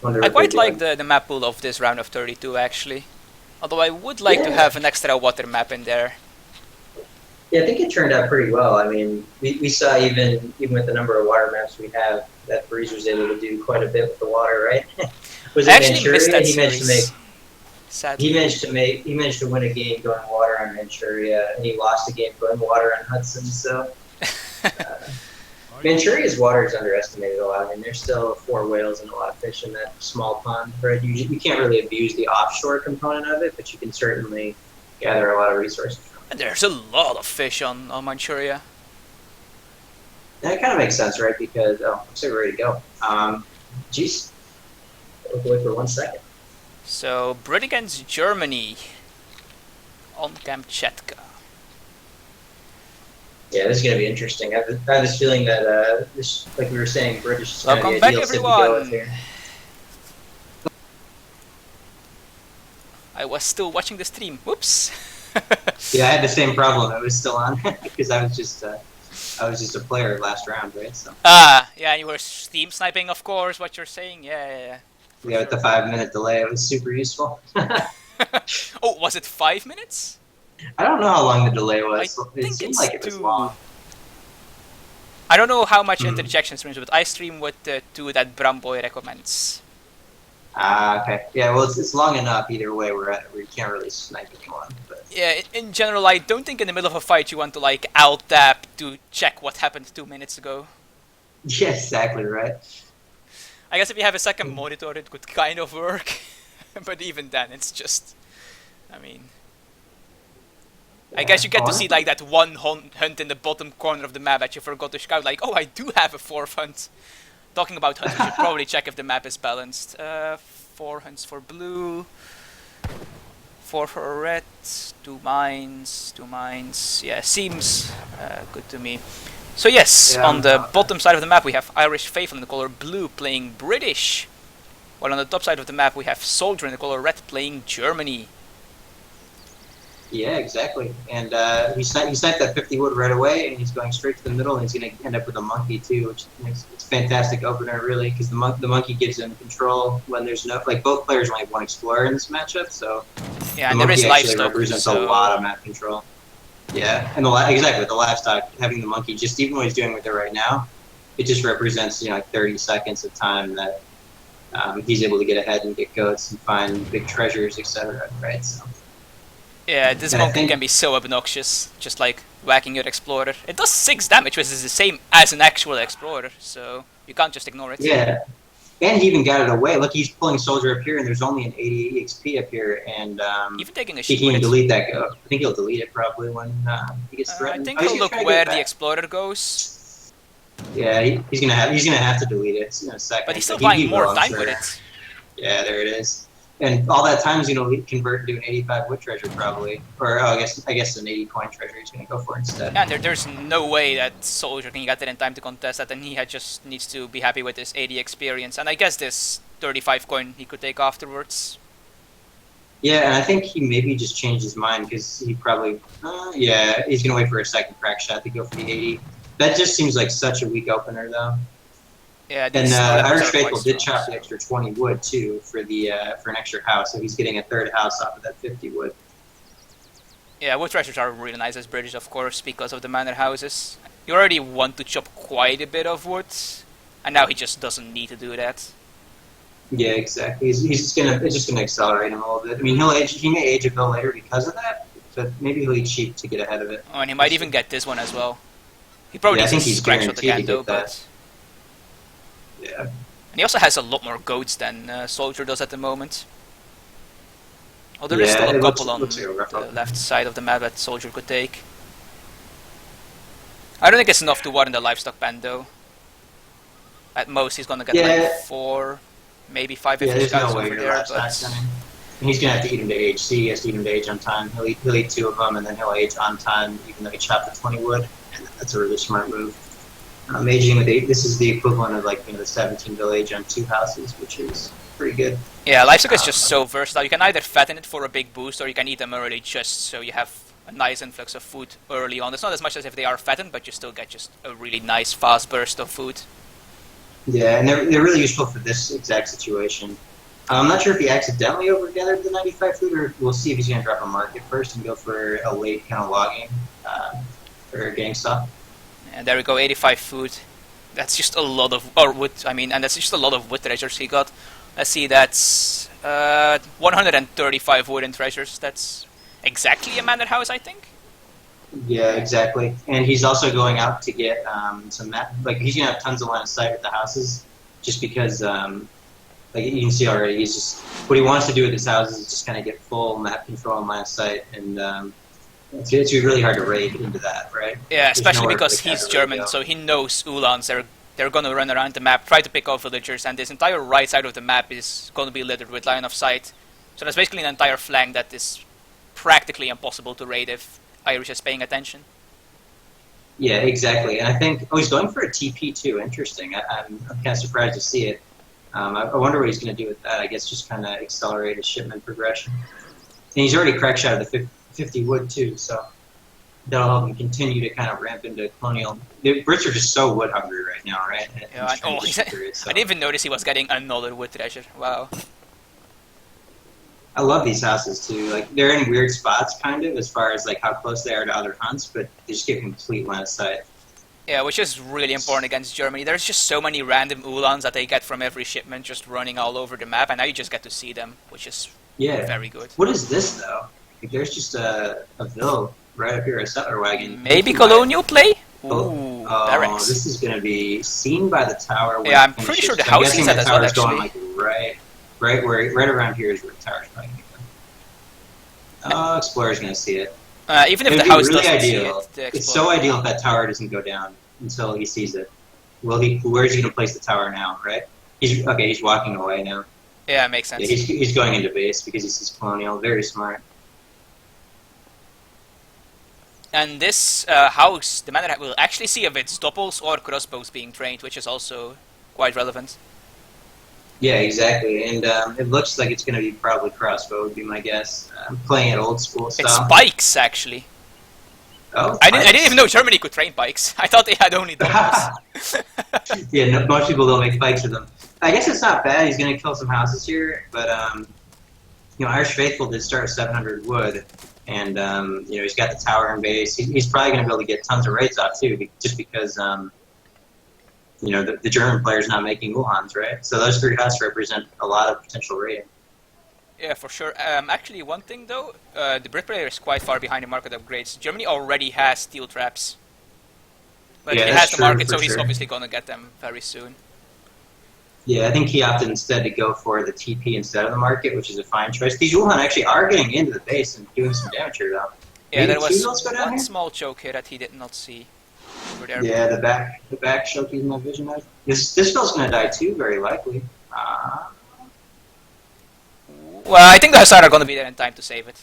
Wonder I what they're quite like doing. the map pool of this round of 32 actually. Although I would like to have Yeah. an extra water map in there. Yeah, I think it turned out pretty well. I mean, we saw even with the number of water maps we have, that Breeze was able to do quite a bit with the water, right? Was I it actually missed Manchuria? that series, sadly. He managed to win a game going water on Manchuria, and he lost a game going water on Hudson. So Manchuria's water is underestimated a lot. I mean, there's still four whales and a lot of fish in that small pond, right? You can't really abuse the offshore component of it, but you can certainly gather a lot of resources from it. And there's a lot of fish on Manchuria. And it kind of makes sense, right? Because looks like we're ready to go. Geez, look away for 1 second. So, Britain against Germany on Kamchatka. Yeah, this is going to be interesting. I have this feeling that this, like we were saying, British is kind of Welcome the back, ideal tip to go with everyone. here. I was still watching the stream. Whoops. Yeah, I had the same problem. It was still on because I was just a player last round, right? So Yeah, and you were steam sniping, of course. What you're saying, yeah. For yeah, with sure. the 5 minute delay, it was super useful. Oh, was it 5 minutes? I don't know how long the delay I was. It think seemed it's like it was two. long. I don't know how much Mm. interjection streams, but I stream with the two that Bramboy recommends. Ah, okay. Yeah, well, it's long enough either way. We can't really snipe anyone. But Yeah, in general, I don't think in the middle of a fight you want to like alt tap to check what happened 2 minutes ago. yeah, exactly right. I guess if you have a second monitor, it could kind of work, but even then, it's just. I mean, I guess you get to see like that one hunt in the bottom corner of the map that you forgot to scout. Like, oh, I do have a fourth hunt. Talking about hunts, we should probably check if the map is balanced. 4 hunts for blue, 4 for red, 2 mines. Yeah, seems good to me. So yes, Yeah, on the bottom side of the map we have IrishFaithful in the color blue playing British, while on the top side of the map we have SoldieR in the color red playing Germany. yeah, exactly. And he sniped that 50 wood right away, and he's going straight to the middle, and he's going to end up with a monkey too, which makes it's a fantastic opener, really, because the monkey gives him control when there's no both players only have one explorer in this matchup, so Yeah, the and there monkey is actually livestock, represents a so lot of map control. Yeah, and exactly the livestock, having the monkey, just even what he's doing with it right now, it just represents like 30 seconds of time that he's able to get ahead and get goats and find big treasures, etc. Right? So. yeah, this And I monkey think can be so obnoxious, just like whacking your explorer. It does 6 damage, which is the same as an actual explorer, so you can't just ignore it. yeah, and he even got it away. Look, he's pulling soldier up here, and there's only an 80 EXP up here, and Even taking a he sheep can with even it. delete that goat. I think he'll delete it probably when he gets I threatened. think Oh, he's he'll gonna look try to get where it the back. explorer goes, Yeah, he's gonna have to delete it in a second. but he's still He buying more will, I'm time with sure. it. Yeah, there it is. And all that time is going to convert into an 85 wood treasure probably, or I guess an 80 coin treasure he's going to go for instead. Yeah, and there's no way that SoldieR can get it in time to contest that, and he just needs to be happy with his 80 experience, and I guess this 35 coin he could take afterwards. Yeah, and I think he maybe just changed his mind because he probably, he's going to wait for a second crack shot to go for the 80. That just seems like such a weak opener though. Yeah, And these Irish are quite Faithful did strong, chop the extra 20 wood too for an extra house, so he's getting a third house off of that 50 wood. Yeah, wood treasures are really nice as British, of course, because of the manor houses. You already want to chop quite a bit of wood, and now he just doesn't need to do that. Yeah, exactly. It's just gonna accelerate him a little bit. I mean, he may age a bill later because of that, but maybe he'll eat cheap to get ahead of it. Oh, and he might even get this one as well. He probably Yeah, I needs think a he's scratch shot guaranteed to again though, get that. but... Yeah. And he also has a lot more goats than SoldieR does at the moment. Oh, there is Yeah, still a it couple looks on like a rough the opening. left side of the map that SoldieR could take. I don't think it's enough to warrant the livestock ban though. At most he's gonna get Yeah. like 4, maybe 5 Yeah, if he there's no scouts way over your there, livestock's but... coming. And he's gonna have to eat him to age. See, he has to eat him to age on time. He'll eat 2 of them, and then he'll age on time, even though he chopped the 20 wood. And that's a really smart move. Aging with 8, this is the equivalent of the 17 bill age on 2 houses, which is pretty good. Yeah, livestock is just so versatile. You can either fatten it for a big boost, or you can eat them early just so you have a nice influx of food early on. It's not as much as if they are fattened, but you still get just a really nice fast burst of food. Yeah, and they're really useful for this exact situation. I'm not sure if he accidentally overgathered the 95 food, or we'll see if he's going to drop a market first and go for a late kind of logging or a gang stop. And there we go, 85 food. That's just a lot of wood. I mean, and that's just a lot of wood treasures he got. Let's see, that's 135 wooden treasures. That's exactly a manor house, I think. Yeah, exactly. And he's also going out to get some map. Like he's gonna have tons of line of sight with the houses, just because, like you can see already, he's just what he wants to do with his houses is just kind of get full map control and line of sight, and it's really hard to raid into that, right? Yeah, especially because he's German, so he knows Ulans. They're gonna run around the map, try to pick off villagers, and this entire right side of the map is gonna be littered with line of sight. So that's basically an entire flank that is practically impossible to raid if Irish is paying attention. Yeah, exactly. And I think, he's going for a TP too. Interesting. I'm kind of surprised to see it. I wonder what he's going to do with that. I guess just kind of accelerate his shipment progression. And he's already crack shot of the 50 wood too, so that'll help him continue to kind of ramp into colonial. The Brits are just so wood hungry right now, right? Yeah, I didn't even notice he was getting another wood treasure. Wow. I love these houses too. Like they're in weird spots, kind of, as far as like how close they are to other hunts, but they just get complete line of sight. Yeah, which is really important against Germany. There's just so many random Ulans that they get from every shipment, just running all over the map, and now you just get to see them, which is very good. What is this though? Like, there's just a ville right up here, a settler wagon. Maybe colonial play? Ooh, barracks. This is going to be seen by the tower. Yeah, I'm pretty sure the house is at as well, actually. Going like right around here is where the tower's going. Explorer's going to see it. Even if the house really doesn't ideal. see it, it's so ideal if that tower doesn't go down until he sees it. Where is he going to place the tower now, right? He's walking away now. Yeah, it makes sense. Yeah, he's going into base because he sees colonial. Very smart. And this house, the manor will actually see if it's doubles or crossbows being trained, which is also quite relevant. Yeah, exactly. And it looks like it's going to be probably crossbow, would be my guess. I'm playing it old school style. It's bikes, actually. Oh, I didn't even know Germany could train bikes. I thought they had only doubles. Yeah, most people don't make bikes with them. I guess it's not bad. He's going to kill some houses here, but IrishFaithful did start 700 wood, and he's got the tower in base. He's probably going to be able to get tons of raids off too, just because the German player's not making Wuhans, right? So those three huts represent a lot of potential raiding. Yeah, for sure. Actually, one thing though, the Brit player is quite far behind in market upgrades. Germany already has steel traps, but he has the market, so he's obviously going to get them very soon. Yeah, I think he opted instead to go for the TP instead of the market, which is a fine choice. These Wuhan actually are getting into the base and doing some damage here, though. Yeah, there was one small choke here that he did not see. Yeah, the back choke he's not vision of. This bill's going to die too, very likely. Well, I think the Hussar are going to be there in time to save it.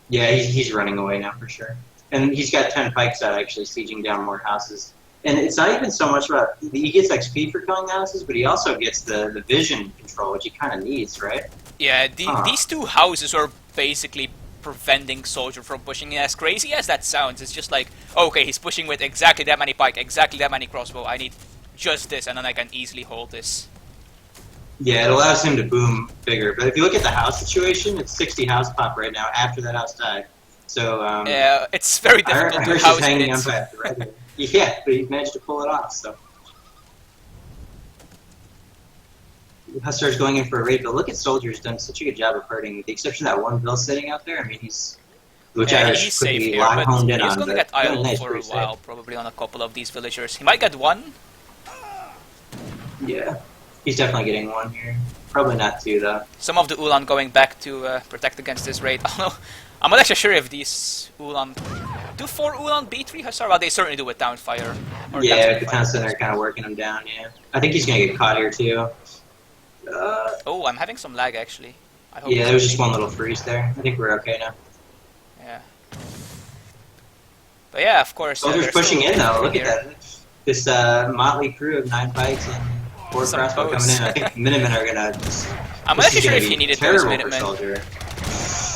Yeah, he's running away now for sure. And he's got 10 pikes out actually sieging down more houses. And it's not even so much about, he gets XP for killing the houses, but he also gets the vision control, which he kind of needs, right? Yeah, these two houses are basically preventing Soldier from pushing in. As crazy as that sounds, it's just like, okay, he's pushing with exactly that many pike, exactly that many crossbow, I need just this, and then I can easily hold this. Yeah, it allows him to boom bigger. But if you look at the house situation, it's 60 house pop right now after that house died. So yeah, it's very difficult to house it. Yeah, but he managed to pull it off. So Hussar's going in for a raid, but look at SoldieR's done such a good job of hurting, with the exception of that one bill sitting out there. I mean, he's he's safe here, but honed in he's on. Going to get idle for a while, probably on a couple of these villagers. He might get one. Yeah, he's definitely getting one here. Probably not two though. Some of the Ulan going back to protect against this raid. I'm not actually sure if these Ulan do 4 Ulan B3 Hussar. Well, they certainly do with Townfire. Yeah, the town center kind of working him down. Yeah, I think he's gonna get caught here too. Oh, I'm having some lag actually. I hope yeah, there was just one little freeze there. I think we're okay now. Yeah. But yeah, of course. SoldieR's pushing in though. Look at that. This motley crew of 9 pikes and 4 crossbow coming in. I think Minutemen are gonna. I'm not actually sure if he needed those Minutemen.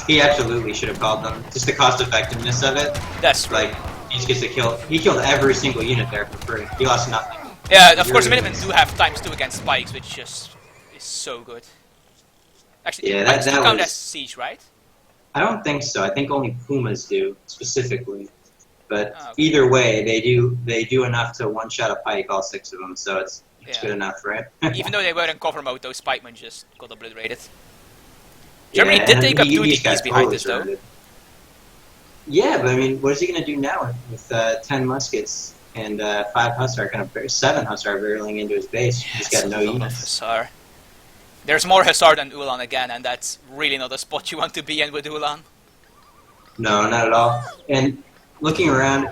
He absolutely should have called them. Just the cost effectiveness of it. That's right. Like he just gets to kill. He killed every single unit there for free. He lost nothing. Yeah, of course, Minutemen do have ×2 against spikes, which just is so good. Actually, Yeah, spikes do that count as was. siege, right? I don't think so. I think only Pumas do specifically. But Oh, okay. either way, they do enough to one shot a pike, all 6 of them. So it's Yeah. good enough, right? Even though they were in cover mode, those pikemen just got obliterated. Yeah, Germany did and take up 2 these guys DPs behind totally us, though. surrendered. Yeah, but I mean, what is he going to do now with 10 muskets and 5 hussar, 7 hussar barreling into his base? Yeah, He's got no a lot of units. hussar. There's more hussar than Ulan again, and that's really not a spot you want to be in with Ulan. No, not at all. And looking around,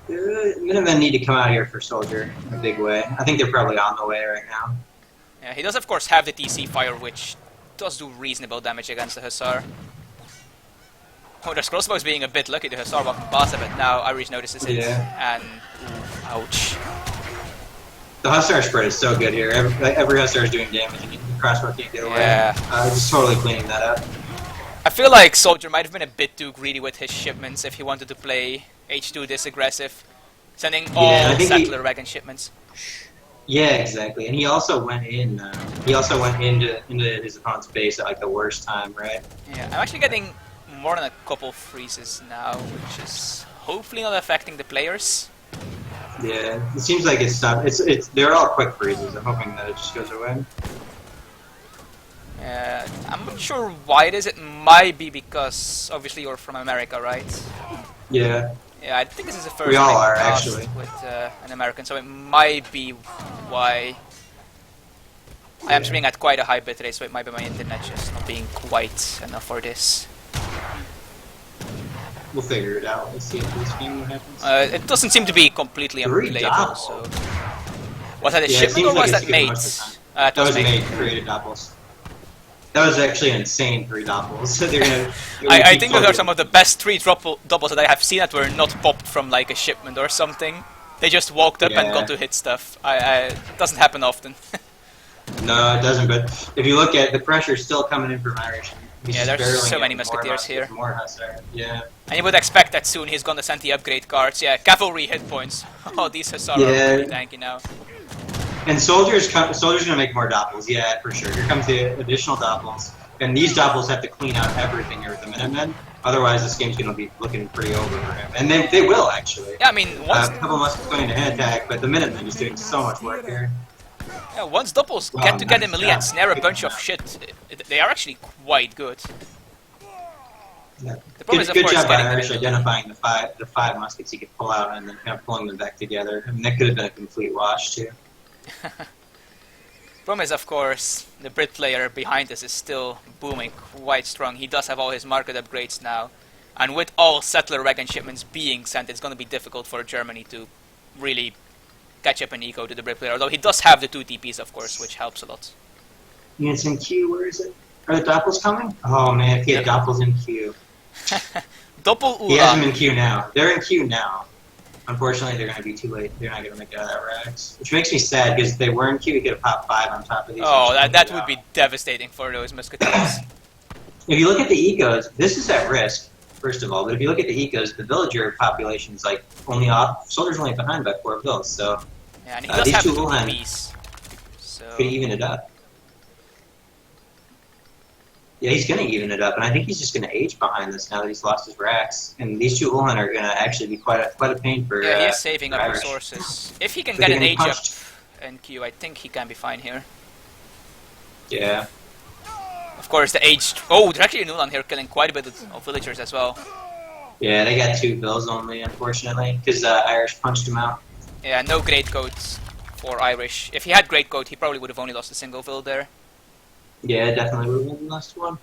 Minutemen need to come out here for SoldieR in a big way. I think they're probably on the way right now. Yeah, he does, of course, have the TC fire, which does do reasonable damage against the hussar. Oh, the crossbows being a bit lucky, the hussar walking past it, but now Irish notices it, and ooh, ouch. The hussar spread is so good here. Every hussar is doing damage, and the crossbow can't get away. Yeah. Just totally cleaning that up. I feel like SoldieR might have been a bit too greedy with his shipments if he wanted to play H2 this aggressive, sending all settler wagon shipments. Yeah, exactly. And he also went in. He also went into his opponent's base at like the worst time, right? Yeah, I'm actually getting more than a couple freezes now, which is hopefully not affecting the players. Yeah, it seems like it's not. They're all quick freezes. I'm hoping that it just goes away. I'm not sure why it is. It might be because obviously you're from America, right? Yeah. Yeah, I think this is the first We all time are, I've cast actually. with an American, so it might be why. I am streaming at quite a high bitrate, so it might be my internet just not being quite enough for this. We'll figure it out. Let's see if this game what happens. It doesn't seem to be completely unplayable, so... Was that a Yeah, it shipment seems or like was it's that made? most of the time. It That was made. made, created doppels. That was actually an insane 3 doppels. So they're gonna. I think those are some of the best 3 doubles that I have seen that were not popped from like a shipment or something. They just walked up and got to hit stuff. It doesn't happen often. No, it doesn't. But if you look at the pressure, still coming in from Irish. Yeah, there's so many musketeers here. More hussar. Yeah. And you would expect that soon he's gonna send the upgrade cards. Yeah, cavalry hit points. Oh, these hussar are really tanky now. And SoldieR's gonna make more doppels. Yeah, for sure. Here comes the additional doppels. And these doppels have to clean out everything here with the Minutemen. Otherwise, this game's gonna be looking pretty over for him. And they will actually. Yeah, I mean, once a couple muskets going into head attack, but the Minutemen is doing so much work here. yeah, once doubles get to get in melee and snare a bunch of shit, they are actually quite good. Yeah. The problem is, of Good course, job by getting Irish them in identifying the five muskets he could pull out and then kind of pulling them back together. I mean, that could have been a complete wash too. Problem is, of course, the Brit player behind us is still booming quite strong. He does have all his market upgrades now, and with all settler wagon shipments being sent, it's going to be difficult for Germany to really catch up in eco to the Brit player. Although he does have the 2 TPs, of course, which helps a lot. Units in queue, where is it? Are the doppels coming? Oh man, if he had doppels in queue. Doppel Ulan. He has them in queue now. They're in queue now. Unfortunately, they're going to be too late. They're not going to make it out of that Rax. Which makes me sad, because if they were in queue, he could have popped 5 on top of these. Oh, that would be devastating for those musketeers. If you look at the ecos, this is at risk, first of all. But if you look at the ecos, the villager population is like only off. SoldieR's only behind by 4 vills, so Yeah, and he does these have 2 two Ulan TPs. So could even it up. Yeah, he's going to even it up, and I think he's just going to age behind this now that he's lost his Rax. And these 2 Ulan are going to actually be quite a pain for yeah, he is saving up Irish. resources. If he can But get they're an getting age up punched. in queue, I think he can be fine here. Yeah. Of course, the aged... Oh, there's actually a Ulan here killing quite a bit of villagers as well. Yeah, they got 2 vills only, unfortunately, because Irish punched him out. Yeah, no great coat for Irish. If he had great coat, he probably would have only lost a single vill there. Yeah, definitely would have been the last one.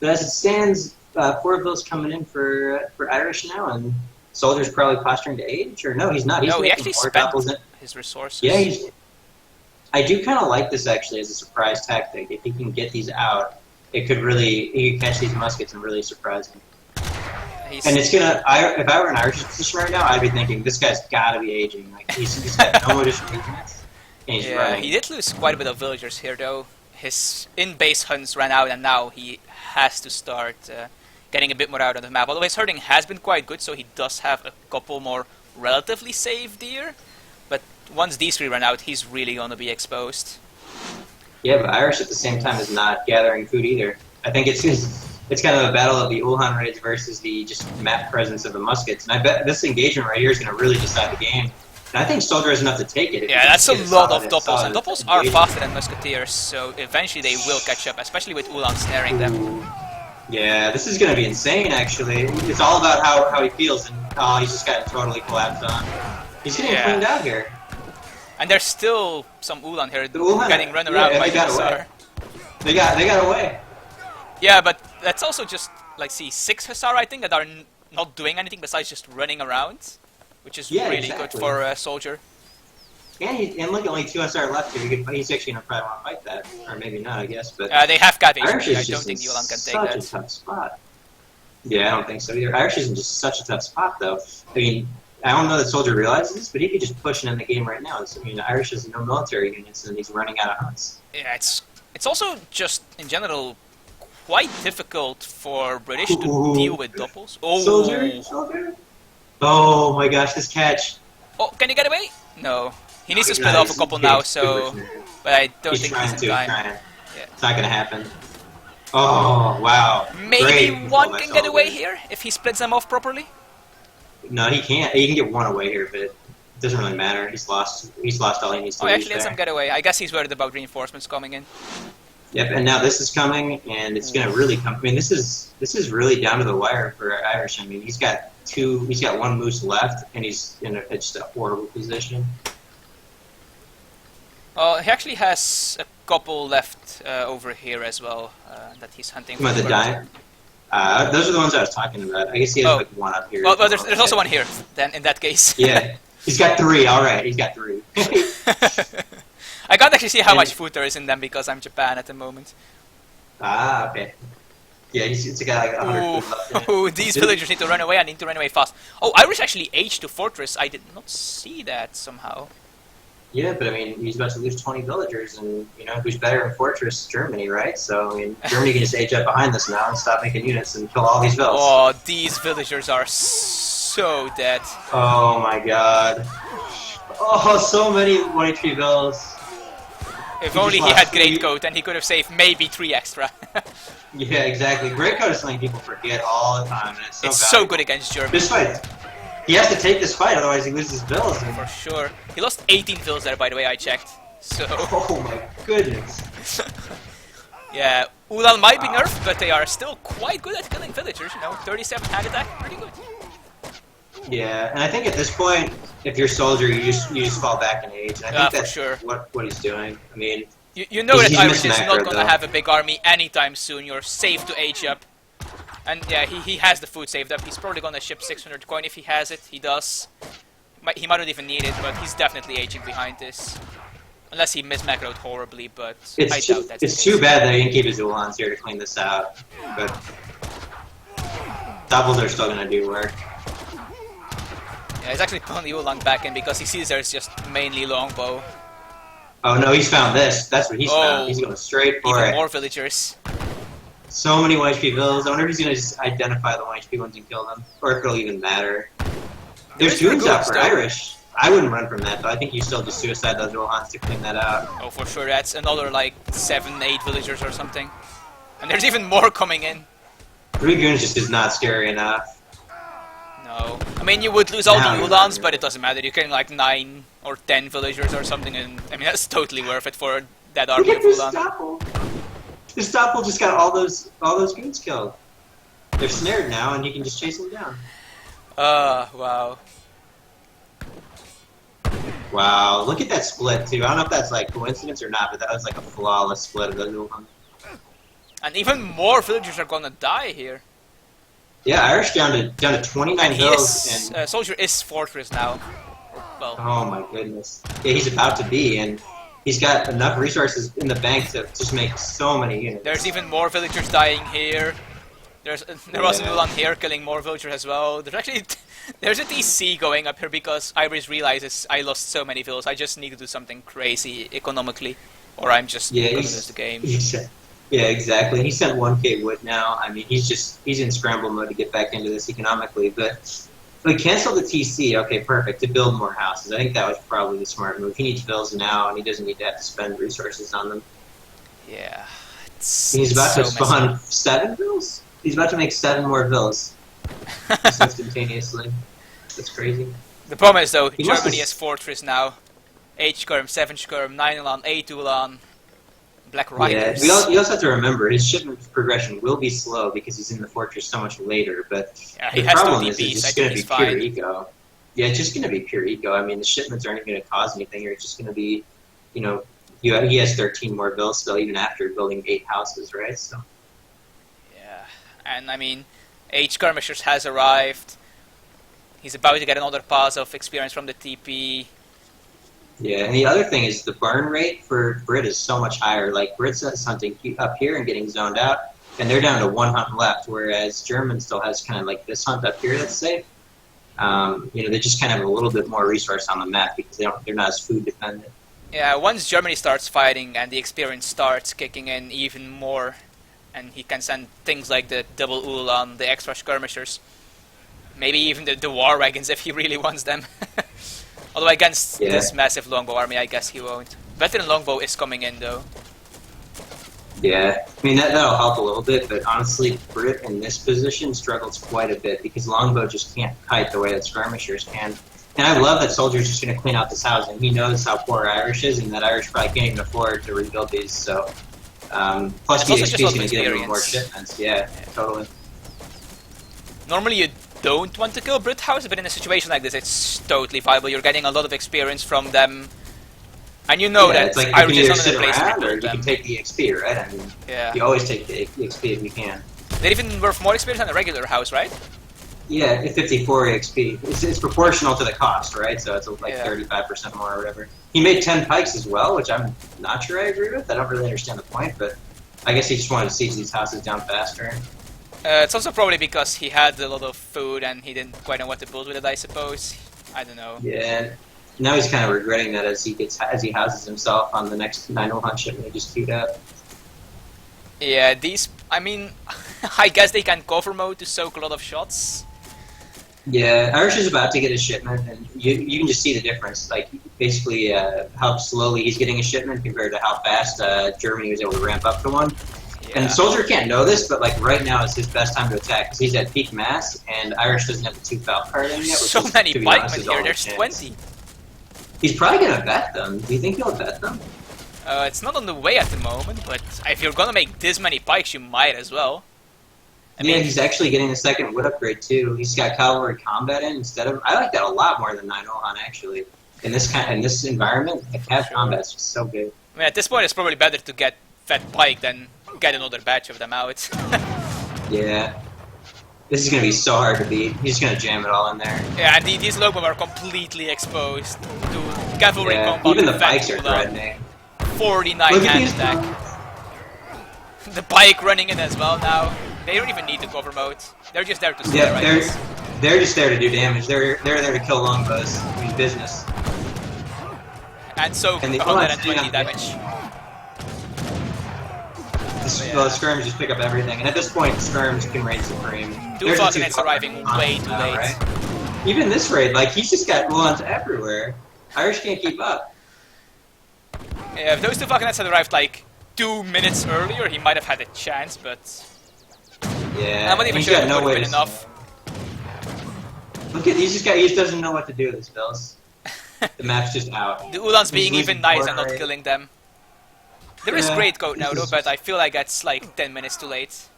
But as it stands, 4 vills coming in for Irish now, and SoldieR's probably posturing to age, or no, he's not. He's No, he making actually more spent doppels in. his resources. Yeah, I do kind of like this actually as a surprise tactic. If he can get these out, he could catch these muskets and really surprise him. And it's gonna. If I were in Irish's position right now, I'd be thinking this guy's got to be aging. Like he's got no additional units, and he's running. He did lose quite a bit of villagers here, though. His in-base hunts ran out, and now he has to start getting a bit more out of the map. Although his herding has been quite good, so he does have a couple more relatively safe deer. But once these three run out, he's really gonna be exposed. Yeah, but Irish at the same time is not gathering food either. I think it's kind of a battle of the Ulhan raids versus the just map presence of the muskets. And I bet this engagement right here is going to really decide the game. And I think SoldieR has enough to take it. Yeah, that's a lot of doppels. And doppels are faster than musketeers, so eventually they will catch up, especially with Ulan snaring them. Yeah, this is going to be insane, actually. It's all about how he feels. And he's just gotten totally collapsed on. He's getting cleaned out here. And there's still some Ulan here getting run around by the Hussar. They got away. Yeah, but that's also just, like, 6 Hussar, I think, that are not doing anything besides just running around, which is really good for a soldier. And look, only 2 Hussar left here. He's actually going to probably want to fight that. Or maybe not, I guess. But they have cav HP. I don't think the Ulan can take that. Such a tough spot. Yeah, I don't think so either. Irish is in just such a tough spot, though. I mean, I don't know that SoldieR realizes this, but he could just push it in the game right now. I mean, Irish has no military units, and he's running out of hunts. Yeah, it's also just, in general, quite difficult for British to deal with doppels. Oh, SoldieR! Oh my gosh, this catch! Oh, can you get away? No, he needs to split off a couple now. So, but I don't think he's in time. Yeah. It's not gonna happen. Oh wow! Maybe one can get away here if he splits them off properly. No, he can't. He can get one away here, but it doesn't really matter. He's lost all he needs to lose. Actually, let him get away. I guess he's worried about reinforcements coming in. Yep, and now this is coming, and it's going to really come. I mean, this is really down to the wire for Irish. I mean, he's got 1 moose left, and he's in just a horrible position. He actually has a couple left over here as well that he's hunting. The giant. Those are the ones I was talking about. I guess he has like 1 up here. Well, there's also 1 here. Then in that case. Yeah, he's got 3. All right, he's got 3. I can't actually see how much food there is in them because I'm Japan at the moment. Ah, okay. Yeah, it's got like 100 food left. Oh, these villagers need to run away. I need to run away fast. Oh, Irish actually H2 Fortress. I did not see that somehow. Yeah, but I mean, he's about to lose 20 villagers, and who's better in Fortress? Germany, right? So I mean, Germany can just age up behind this now and stop making units and kill all these vills. Oh, these villagers are so dead. Oh my god. Oh, so many 1 HP vills. If only he had Greatcoat, then he could have saved maybe 3 extra. Yeah, exactly. Greatcoat is something people forget all the time, and it's so good against Germany. This fight, he has to take this fight, otherwise he loses vills. For sure. He lost 18 vills there, by the way, I checked. So. Oh my goodness. Yeah, Ulan might be nerfed, but they are still quite good at killing villagers. 37 hand attack, pretty good. Yeah, and I think at this point, if you're SoldieR, you just fall back in age. And I think that's what he's doing. I mean, you know that Irish is not going to have a big army anytime soon. You're safe to age up. And yeah, he has the food saved up. He's probably going to ship 600 coin if he has it. He does. He might not even need it, but he's definitely aging behind this. Unless he mismacroed horribly, but I doubt that's It's too bad that he didn't keep his Ulans here to clean this out. But doubles are still going to do work. Yeah, he's actually pulling the Ulan back in because he sees there's just mainly longbow. Oh no, he's found this. That's what he's found. He's going straight for even more villagers. So many 1 HP vills. I wonder if he's going to just identify the 1 HP ones and kill them. Or if it'll even matter. There's goons out for Irish. I wouldn't run from that, though. I think you still just suicide those Ulans to clean that out. Oh, for sure. That's another, like, 7, 8 villagers or something. And there's even more coming in. 3 goons just is not scary enough. No. I mean, you would lose all the Ulans, but it doesn't matter. You're getting, like, 9 or 10 villagers or something, and, I mean, that's totally worth it for that army of Ulan. This Doppel just got all those goons killed. They're snared now, and you can just chase them down. Wow. Wow, look at that split, too. I don't know if that's, like, coincidence or not, but that was, like, a flawless split of those Ulans. And even more villagers are gonna die here. Yeah, Irish down to 29 vills, and SoldieR is Fortress now. Well. Oh my goodness. Yeah, he's about to be, and he's got enough resources in the bank to just make so many units. There's even more villagers dying here. There was an Ulan here killing more villagers as well. There's a DC going up here because Irish realizes I lost so many vills. I just need to do something crazy economically, or I'm just gonna lose the game. Yeah, exactly. He sent 1k wood now. I mean, he's in scramble mode to get back into this economically. But But cancel the TC. Okay, perfect. To build more houses. I think that was probably the smart move. He needs villas now, and he doesn't need to have to spend resources on them. Yeah. He's about to spawn 7 villas? He's about to make 7 more villas. Just instantaneously. That's crazy. The problem is, though, Germany has Fortress now. H-Skirm, 7-Skirm, 9-Ulan, 8-Ulan, Black Riders. Yeah, you also have to remember, his shipment progression will be slow because he's in the fortress so much later, but the problem is it's just going to be pure eco. Yeah, it's just going to be pure eco. I mean, the shipments aren't going to cause anything. It's just going to be, you know, he has 13 more bills still, even after building 8 houses, right? So. Yeah, and I mean, H-Skirmishers has arrived. He's about to get another pass of experience from the TP. Yeah, and the other thing is the burn rate for Brit is so much higher. Like, Brit's hunting up here and getting zoned out, and they're down to 1 hunt left, whereas German still has kind of like this hunt up here that's safe. You know, they just kind of have a little bit more resource on the map because they're not as food dependent. Yeah, once Germany starts fighting and the experience starts kicking in even more, and he can send things like the double Ulan, the extra skirmishers, maybe even the war wagons if he really wants them. Although against this massive longbow army, I guess he won't. Veteran longbow is coming in, though. Yeah, I mean, that'll help a little bit, but honestly, Brit in this position struggles quite a bit because longbow just can't kite the way that skirmishers can. And I love that SoldieR's just going to clean out this housing. He knows how poor Irish is, and that Irish probably can't even afford to rebuild these, so... plus the XP is going to get him more shipments. Yeah, totally. Normally you don't want to kill Brit House, but in a situation like this, it's totally viable. You're getting a lot of experience from them, and you know that like Irish is not in a place to or rebuild you them. can take the XP, right? I mean, you always take the XP if you can. They're even worth more experience than a regular house, right? Yeah, 54 XP. It's proportional to the cost, right? So it's like 35% more or whatever. He made 10 pikes as well, which I'm not sure I agree with. I don't really understand the point, but I guess he just wanted to siege these houses down faster. It's also probably because he had a lot of food and he didn't quite know what to build with it, I suppose. I don't know. Yeah. Now he's kind of regretting that as he houses himself on the next 9-0 hunt shipment he just queued up. Yeah, these... I mean, I guess they can cover mode to soak a lot of shots. Yeah, Irish is about to get a shipment, and you can just see the difference. Like, basically, how slowly he's getting a shipment compared to how fast Germany was able to ramp up to one. Yeah. And SoldieR can't know this, but like right now is his best time to attack because he's at peak mass, and Irish doesn't have the 2 Falcon card in yet. So many pikemen here, there's 20. He's probably going to bet them. Do you think he'll bet them? It's not on the way at the moment, but if you're going to make this many pikes, you might as well. I mean, he's actually getting a second wood upgrade too. He's got cavalry combat in instead of. I like that a lot more than 9-0 hunt actually. In this environment, the cav combat's just so good. I mean, at this point, it's probably better to get fat pike than get another batch of them out. Yeah. This is going to be so hard to beat. He's just going to jam it all in there. Yeah, and these logos are completely exposed to cavalry combat. Even the pikes are threatening. 49 hand attack. The pike running in as well now. They don't even need to cover mode. They're just there to stay, they're just there to do damage. They're there to kill longbows. I mean, business. And so 120 damage. The skirms just pick up everything, and at this point, skirms can reign supreme. 2 Falconets arriving way too late. Right? Even this raid, like, he's just got Ulans everywhere. Irish can't keep up. Yeah, if those 2 Falconets had arrived like 2 minutes earlier, he might have had a chance, but... Yeah, I'm not even sure it would have been enough. Look at, he just doesn't know what to do with his bills. The map's just out. The Ulans being even nice and not killing them. There is great code now though, but I feel like that's like 10 minutes too late.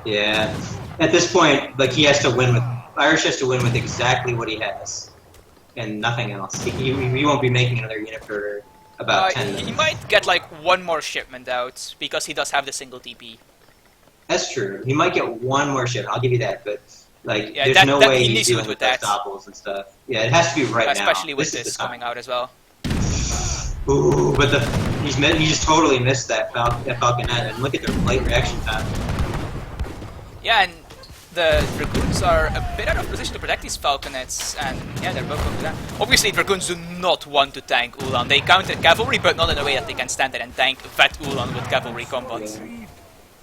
Yeah. At this point, like, he has to win with... Irish has to win with exactly what he has. And nothing else. He won't be making another unit for about 10 minutes. He might get like 1 more shipment out, because he does have the single TP. That's true. He might get 1 more shipment, I'll give you that, but... Like, there's no way he's dealing with Doppels and stuff. Yeah, it has to be right now. Especially with this coming out as well. Ooh, but he just totally missed that Falconet, and look at their late reaction time. Yeah, and the Dragoons are a bit out of position to protect these Falconets, and yeah, they're both going to that. Obviously, Dragoons do not want to tank Ulan. They counter cavalry, but not in a way that they can stand there and tank Vet Ulan with cavalry combat. Yeah.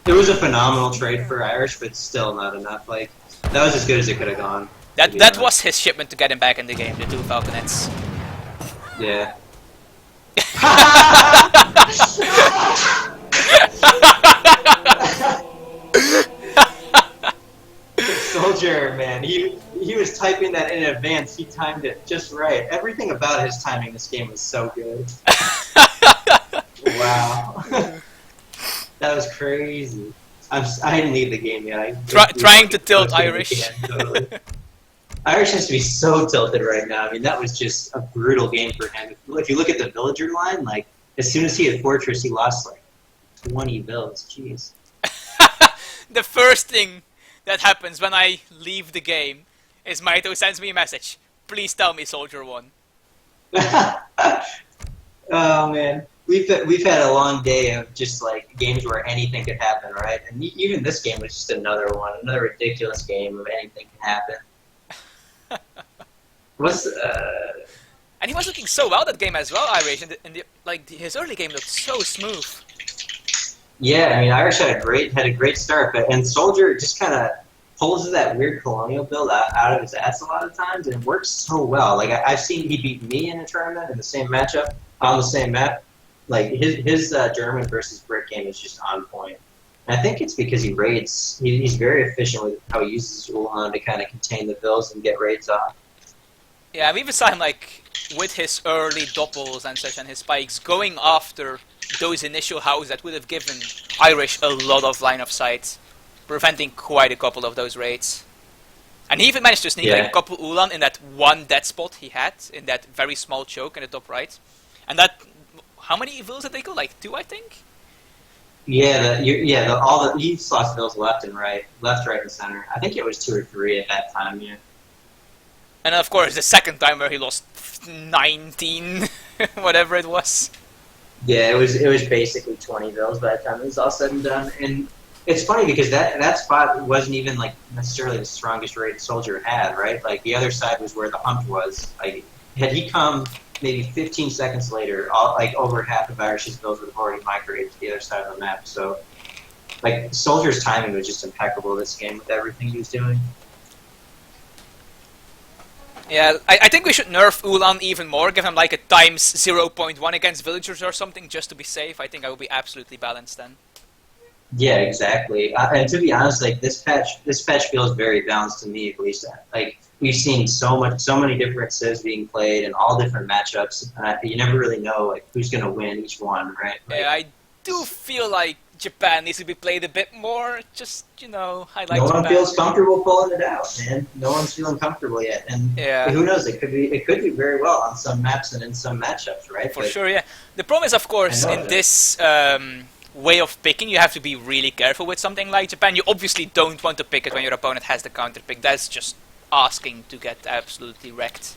It was a phenomenal trade for Irish, but still not enough. Like, that was as good as it could have gone. That was his shipment to get him back in the game, the 2 Falconets. Yeah. SoldieR, man, he was typing that in advance. He timed it just right. Everything about his timing this game was so good. Wow. That was crazy. I didn't leave the game yet. Trying to tilt Irish. Totally. Irish has to be so tilted right now. I mean, that was just a brutal game for him. If you look at the villager line, like, as soon as he hit Fortress, he lost, like, 20 vills. Jeez. The first thing that happens when I leave the game is Maito sends me a message. Please tell me SoldieR won. Oh, man. We've had a long day of just, like, games where anything could happen, right? And even this game was just another one. Another ridiculous game of anything can happen. And he was looking so well that game as well, Irish. Like his early game looked so smooth. Yeah, I mean, Irish had a great start, and SoldieR just kind of pulls that weird colonial build out of his ass a lot of times, and it works so well. Like I've seen he beat me in a tournament in the same matchup on the same map. Like his German versus Brit game is just on point. And I think it's because he raids. He's very efficient with how he uses his Ulan to kind of contain the bills and get raids off. Yeah, I've even saw him like with his early doppels and such and his spikes going after those initial houses that would have given Irish a lot of line of sight, preventing quite a couple of those raids. And he even managed to sneak like a couple Ulan in that one dead spot he had in that very small choke in the top right. And that, how many vills did they go? Like 2, I think. Yeah, he lost vills left, right, and center. I think it was 2 or 3 at that time. Yeah. And of course, the second time where he lost 19, whatever it was. Yeah, it was basically 20 vills by the time it was all said and done. And it's funny because that spot wasn't even like necessarily the strongest raid SoldieR had, right? Like the other side was where the hump was. Like had he come maybe 15 seconds later, like over half of Irish's vills would have already migrated to the other side of the map. So like SoldieR's timing was just impeccable this game with everything he was doing. Yeah, I think we should nerf Ulan even more, give him like a times 0.1 against villagers or something, just to be safe. I think I will be absolutely balanced then. Yeah, exactly. And to be honest, like this patch feels very balanced to me, at least. Like we've seen so many different civs being played and all different matchups. You never really know like who's gonna win each one, right? Like, yeah, I do feel like Japan needs to be played a bit more. Just, you know, I like Japan. No one feels comfortable pulling it out, man. No one's feeling comfortable yet. And who knows? It could be very well on some maps and in some matchups, right? For sure, yeah. The problem is, of course, in this way of picking, you have to be really careful with something like Japan. You obviously don't want to pick it when your opponent has the counter pick. That's just asking to get absolutely wrecked.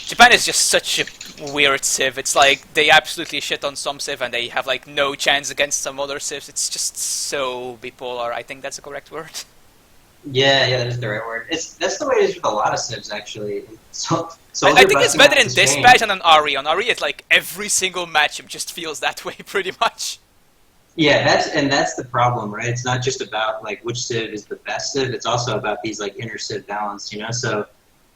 Japan is just such a weird civ. It's like they absolutely shit on some civ and they have like no chance against some other civs. It's just so bipolar. I think that's the correct word. Yeah, that is the right word. That's the way it is with a lot of civs, actually. So I think it's better in this patch than on RE. On RE, it's like every single matchup just feels that way, pretty much. Yeah, that's the problem, right? It's not just about like which civ is the best civ. It's also about these like inner civ balance, you know. So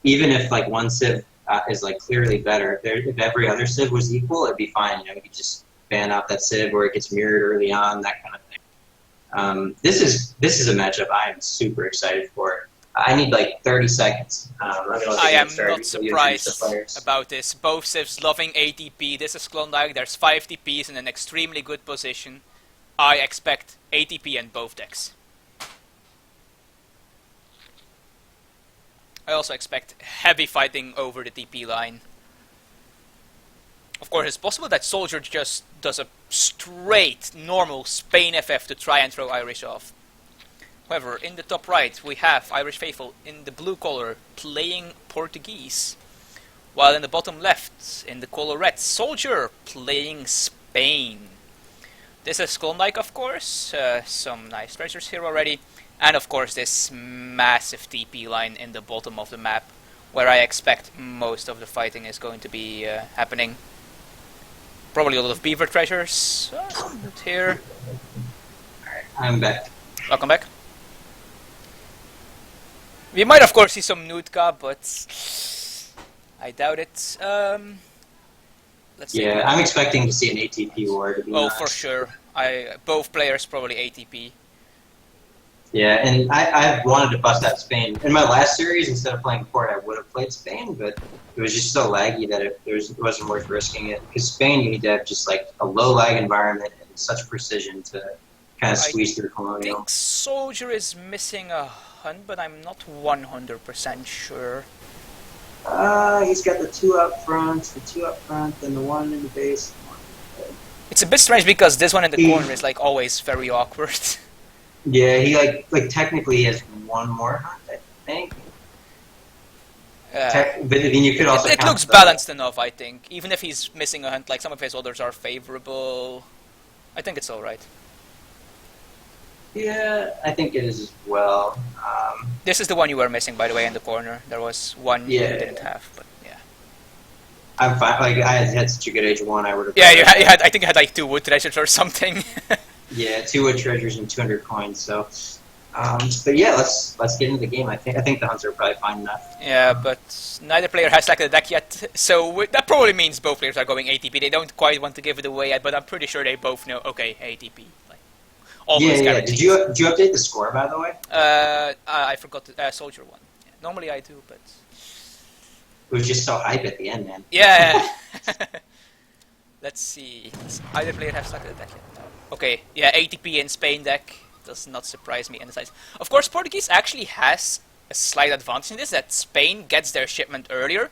even if like one civ is like clearly better, if every other civ was equal, it'd be fine. You know, you could just ban out that civ where it gets mirrored early on, that kind of thing. This is a matchup I am super excited for. I need like 30 seconds. I am not surprised about this. Both civs loving ATP. This is Klondike. There's 5 TPs in an extremely good position. I expect ATP in both decks. I also expect heavy fighting over the TP line. Of course, it's possible that SoldieR just does a straight, normal Spain FF to try and throw Irish off. However, in the top right, we have IrishFaithful in the blue color playing Portuguese. While in the bottom left, in the color red, SoldieR playing Spain. This is Klondike, of course. Some nice treasures here already. And of course this massive TP line in the bottom of the map, where I expect most of the fighting is going to be happening. Probably a lot of beaver treasures. Some loot here. Alright, I'm back. Welcome back. We might, of course, see some Nutka, but I doubt it. Let's see. Yeah, I'm expecting to see an ATP war, to be honest. For sure. Both players probably ATP. Yeah, and I wanted to bust out Spain. In my last series, instead of playing Port, I would have played Spain, but it was just so laggy that it wasn't worth risking it. Because Spain, you need to have just like a low lag environment and such precision to kind of squeeze through Colonial. I think SoldieR is missing a hunt, but I'm not 100% sure. He's got the two up front, and the one in the base. It's a bit strange because this one in the corner is like always very awkward. Yeah, he like technically has one more hunt, I think. But then you could also. It looks balanced enough, I think. Even if he's missing a hunt, like some of his others are favorable. I think it's all right. Yeah, I think it is as well. This is the one you were missing, by the way, in the corner. There was one you didn't have, but yeah. I'm fine. Like I had such a good H1, I would have. Yeah, you had. I think you had like 2 wood treasures or something. Yeah, 2 wood treasures and 200 coins. So, but yeah, let's get into the game. I think the hunts are probably fine enough. Yeah, but neither player has selected a deck yet, so that probably means both players are going ATP. They don't quite want to give it away yet, but I'm pretty sure they both know. Okay, ATP. Almost guaranteed. Did you update the score, by the way? I forgot the SoldieR one. Yeah, normally I do, but it was just so hype at the end, man. Yeah. Let's see. Does either player have selected a deck yet? No. Okay. Yeah, ATP in Spain deck does not surprise me in the size. Of course, Portuguese actually has a slight advantage in this, that Spain gets their shipment earlier,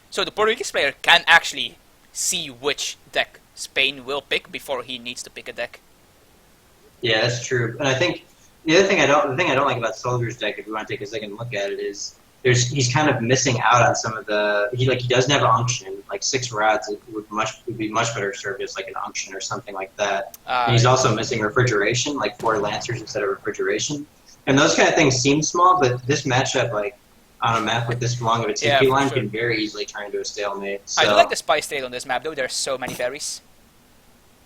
so the Portuguese player can actually see which deck Spain will pick before he needs to pick a deck. Yeah, that's true. And I think the thing I don't like about SoldieR's deck, if we want to take a second look at it, is he's kind of missing out on some of the he doesn't have unction. Like 6 rods would be much better served as like an unction or something like that. And he's also missing refrigeration, like 4 lancers instead of refrigeration. And those kind of things seem small, but this matchup, like on a map with this long of a TP line, can very easily turn into a stalemate. So. I do like the spice state on this map, though. There's so many berries.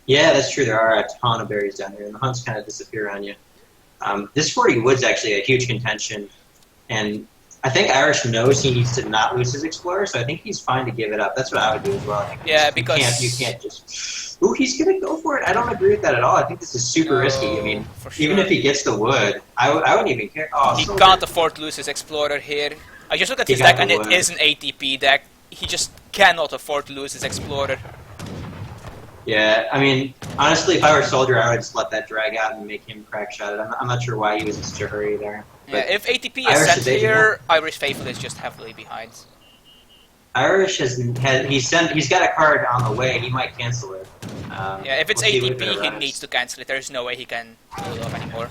Yeah, that's true. There are a ton of berries down here, and the hunts kind of disappear on you. This 40 wood's actually a huge contention, and I think Irish knows he needs to not lose his Explorer, so I think he's fine to give it up. That's what I would do as well. I think because you can't just. Ooh, he's gonna go for it. I don't agree with that at all. I think this is super risky. I mean, even if he gets the wood, I wouldn't even care. Oh, he can't afford to lose his Explorer here. I just look at his deck, and it is an ATP deck. He just cannot afford to lose his Explorer. Yeah, I mean, honestly, if I were SoldieR, I would just let that drag out and make him crack shot it. I'm not sure why he was in such a hurry there. Yeah, if ATP is sent here, IrishFaithful is just heavily behind. Irish he's got a card on the way. He might cancel it. Yeah, if it's ATP, he needs to cancel it. There's no way he can pull it off anymore.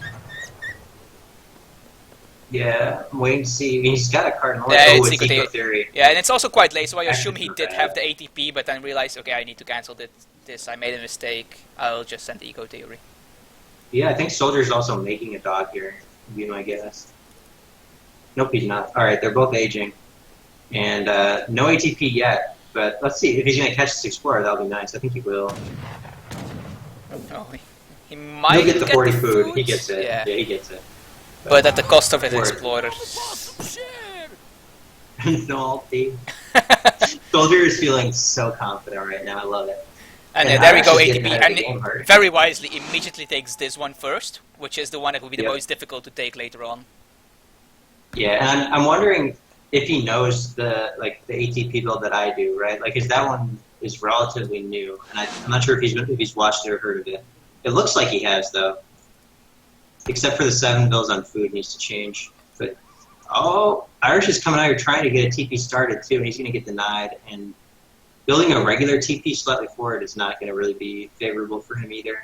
Yeah, I'm waiting to see. He's got a card on the way. Yeah, it's Eco Theory. Yeah, and it's also quite late, so I assume he did have the ATP, but then realized, okay, I need to cancel this. I made a mistake. I'll just send Eco Theory. Yeah, I think SoldieR's also making a dog here, would be my guess. Nope, he's not. Alright, they're both aging. And no ATP yet, but let's see. If he's going to catch this Explorer, that'll be nice. I think he will. Oh, he might get the 40 food. He gets it. Yeah, he gets it. But at the cost of his Explorer. No ulti. SoldieR is feeling so confident right now. I love it. And there we go, ATP. And very wisely, immediately takes this one first, which is the one that will be the most difficult to take later on. Yeah, and I'm wondering if he knows the ATP build that I do, right? Like, that one is relatively new, and I'm not sure if he's watched it or heard of it. It looks like he has, though. Except for the 7 builds on food needs to change. But Irish is coming out here trying to get a TP started too, and he's going to get denied. And building a regular TP slightly forward is not going to really be favorable for him either.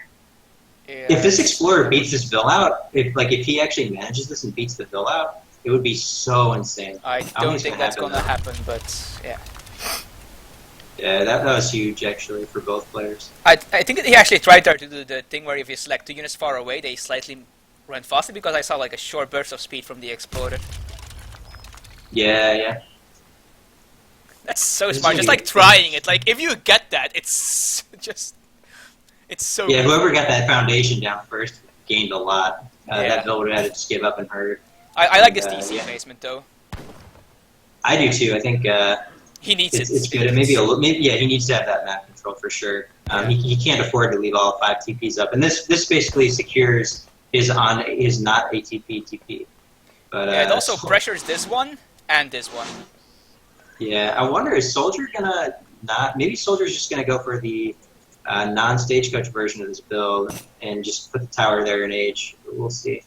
Yeah. If this Explorer beats this Vil out, if he actually manages this and beats the Vil out, it would be so insane. I don't think that's going to happen, but yeah. Yeah, that was huge actually for both players. I think that he actually tried there to do the thing where if you select 2 units far away, they slightly run faster, because I saw like a short burst of speed from the Explorer. Yeah. That's so smart, just like trying it. Like, if you get that, it's so yeah, whoever got that foundation down first gained a lot. That Vil would have had to just give up and hurt. I like this DC placement though. I do too. I think He needs it. it's good. And maybe yeah, he needs to have that map control for sure. He can't afford to leave all 5 TPs up, and this basically secures his not ATP TP. But Yeah, it also pressures this one and this one. Yeah, I wonder, is Soldier gonna not? Maybe Soldier's just gonna go for the non-stagecoach version of this build and just put the tower there in age. We'll see.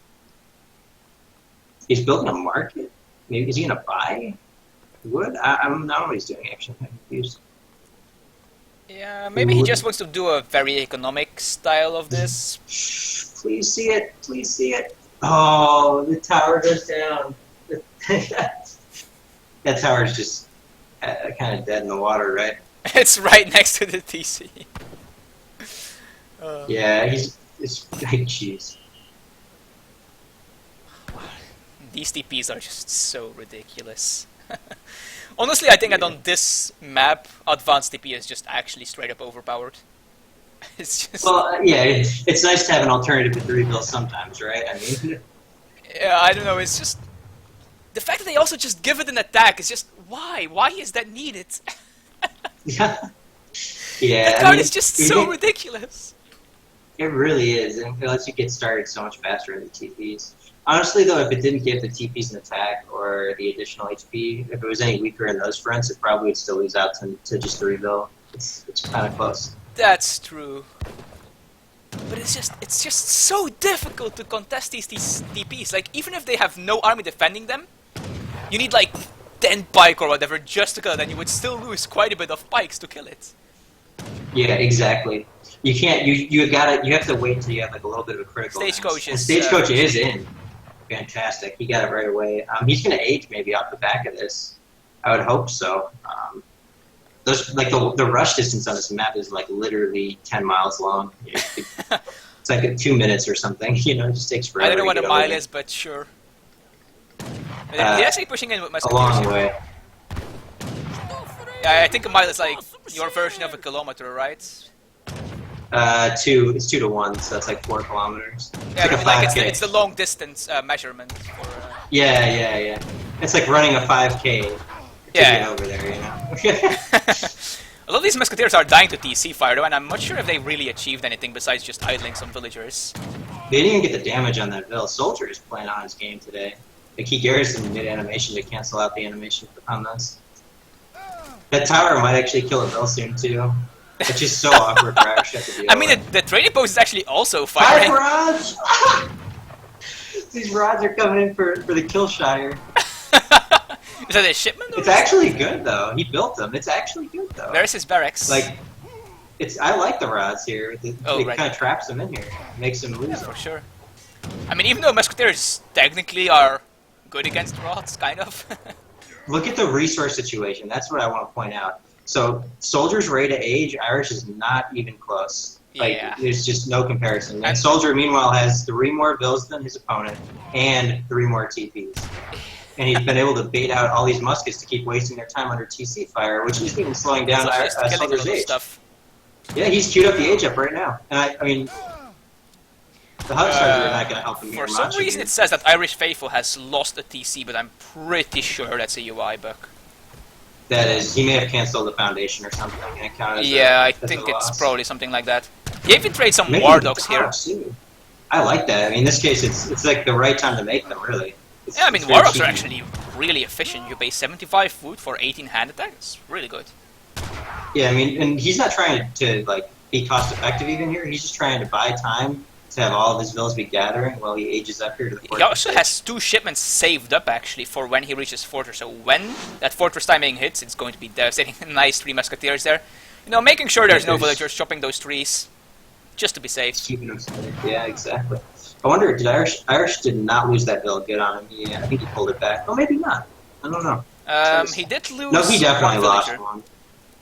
He's building a market. Maybe is he gonna buy wood? I don't know what he's doing actually. I'm confused. Yeah, maybe he just wants to do a very economic style of this. Please see it. Please see it. Oh, the tower goes down. That tower is just kind of dead in the water, right? It's right next to the TC. Yeah, it's like, jeez. These TPs are just so ridiculous. Honestly, I think that on this map, advanced TP is just actually straight up overpowered. It's just... Well, yeah, it's nice to have an alternative to 3 bills sometimes, right? I mean... Yeah, I don't know, it's just... The fact that they also just give it an attack is just... Why? Why is that needed? Yeah. Yeah, that card is just so ridiculous. It really is, and it lets you get started so much faster in the TPs. Honestly, though, if it didn't give the TPs an attack or the additional HP, if it was any weaker in those fronts, it probably would still lose out to just 3 bill. It's kind of close. That's true. But it's just so difficult to contest these TPs. Like, even if they have no army defending them, you need like 10 pike or whatever just to kill it, and you would still lose quite a bit of pikes to kill it. Yeah, exactly. You can't. You have to wait until you have like a little bit of a critical. Stagecoach is in. Fantastic. He got it right away. He's gonna age maybe off the back of this. I would hope so. Those like the rush distance on this map is like literally 10 miles long. It's like 2 minutes or something. You know, it just takes forever. I don't know what a mile is, but sure. They're actually pushing in with my a long way. Yeah, I think a mile is like your version of a kilometer, right? It's 2 to 1, so that's like 4 kilometers. Yeah, It's like it's the long distance measurement. For, Yeah. It's like running a 5K to get over there, you know? A lot of these musketeers are dying to TC fire though, and I'm not sure if they really achieved anything besides just idling some villagers. They didn't even get the damage on that bill. Soldier is playing on his game today. Like he garrisoned mid-animation to cancel out the animation on this. That tower might actually kill a bill soon too. It's just so awkward for Irish to deal with. I mean, the trading post is actually also firing. Hi, rods! These rods are coming in for the Killshire. Is that a shipment? It's actually good though. He built them. It's actually good though. Where's his barracks? Like, I like the rods here. It kind of traps them in here, makes them lose. For sure. I mean, even though musketeers technically are good against rods, kind of. Look at the resource situation. That's what I want to point out. So, Soldier's rate of age, Irish is not even close. Like, there's just no comparison. And Soldier, meanwhile, has 3 more bills than his opponent and 3 more TPs. And he's been able to bait out all these muskets to keep wasting their time under TC fire, which isn't even slowing down Soldier's age. Yeah, he's queued up the age up right now. And I mean, the hug stars are not going to help him For some reason, it says that IrishFaithful has lost a TC, but I'm pretty sure that's a UI bug. That is, he may have canceled the foundation or something. And it counted as I think it's probably something like that. He even trade some war dogs here. Too. I like that. I mean, in this case, it's like the right time to make them, really. Yeah, I mean, war dogs are actually really efficient. You pay 75 food for 18 hand attack. It's really good. Yeah, I mean, and he's not trying to like be cost effective even here. He's just trying to buy time to have all of his villas be gathering while he ages up here to the fortress. He also has 2 shipments saved up actually for when he reaches fortress. So when that fortress timing hits, it's going to be devastating. Nice 3 musketeers there. You know, making sure there's no villagers chopping those trees, just to be safe. Keeping them safe. Yeah, exactly. I wonder, did Irish did not lose that bill good on him? Yeah, I think he pulled it back. Oh, maybe not. I don't know. He did lose. No, he definitely lost one.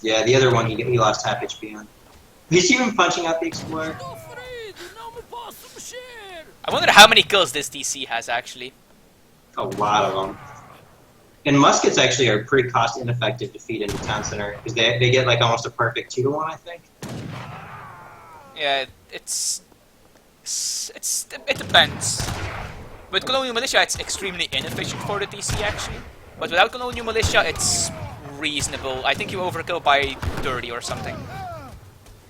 Yeah, the other one he lost half HP on. You see him punching out the Explorer? I wonder how many kills this DC has actually. A lot of them. And muskets actually are pretty cost ineffective to feed into town center because they get like almost a perfect 2 to 1, I think. Yeah, it depends. With Colonial Militia, it's extremely inefficient for the DC actually. But without Colonial Militia, it's reasonable. I think you overkill by 30 or something.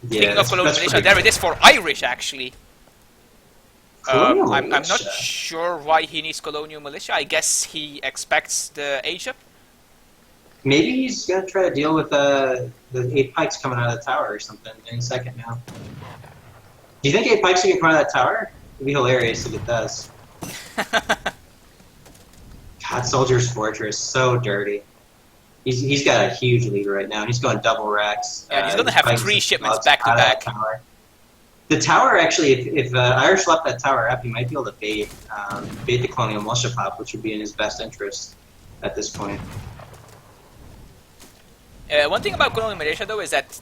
Yeah, Speaking of Colonial Militia, there it is for Irish, actually. I'm not sure why he needs Colonial Militia. I guess he expects the age up. Maybe he's gonna try to deal with the 8 pikes coming out of the tower or something any second now. Do you think 8 pikes can come out of that tower? It'd be hilarious if it does. God, Soldier's Fortress, so dirty. He's got a huge lead right now. He's going double racks. Yeah, he's going to have 3 shipments back to back. The tower, actually, if Irish left that tower up, he might be able to bait the Colonial Militia pop, which would be in his best interest at this point. One thing about Colonial Militia, though, is that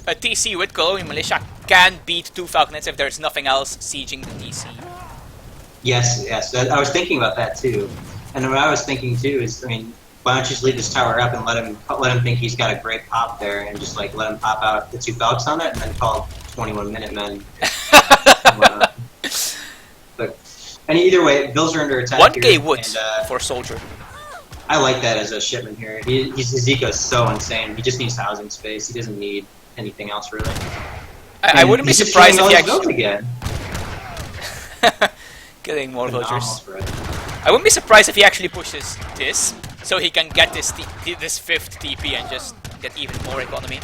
a TC with Colonial Militia can beat 2 Falconets if there's nothing else sieging the TC. Yes, yes. I was thinking about that, too. And what I was thinking, too, is, I mean, why don't you just leave this tower up and let him think he's got a great pop there, and just like let him pop out the 2 Falcons on it, and then call 21 Minutemen. But and either way, bills are under attack. 1K wood for Soldier. I like that as a shipment here. His eco is so insane. He just needs housing space. He doesn't need anything else really. I wouldn't be surprised if he actually again. Getting more villagers. I wouldn't be surprised if he actually pushes this, so he can get this 5th TP and just get even more economy.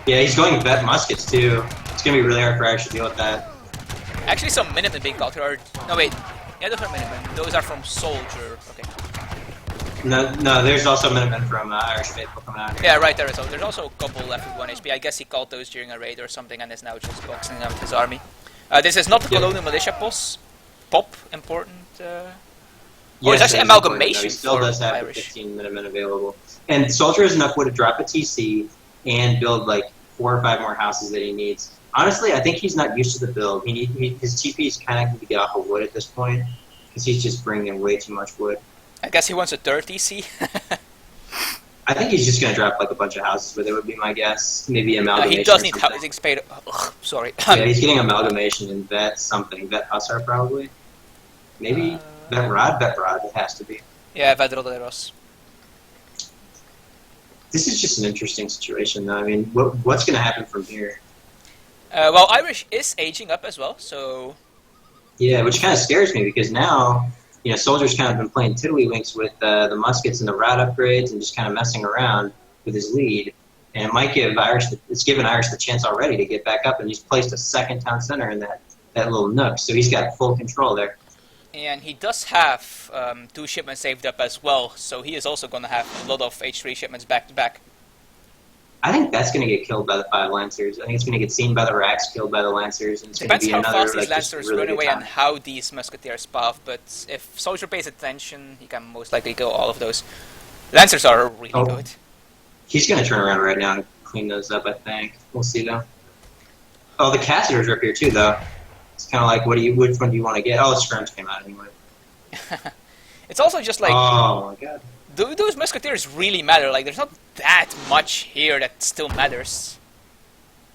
Yeah, he's going vet muskets too. It's gonna be really hard for Irish to deal with that. Actually, some Minutemen being called here. No wait, yeah, those are Minutemen. Those are from Soldier. Okay. No, there's also Minutemen from IrishFaithful coming out here. Yeah, right there is. There's also a couple left with 1 HP. I guess he called those during a raid or something and is now just boxing out his army. This is not the Colonial Militia pop important. Or it's actually amalgamation. He still does have Irish. 15 Minutemen available. And Soldier has enough wood to drop a TC and build like 4 or 5 more houses that he needs. Honestly, I think he's not used to the build. His TP is kind of going to get off of wood at this point because he's just bringing in way too much wood. I guess he wants a 3rd TC. I think he's just going to drop like a bunch of houses with it would be my guess. Maybe amalgamation. He does need housing space. Sorry. Yeah, he's getting amalgamation and vet something. Vet Hussar probably. Maybe vet Rod? Vet Rod, it has to be. Yeah, vet Roderos. This is just an interesting situation though. I mean, what's going to happen from here? Well, Irish is aging up as well, so... Yeah, which kind of scares me because now, you know, Soldier's kind of been playing tiddlywinks with the muskets and the rod upgrades and just kind of messing around with his lead. And it might give Irish, it's given Irish the chance already to get back up, and he's placed a 2nd town center in that little nook, so he's got full control there. And he does have 2 shipments saved up as well, so he is also going to have a lot of H3 shipments back to back. I think that's going to get killed by the 5 Lancers. I think it's going to get seen by the racks, killed by the Lancers. And it's Depends going to be how another, fast these Lancers really run away time. and how these Musketeers buff, but if Soldier pays attention, he can most likely kill all of those. Lancers are really good. He's going to turn around right now and clean those up, I think. We'll see, though. Oh, the Cassiders are up here, too, though. It's kind of like, which one do you want to get? Oh, the Skirms came out anyway. It's also just like... Oh, my God. Those Musketeers really matter. Like, there's not that much here that still matters.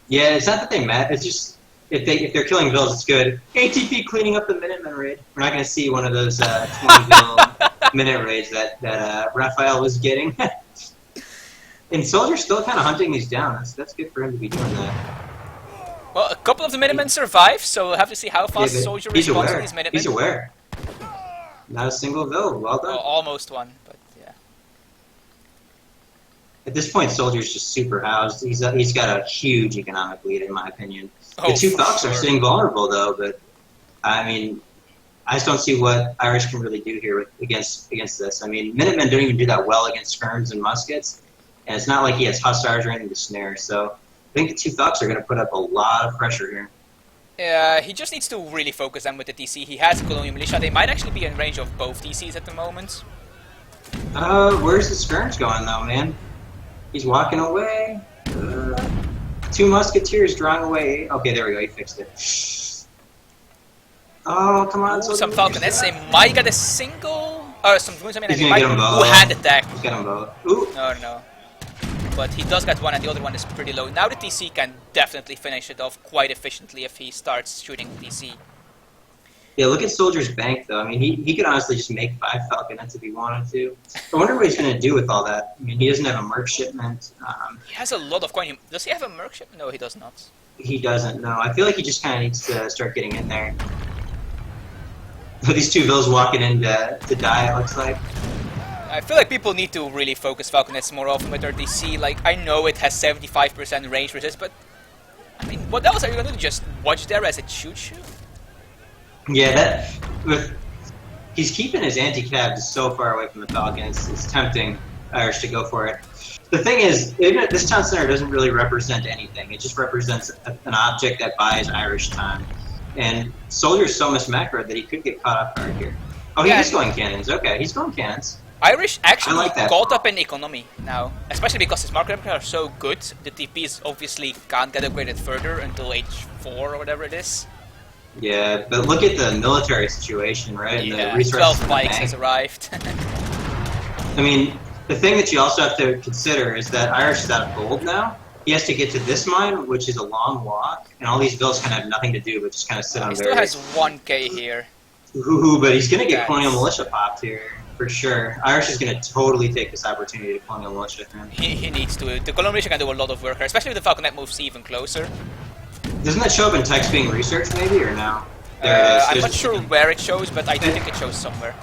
Yeah, it's not that they matter. It's just if they're killing vills, it's good. ATP cleaning up the Minutemen raid. We're not going to see one of those 20 vill minute raids that Raphael was getting. And Soldier's still kind of hunting these down. That's good for him to be doing that. Well, a couple of the Minutemen survive, so we'll have to see how fast Soldier responds to these Minutemen. He's aware. Not a single vill. Well done. Well, almost one, but yeah. At this point, Soldier's just super housed. He's got a huge economic lead, in my opinion. The 2 Falcons are sitting vulnerable, though, but I mean, I just don't see what Irish can really do here against this. I mean, Minutemen don't even do that well against skirms and muskets, and it's not like he has Hussars or anything to snare, so I think the 2 Falcons are going to put up a lot of pressure here. Yeah, he just needs to really focus them with the TC. He has a Colonial Militia. They might actually be in range of both TCs at the moment. Where's the skirms going, though, man? He's walking away. 2 Musketeers drawing away. Okay, there we go. He fixed it. Oh, come on. Ooh, some Falconets. They might get a single... Or some wounds. I mean, he's they gonna might... get them both. hand attack. He's got them both. Ooh. No. But he does get one, and the other one is pretty low. Now the TC can definitely finish it off quite efficiently if he starts shooting the TC. Yeah, look at Soldier's bank, though. I mean, he could honestly just make 5 Falconets if he wanted to. I wonder what he's going to do with all that. I mean, he doesn't have a merc shipment. He has a lot of coin. Does he have a merc shipment? No, he does not. He doesn't, no. I feel like he just kind of needs to start getting in there. These 2 vills walking in to die, it looks like. I feel like people need to really focus Falconets more often with their DC. Like, I know it has 75% range resist, but I mean, what else are you going to do? Just watch there as it shoots you? Yeah, he's keeping his anti-cav so far away from the Falcon. It's tempting Irish to go for it. The thing is, this town center doesn't really represent anything. It just represents an object that buys Irish time. And Soldier's so much macro that he could get caught off guard here. Oh, he is going cannons. Okay, he's going cannons. Irish actually like caught up in economy now, especially because his market are so good. The TPs obviously can't get upgraded further until H4 or whatever it is. Yeah, but look at the military situation, right? Yeah, the 12 bikes has arrived. I mean, the thing that you also have to consider is that Irish is out of gold now. He has to get to this mine, which is a long walk, and all these vills kind of have nothing to do but just kind of sit on there. He still has 1k here. But he's going to get Colonial Militia popped here, for sure. Irish is going to totally take this opportunity to Colonial Militia him. He needs to. The Colonial Militia can do a lot of work here, especially if the Falconet moves even closer. Doesn't that show up in text being researched, maybe, or no? There it is. I'm not sure where it shows, but I do think it shows somewhere.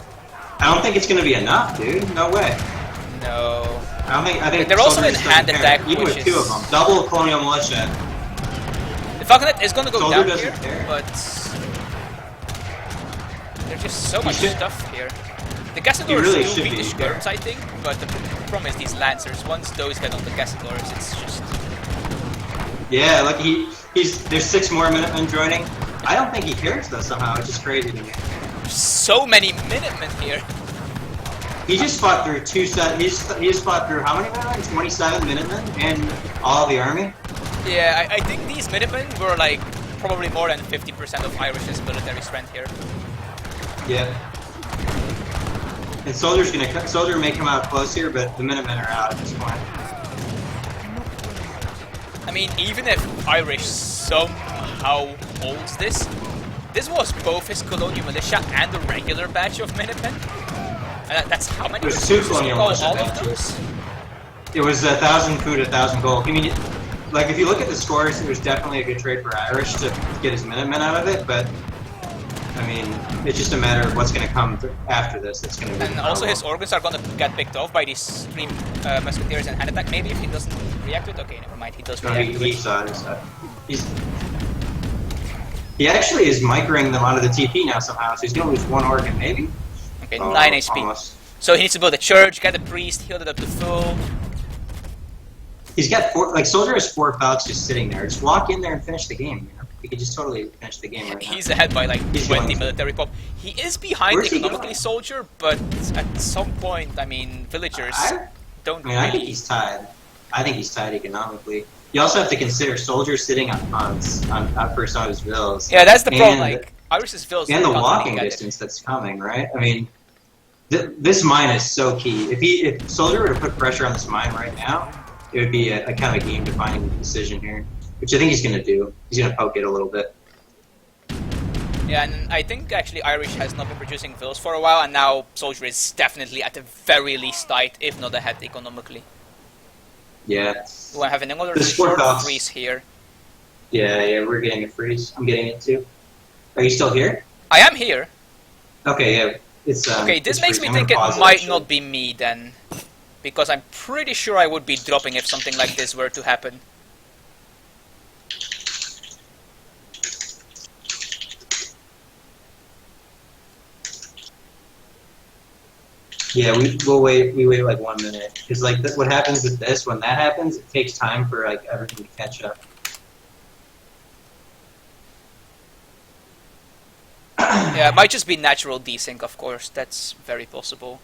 I don't think it's going to be enough, dude. No way. No. I think they're also in hand attack, even with 2 of them. Double Colonial Militia. The Falconet is going to go Soldier down here, care. but there's just so much stuff here. The Cassadors really do beat the be skirts, I think, but the problem is these Lancers. Once those get on the Cassadors, it's just... Yeah, like there's 6 more Minutemen joining. I don't think he cares though somehow. It's just crazy to me. So many Minutemen here. He just fought through 2 sets. He just fought through how many Minutemen? 27 Minutemen and all of the army. Yeah, I think these Minutemen were like probably more than 50% of Irish's military strength here. Yeah. And Soldier may come out close here, but the Minutemen are out at this point. I mean, even if Irish somehow holds this was both his Colonial Militia and a regular batch of Minutemen. That's how many? There's 2 Colonial Militia all of those? It was 1,000 food, 1,000 gold. I mean, like if you look at the scores, it was definitely a good trade for Irish to get his Minutemen out of it, but I mean, it's just a matter of what's going to come after this. It's going to be. And also, his organs are going to get picked off by these 3 Musketeers and hand attack. Maybe if he doesn't react to it. Okay, never mind. He does react to it. He saw it. He actually is microing them out of the TP now somehow, so he's going to lose 1 organ, maybe. Okay, 9 HP. Almost. So he needs to build a church, get a priest, heal it up to full. He's got 4. Like Soldier has 4 Falcons just sitting there. Just walk in there and finish the game. You know? He could just totally finish the game right now. He's ahead by like 20 military pop. He is behind economically, Soldier, but at some point, I mean, villagers don't. I mean, I think he's tied. I think he's tied economically. You also have to consider Soldier sitting on for some of his vills. Yeah, that's the problem. Like Irish's vills and the walking distance that's coming, right? I mean, this mine is so key. If Soldier were to put pressure on this mine right now, it would be a kind of a game-defining decision here, which I think he's going to do. He's going to poke it a little bit. Yeah, and I think actually Irish has not been producing vills for a while, and now Soldier is definitely at the very least tight, if not ahead economically. Yeah. Do I have another short freeze here? Yeah, we're getting a freeze. I'm getting it too. Are you still here? I am here. Okay, yeah. Okay, this makes me think it might not be me then. Because I'm pretty sure I would be dropping if something like this were to happen. Yeah, we'll wait. We wait like 1 minute because like what happens with this when that happens, it takes time for like everything to catch up. Yeah, it might just be natural desync, of course. That's very possible.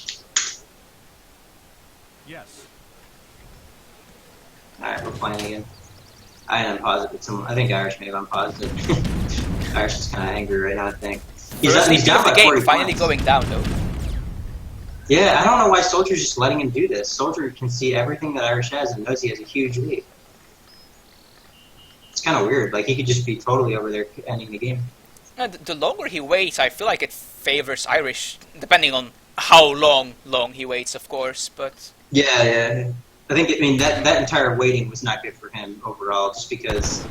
Yes. Alright, we're playing again. I unpaused it, but I think Irish may have unpaused it. Irish is kind of angry right now, I think. He's down by 40 points. Finally going down, though. Yeah, I don't know why Soldier's just letting him do this. Soldier can see everything that Irish has and knows he has a huge lead. It's kind of weird. Like, he could just be totally over there ending the game. No, the longer he waits, I feel like it favors Irish, depending on how long he waits, of course. But yeah. I mean that entire waiting was not good for him overall, just because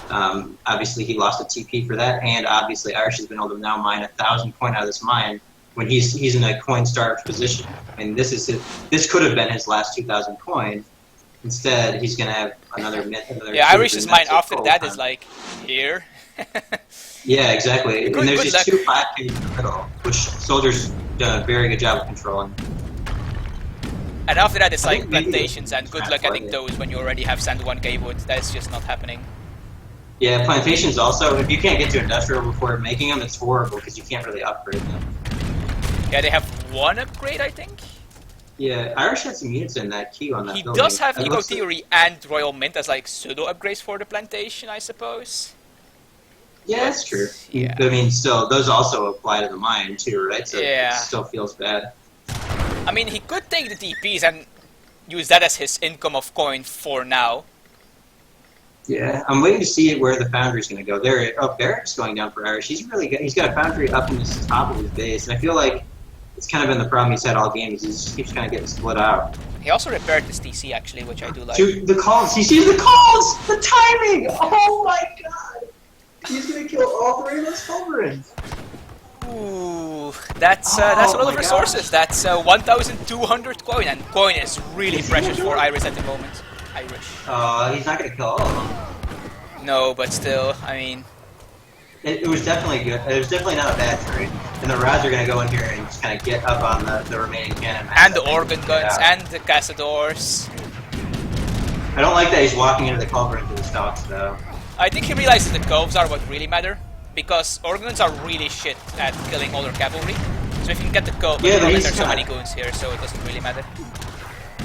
obviously he lost a TP for that, and obviously Irish has been able to now mine 1,000 coin out of this mine when he's in a coin starved position. I mean, this could have been his last 2,000 coin. Instead, he's gonna have another yeah, Irish's mine after that is like here. Yeah, exactly. Good, and there's good these luck. 2 5Ks in the middle, which SoldieR's done a very good job of controlling. And after that, it's I like think maybe plantations, and good luck getting those when you already have sand 1k wood. That's just not happening. Yeah, plantations also, if you can't get to industrial before making them, it's horrible because you can't really upgrade them. Yeah, they have 1 upgrade, I think. Yeah, Irish had some units in that queue on that He building. does have It Ego looks Theory and Royal Mint as like pseudo upgrades for the plantation, I suppose. Yeah, that's true. Yeah. But I mean, still, those also apply to the mine too, right? So Yeah. it still feels bad. I mean, he could take the TPs and use that as his income of coin for now. Yeah, I'm waiting to see where the foundry's going to go. Barrack's going down for Irish. He's really good. He's got a foundry up in the top of his base, and I feel like it's kind of been the problem he's had all game. He just keeps kind of getting split out. He also repaired this TC actually, which I do like. Dude, the calls! He sees the calls! The timing! Oh my god! He's going to kill all 3 of those culverins. Ooh, that's a lot of my resources. That's 1,200 coin, and coin is really precious for Irish at the moment. Irish. He's not going to kill all of them. No, but still, I mean... It was definitely good. It was definitely not a bad trade. And the Rods are going to go in here and just kind of get up on the remaining cannon. And the organ guns, and the Cazadors. I don't like that he's walking into the culvert into the stocks, though. I think he realizes the coves are what really matter, because organ guns are really shit at killing all their cavalry. So if you can get the cove, yeah, but there's so many goons here, so it doesn't really matter.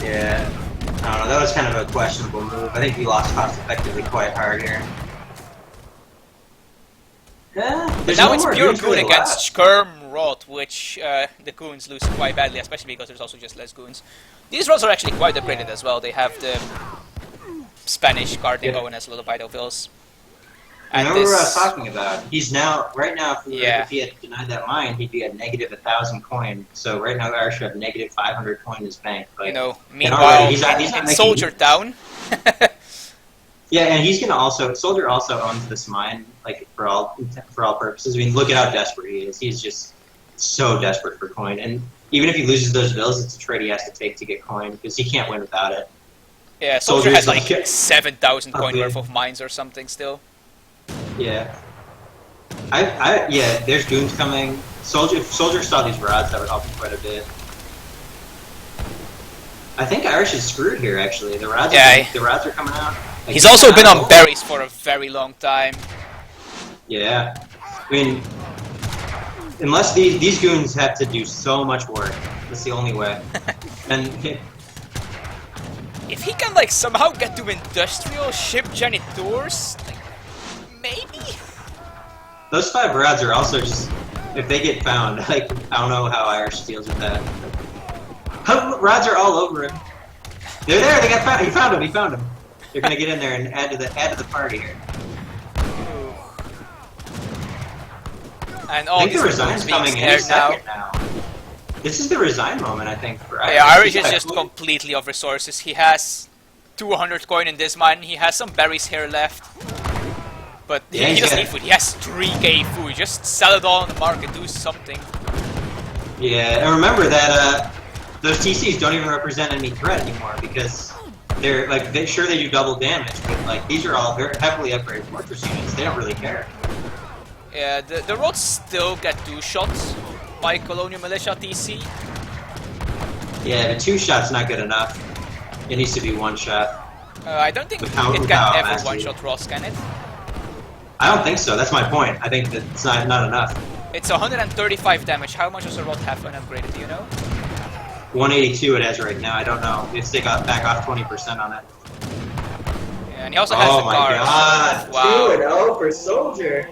Yeah. I don't know, that was kind of a questionable move. I think he lost cost effectively quite hard here. Yeah, But now it's pure goon against Skirm Rod, which the goons lose quite badly, especially because there's also just less goons. These rods are actually quite upgraded as well. They have the Spanish guarding going as little Vital-Vills. I remember what I was talking about. He's now, right now, if he had denied that mine, he'd be at negative 1,000 coin. So right now, Irish have negative 500 coin in his bank. Like, you know, meanwhile, he's not in making Soldier Town. Yeah, and he's gonna also SoldieR also owns this mine, like for all purposes. I mean, look at how desperate he is. He's just so desperate for coin, and even if he loses those bills, it's a trade he has to take to get coin because he can't win without it. Yeah, SoldieR has like 7,000 coin worth of mines or something still. Yeah. Yeah, there's goons coming. If SoldieR saw these rods, that would help him quite a bit. I think Irish is screwed here, actually. The rods are coming out. Like, he's also been on berries for a very long time. Yeah. I mean, unless these goons have to do so much work. That's the only way. And if he can like somehow get to industrial ship janitors, like, maybe? Those 5 rods are also just, if they get found, like, I don't know how Irish deals with that. Rods are all over him. They're there. They got found. He found him. They're gonna get in there and add to the party here. And all I think these the resign's coming any second now. This is the resign moment, I think, for Irish. Yeah, Irish is just completely off resources. He has 200 coin in this mine. He has some berries here left. But he doesn't need food. He has 3k food. Just sell it all on the market. Do something. Yeah, and remember that those TCs don't even represent any threat anymore because they're like they do double damage, but like these are all very heavily upgraded fortress units. They don't really care. Yeah, the rods still get 2 shots by Colonial Militia TC. Yeah, the 2 shot's not good enough. It needs to be 1 shot. I don't think it can ever 1-shot Ross, can it? I don't think so. That's my point. I think that it's not enough. It's 135 damage. How much does the rod have unupgraded? Do you know? 182 it has right now. I don't know. If they got back off 20% on it. Yeah, and he also has the car. Oh my god! Wow. 2-0 for SoldieR.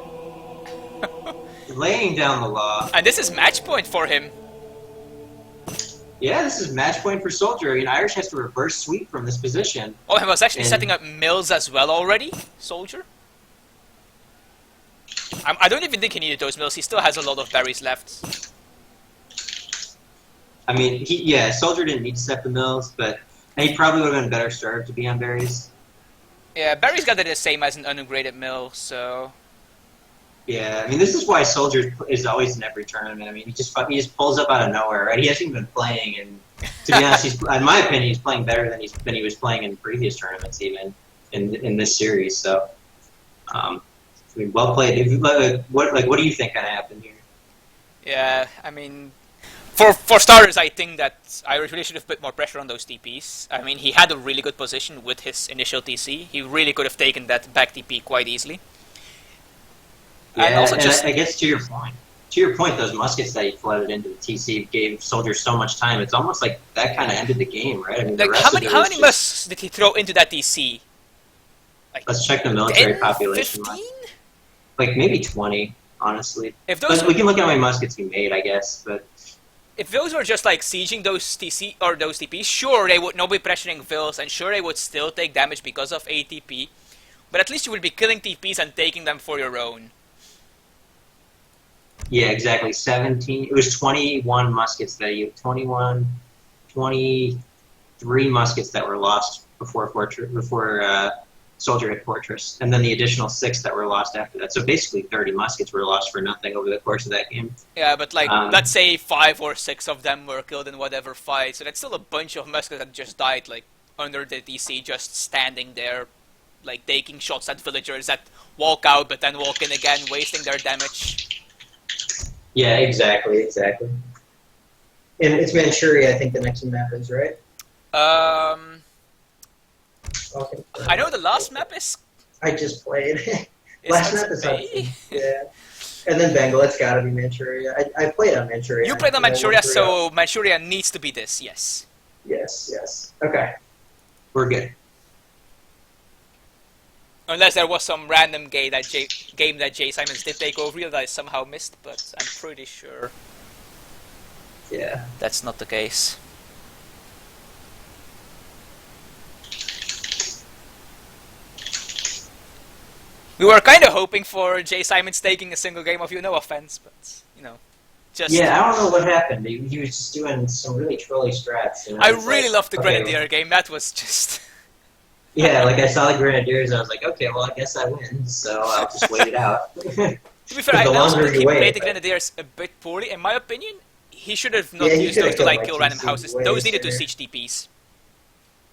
Laying down the law. And this is match point for him. Yeah, this is match point for SoldieR. I mean, Irish has to reverse sweep from this position. Oh, he was actually setting up mills as well already, SoldieR? I don't even think he needed those mills. He still has a lot of berries left. I mean, Soldier didn't need to set the mills, but he probably would have been better served to be on berries. Yeah, berries got the same as an unupgraded mill, so... Yeah, I mean, this is why Soldier is always in every tournament. I mean, he just pulls up out of nowhere, right? He hasn't even been playing, and to be honest, in my opinion, he's playing better than he was playing in previous tournaments, even in this series. So, I mean, well played. What do you think kind of happened here? Yeah, I mean, for starters, I think that Irish really should have put more pressure on those TPs. I mean, he had a really good position with his initial TC. He really could have taken that back TP quite easily. Yeah, and also I guess to your point, those muskets that he flooded into the TC gave Soldier so much time. It's almost like that kind of ended the game, right? I mean, like how many muskets did he throw into that TC? Like, let's check the military 10, population. 15? Like maybe 20, honestly. If those we can look at how many muskets he made, I guess. But if those were just like sieging those TC or those TPs, sure they would not be pressuring Vils, and sure they would still take damage because of ATP. But at least you would be killing TPs and taking them for your own. Yeah, exactly. 17. It was 21 muskets that you 23 muskets that were lost before Soldier hit Fortress, and then the additional 6 that were lost after that. So basically, 30 muskets were lost for nothing over the course of that game. Yeah, but like let's say 5 or 6 of them were killed in whatever fight, so that's still a bunch of muskets that just died like under the DC, just standing there, like taking shots at villagers that walk out but then walk in again, wasting their damage. Yeah, exactly. And it's Manchuria, I think the next map is, right? Okay. I know the last map is... I just played. Last map is Hudson. Yeah. And then Bengal, it's gotta be Manchuria. I played on Manchuria. You played on Manchuria, so Manchuria needs to be this, yes. Yes. Okay. We're good. Unless there was some random game that Jay Simons did take over that I somehow missed, but I'm pretty sure that's not the case. We were kind of hoping for Jay Simons taking a single game of you, no offense, but, you know, just... Yeah, I don't know what happened. He was just doing some really trolly strats. You know? I really loved the Grenadier game, that was just... Yeah, like I saw the Grenadiers, I was like, okay, well, I guess I win, so I'll just wait it out. To be fair, I also think he played the Grenadiers a bit poorly. In my opinion, he should have not used those to like kill random houses. Those needed to siege TPs.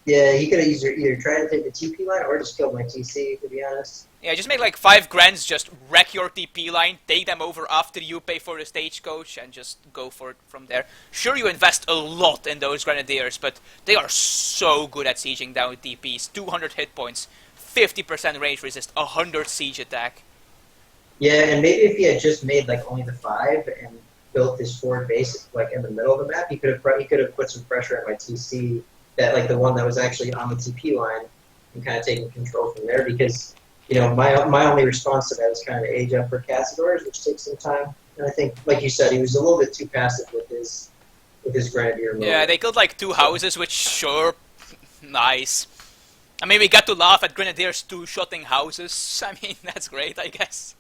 Yeah, he could have either tried to take the TP line or just killed my TC, to be honest. Yeah, just make like 5 grands, just wreck your TP line, take them over after you pay for the stagecoach, and just go for it from there. Sure, you invest a lot in those Grenadiers, but they are so good at sieging down TPs. 200 hit points, 50% range resist, 100 siege attack. Yeah, and maybe if he had just made like only the 5 and built his forward base like in the middle of the map, he could have put some pressure on my TC, that like the one that was actually on the TP line, and kind of taking control from there, because you know my only response to that was kind of age up for Castadors, which takes some time. And I think, like you said, he was a little bit too passive with his Grenadier mode. Yeah, they killed like 2 houses, which sure, nice. I mean, we got to laugh at Grenadiers 2-shotting houses. I mean, that's great, I guess.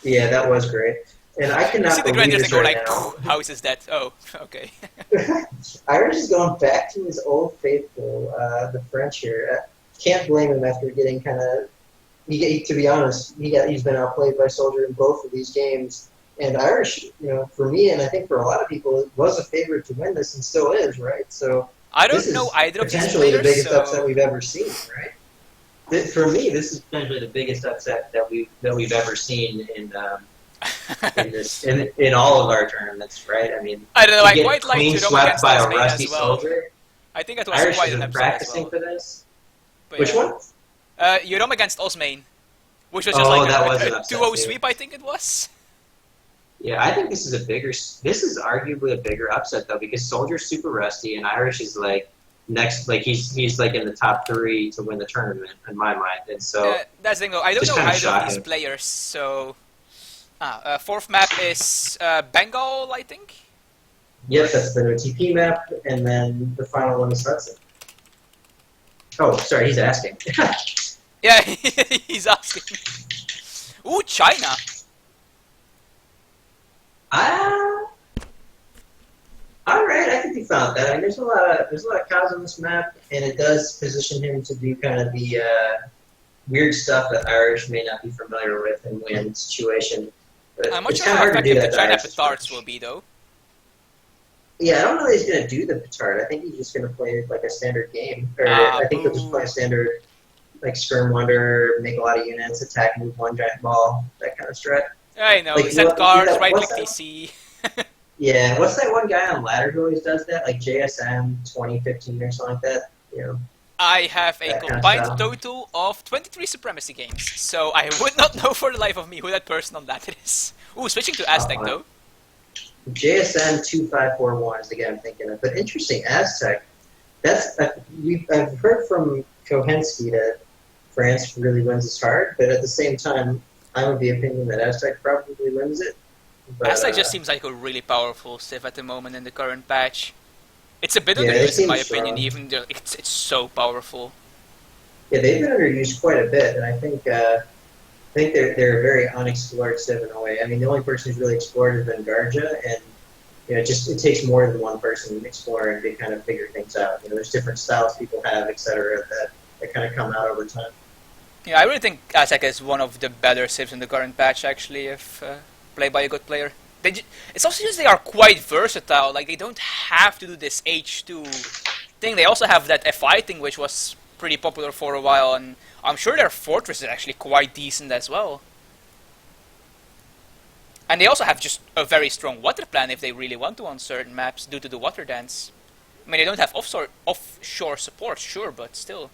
Yeah, that was great. And I cannot see the Grenadiers and go like, house is dead. Oh, okay. Irish is going back to his old faithful, the French here. Can't blame him after getting kind of... To be honest, he's been outplayed by Soldier in both of these games. And Irish, you know, for me, and I think for a lot of people, it was a favorite to win this and still is, right? So I don't know either of these players. Potentially the biggest upset we've ever seen, right? For me, this is potentially the biggest upset that we've ever seen in all of our tournaments, right? I mean, I don't know. I quite like to swept by a rusty Soldier. I think it was Irish quite an upset practicing for this. But which one? Eurom against Osmain, which was just like a 2-0 sweep, I think it was. Yeah, I think this is arguably a bigger upset though, because Soldier's super rusty and Irish is like next, like he's like in the top 3 to win the tournament in my mind, and so that's the thing though. I don't know either of these players, so. 4th map is Bengal, I think? Yep, that's the TP map, and then the final one is Hudson. Oh, sorry, he's asking. Yeah, he's asking. Ooh, China. Ah, all right. I think he found that. I mean, there's a lot of cows on this map, and it does position him to do kind of the weird stuff that Irish may not be familiar with in win situation. But I'm not it's sure kind of how hard to do effective that. the To China Irish petards will be, though. Yeah, I don't know that he's going to do the petard. I think he's just going to play like a standard game, or I think he'll just play a standard like skirm wonder, make a lot of units, attack, move one giant ball, that kind of strat. I know, Like, send cards, yeah, right-click TC. Yeah, what's that one guy on ladder who always does that? Like JSM 2015 or something like that. You know. I have a That kind of combined style. total of 23 Supremacy games, so I would not know for the life of me who that person on ladder is. Ooh, switching to Aztec though. JSM 2541 is the guy I'm thinking of. But interesting, Aztec. That's I've heard from Kohensky that France really wins this hard, but at the same time, I'm of the opinion that Aztec probably wins it. But, Aztec just seems like a really powerful civ at the moment in the current patch. It's a bit Yeah, underused in my strong. opinion, even though it's so powerful. Yeah, they've been underused quite a bit, and I think they're a very unexplored civ in a way. I mean, the only person who's really explored has been Garja, and it takes more than one person exploring to kind of figure things out. There's different styles people have, etc., that kind of come out over time. Yeah, I really think Aztec is one of the better civs in the current patch, actually, if played by a good player. It's also just they are quite versatile. Like, they don't have to do this H2 thing. They also have that FI thing, which was pretty popular for a while, and I'm sure their fortress is actually quite decent as well. And they also have just a very strong water plan if they really want to on certain maps due to the water dance. I mean, they don't have offshore support, sure, but still.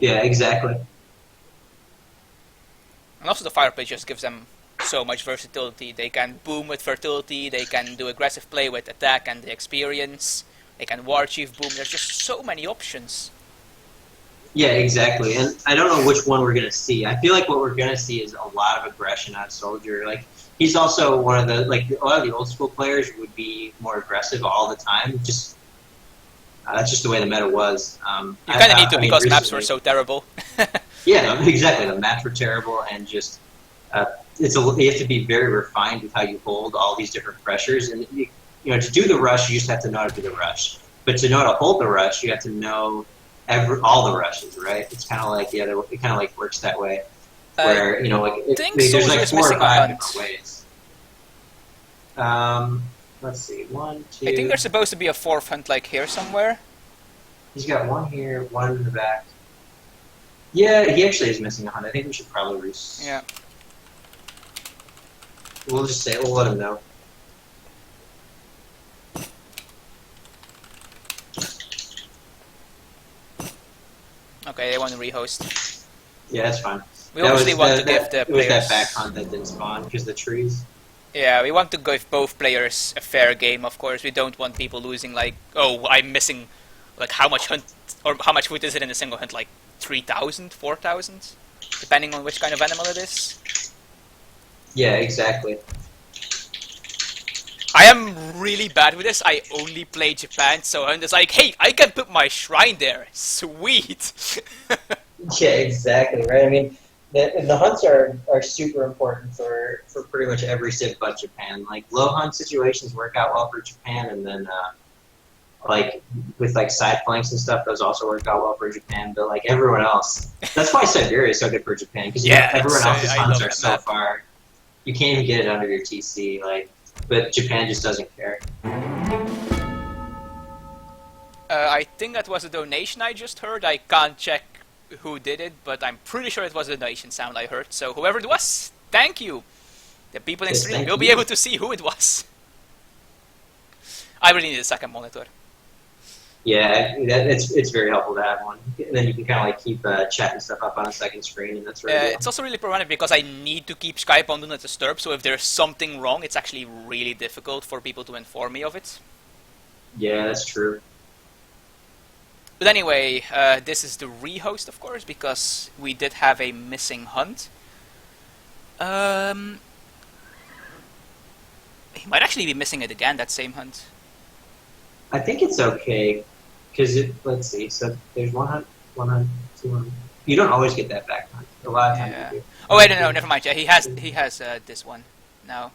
Yeah, exactly. And also the fireplace just gives them so much versatility. They can boom with fertility, they can do aggressive play with attack and the experience, they can war chief boom, there's just so many options. Yeah, exactly. And I don't know which one we're going to see. I feel like what we're going to see is a lot of aggression out of SoldieR. Like, he's also one of the, like, a lot of the old school players would be more aggressive all the time. Just that's just the way the meta was. You kind of need to because recently, maps were so terrible. Yeah, exactly. The maps were terrible, and just you have to be very refined with how you hold all these different pressures. And to do the rush, you just have to know how to do the rush. But to know how to hold the rush, you have to know all the rushes, right? It's kind of like it kind of like works that way, where there's like 4 or 5 different ways. Let's see, 1, 2. I think there's supposed to be a 4th hunt like here somewhere. He's got 1 here, 1 in the back. Yeah, he actually is missing a hunt. I think we should probably Yeah. We'll just say we'll let him know. Okay, they want to rehost. Yeah, that's fine. We obviously want to give the players... It was that back hunt that didn't spawn because of the trees. Yeah, we want to give both players a fair game, of course. We don't want people losing, like, oh, I'm missing, like, how much hunt, or how much food is it in a single hunt? Like, 3,000, 4,000? Depending on which kind of animal it is. Yeah, exactly. I am really bad with this. I only play Japan, so I'm just like, hey, I can put my shrine there. Sweet! Yeah, exactly, right? I mean, the hunts are super important for pretty much every civ but Japan. Like, low hunt situations work out well for Japan, and then like with like side flanks and stuff, those also work out well for Japan. But like everyone else, that's why Siberia is so good for Japan, because everyone else's hunts are so far. You can't even get it under your TC, like, but Japan just doesn't care. I think that was a donation I just heard. I can't check who did it, but I'm pretty sure it was a donation sound I heard. So whoever it was, thank you. The people in stream will be able to see who it was. I really need a second monitor. Yeah, it's very helpful to have one. And then you can kind of like keep chat and stuff up on a second screen, and that's really It's also really problematic because I need to keep Skype on Do Not Disturb, so if there's something wrong, it's actually really difficult for people to inform me of it. Yeah, that's true. But anyway, this is the rehost, of course, because we did have a missing hunt. He might actually be missing it again, that same hunt. I think it's okay, because let's see, so there's 1 hunt, 2 hunt. You don't always get that back hunt. A lot of times you do. Oh wait, no, never mind. Yeah, he has this one now.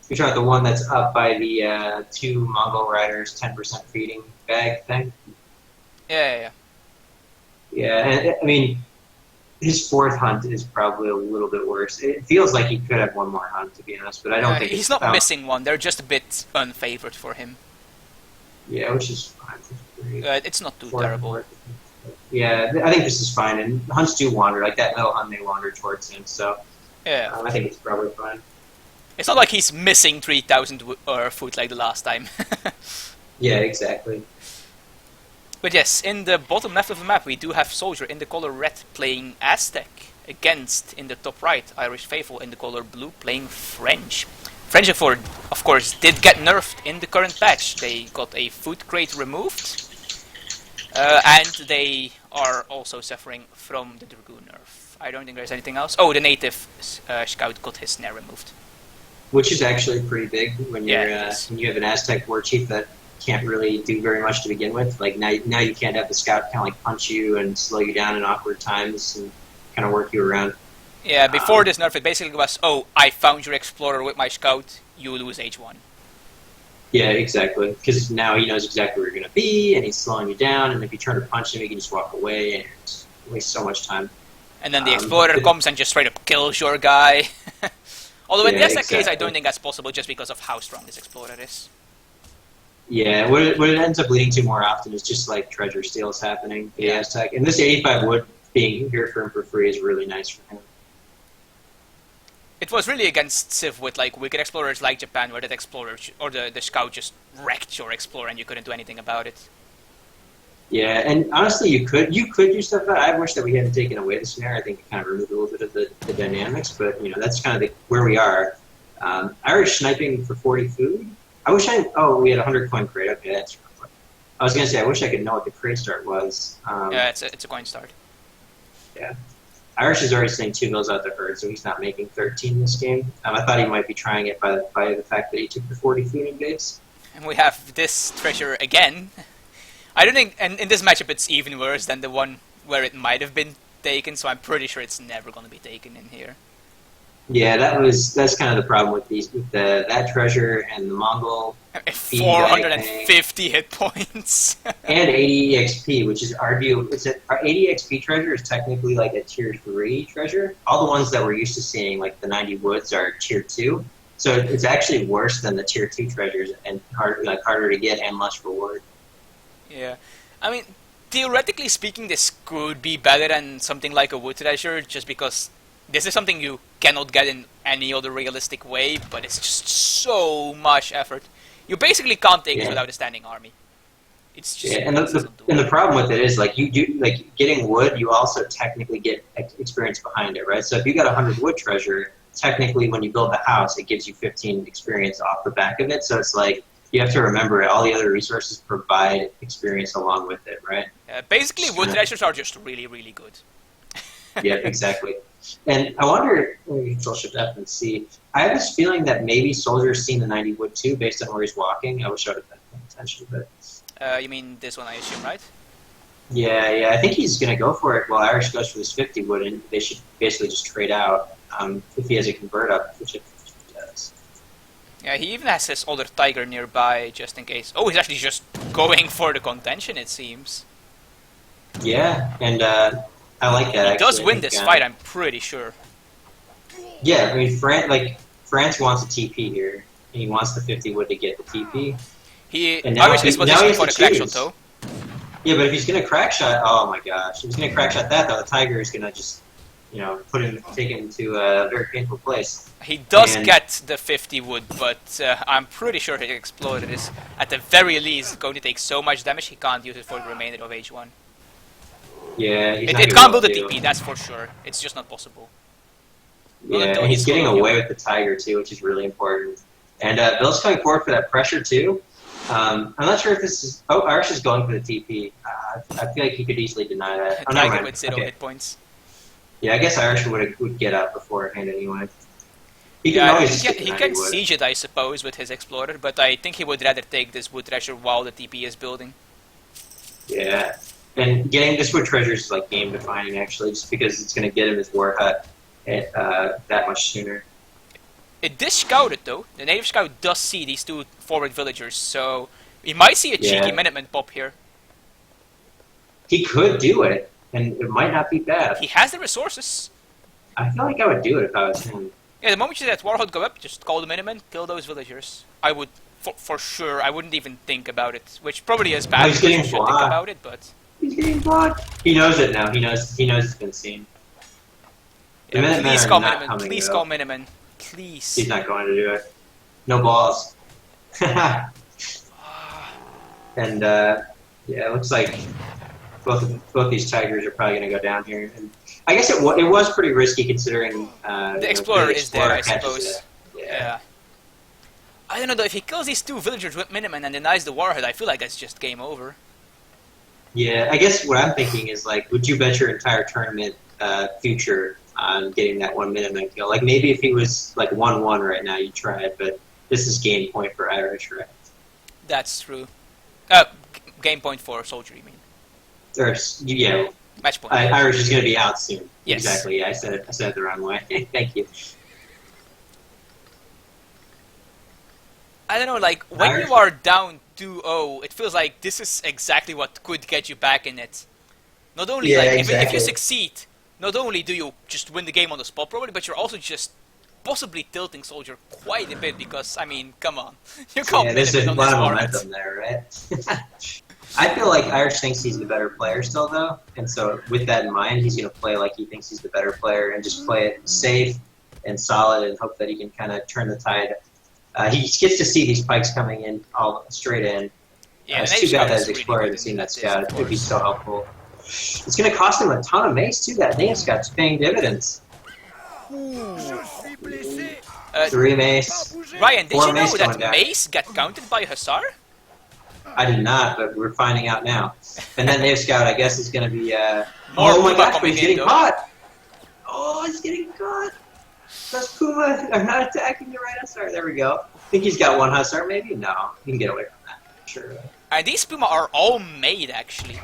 You're talking about the one that's up by the 2 Mongol riders 10% feeding bag thing? Yeah. Yeah, and I mean, his 4th hunt is probably a little bit worse. It feels like he could have one more hunt, to be honest, but I don't think He's not missing one. They're just a bit unfavored for him. Yeah, which is fine. It's not too terrible. Yeah, I think this is fine, and hunts do wander. Like that middle hunt, they wander towards him, so Yeah. I think it's probably fine. It's not like he's missing 3,000 foot like the last time. Yeah, exactly. But yes, in the bottom left of the map we do have SoldieR in the color red playing Aztec, against, in the top right, IrishFaithful in the color blue playing French. French, of course, did get nerfed in the current patch. They got a food crate removed, and they are also suffering from the Dragoon nerf. I don't think there's anything else. Oh, the native scout got his snare removed. Which is actually pretty big when you're when you have an Aztec war chief that can't really do very much to begin with. Like now you can't have the scout kind of like punch you and slow you down in awkward times and kind of work you around. Yeah, before this nerf, it basically was, oh, I found your explorer with my scout, you lose H1. Yeah, exactly. Because now he knows exactly where you're going to be, and he's slowing you down, and if you turn to punch him, he can just walk away, and it wastes so much time. And then the explorer comes and just straight up kills your guy. Although in the Aztec case, I don't think that's possible just because of how strong this explorer is. Yeah, what it ends up leading to more often is just like treasure steals happening for the Aztec. And this 85 wood being here for him for free is really nice for him. It was really against Civ with like wicked explorers like Japan, where that explorer or the scout just wrecked your explorer and you couldn't do anything about it. Yeah, and honestly, you could do stuff. I wish that we hadn't taken away the snare. I think it kind of removed a little bit of the dynamics, but you know that's kind of where we are. Irish sniping for 40 food. I wish we had a 100 coin crate. Okay, that's. I was gonna say I wish I could know what the crate start was. Yeah, it's a coin start. Yeah. Irish is already saying 2 mils out the herd, so he's not making 13 this game. I thought he might be trying it by the fact that he took the 40 food in base. And we have this treasure again. I don't think, and in this matchup it's even worse than the one where it might have been taken, so I'm pretty sure it's never going to be taken in here. Yeah, that's kind of the problem with that treasure and the Mongol. 450 hit points. And 80 EXP, which is our 80 EXP treasure is technically like a tier 3 treasure. All the ones that we're used to seeing, like the 90 woods, are tier 2. So it's actually worse than the tier 2 treasures and harder to get and less reward. Yeah, I mean, theoretically speaking, this could be better than something like a wood treasure, just because this is something you cannot get in any other realistic way, but it's just so much effort. You basically can't take it without a standing army. It's just and the problem with it is like you do like getting wood. You also technically get experience behind it, right? So if you got 100 wood treasure, technically when you build the house, it gives you 15 experience off the back of it. So it's like you have to remember all the other resources provide experience along with it, right? Basically, wood treasures are just really, really good. Yeah, exactly. And I wonder, control shift F and C. I have this feeling that maybe SoldieR's seen the 90 wood too, based on where he's walking. I wish I would have paid attention, but you mean this one, I assume, right? Yeah. I think he's gonna go for it. While Irish goes for this 50 wood, and they should basically just trade out if he has a convert up, which it does. Yeah, he even has his older tiger nearby, just in case. Oh, he's actually just going for the contention, it seems. Yeah, and I like that. He does win this fight, I'm pretty sure. Yeah, I mean, France wants a TP here. And he wants the 50 wood to get the TP. Irish is positioning for the crack shot, though. Yeah, but if he's going to crack shot, oh my gosh. If he's going to crack shot that, though, the Tiger is going to just, take him to a very painful place. He does get the 50 wood, but I'm pretty sure the exploder is, at the very least, going to take so much damage he can't use it for the remainder of H1. Yeah, it can't build a TP, that's for sure. It's just not possible. Yeah, and he's getting away with the Tiger, too, which is really important. And Bill's coming forward for that pressure, too. I'm not sure if this is... Oh, Irish is going for the TP. I feel like he could easily deny that. Oh, Tiger with 0 hit points. Yeah, I guess Irish would get up beforehand anyway. He can siege it, I suppose, with his explorer, but I think he would rather take this wood treasure while the TP is building. Yeah, and getting this wood treasure is like game defining, actually, just because it's going to get him his war hut. that much sooner. It is scouted though. The native scout does see these two forward villagers, so we might see a cheeky Minuteman pop here. He could do it, and it might not be bad. He has the resources. I feel like I would do it if I was him. Yeah, the moment you see that Warhol go up, just call the Minuteman, kill those villagers. I would, for sure, I wouldn't even think about it, which probably is bad because you should think about it, but... He's getting blocked. He knows it now. He knows it's been seen. Yeah, please call Minuteman. Please call Minuteman. Please. He's not going to do it. No balls. And yeah, it looks like both these tigers are probably going to go down here. And I guess it was pretty risky considering the Explorer is there, I suppose. Yeah. I don't know though. If he kills these two villagers with Minuteman and denies the Warhead, I feel like that's just game over. Yeah, I guess what I'm thinking is like, would you bet your entire tournament future on getting that 1 Minuteman kill? Like maybe if he was like 1-1 right now, you try it, but this is game point for Irish, right? That's true. Game point for SoldieR, you mean? Or yeah, match point. Irish is going to be out soon. Yes. Exactly. Yeah, I said it the wrong way. Thank you. I don't know, like, when you are down 2-0, it feels like this is exactly what could get you back in it. Not only, if you succeed, not only do you just win the game on the spot probably, but you're also just possibly tilting SoldieR quite a bit because, I mean, come on. You can't there's a on lot this of format. momentum there, right? I feel like Irish thinks he's the better player still, though, and so with that in mind, he's going to play like he thinks he's the better player and just play it safe and solid and hope that he can kind of turn the tide. He gets to see these pikes coming in all straight in. Yeah, it's too bad that his Explorer hasn't seen that scout. It would be so helpful. It's going to cost him a ton of mace, too, that native scout's paying dividends. 3 mace. Ryan, did you know that down. mace got counted by Hussar? I did not, but we're finding out now. And then native scout, I guess, is going to be... More oh my Puma gosh, coming he's getting in, caught! Oh, he's getting caught! Those Puma are not attacking the right Hussar. There we go. I think he's got 1 Hussar, maybe? No, he can get away from that. Sure. And these Puma are all made, actually.